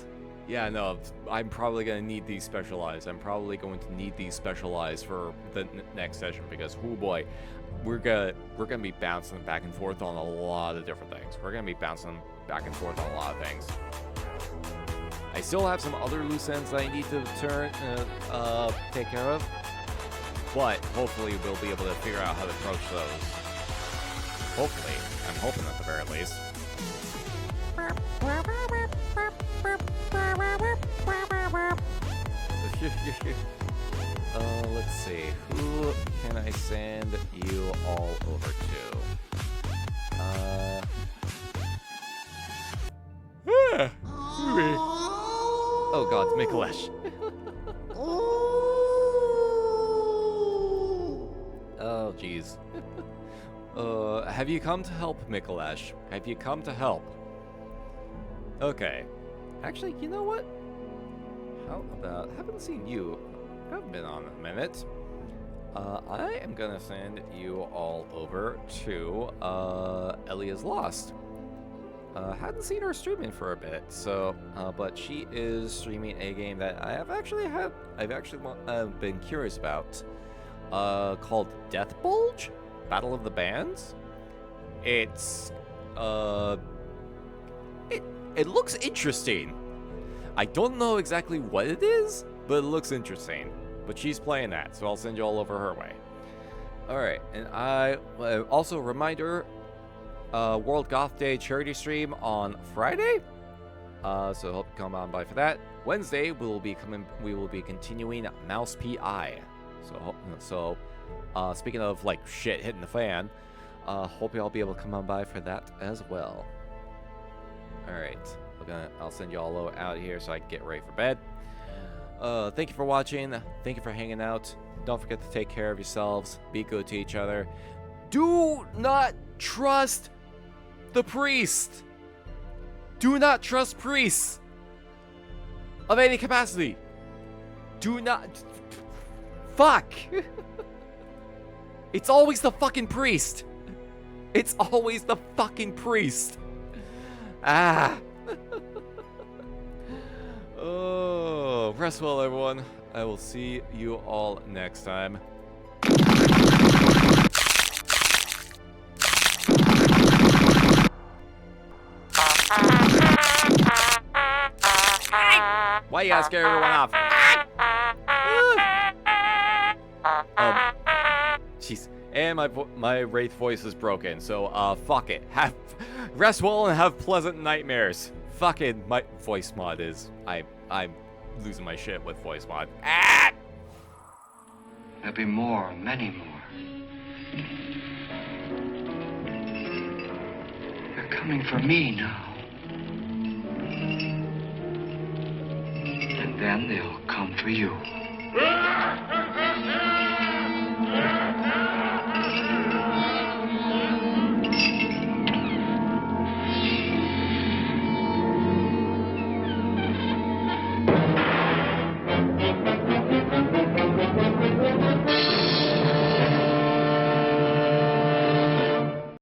Yeah, no, I'm probably gonna need these specialized. I'm probably going to need these specialized for the next session because, oh boy, we're gonna be bouncing back and forth on a lot of different things. We're gonna be bouncing back and forth on a lot of things. I still have some other loose ends that I need to take care of, but hopefully we'll be able to figure out how to approach those. Hopefully, I'm hoping at the very least. Let's see. Who can I send you all over to? Oh god, Mikulesh. Oh, jeez. Have you come to help, Mikulesh? Have you come to help? Okay. Actually, you know what? How about... haven't seen you. Haven't been on a minute. I am gonna send you all over to Elia's Lost. Hadn't seen her streaming for a bit, so but she is streaming a game that I've actually been curious about, called Death Bulge, Battle of the Bands. It's it looks interesting. I don't know exactly what it is, but it looks interesting. But she's playing that, so I'll send you all over her way. All right, and also a reminder. World Goth Day charity stream on Friday, so hope you come on by for that. Wednesday we will be continuing Mouse PI. So speaking of like shit hitting the fan, hope y'all be able to come on by for that as well. All right, I'll send you all out here so I can get ready for bed. Thank you for watching. Thank you for hanging out. Don't forget to take care of yourselves. Be good to each other. Do not trust the priest. Do not trust priests of any capacity. Do not. Fuck. It's always the fucking priest. It's always the fucking priest. Ah. Oh, rest well, everyone. I will see you all next time. Why you gotta scare everyone off? Jeez. And my Wraith voice is broken, so fuck it. Rest well and have pleasant nightmares. Fucking my voice mod is I'm losing my shit with voice mod. Ah! There'll be more, many more. They're coming for me now. And then they'll come for you.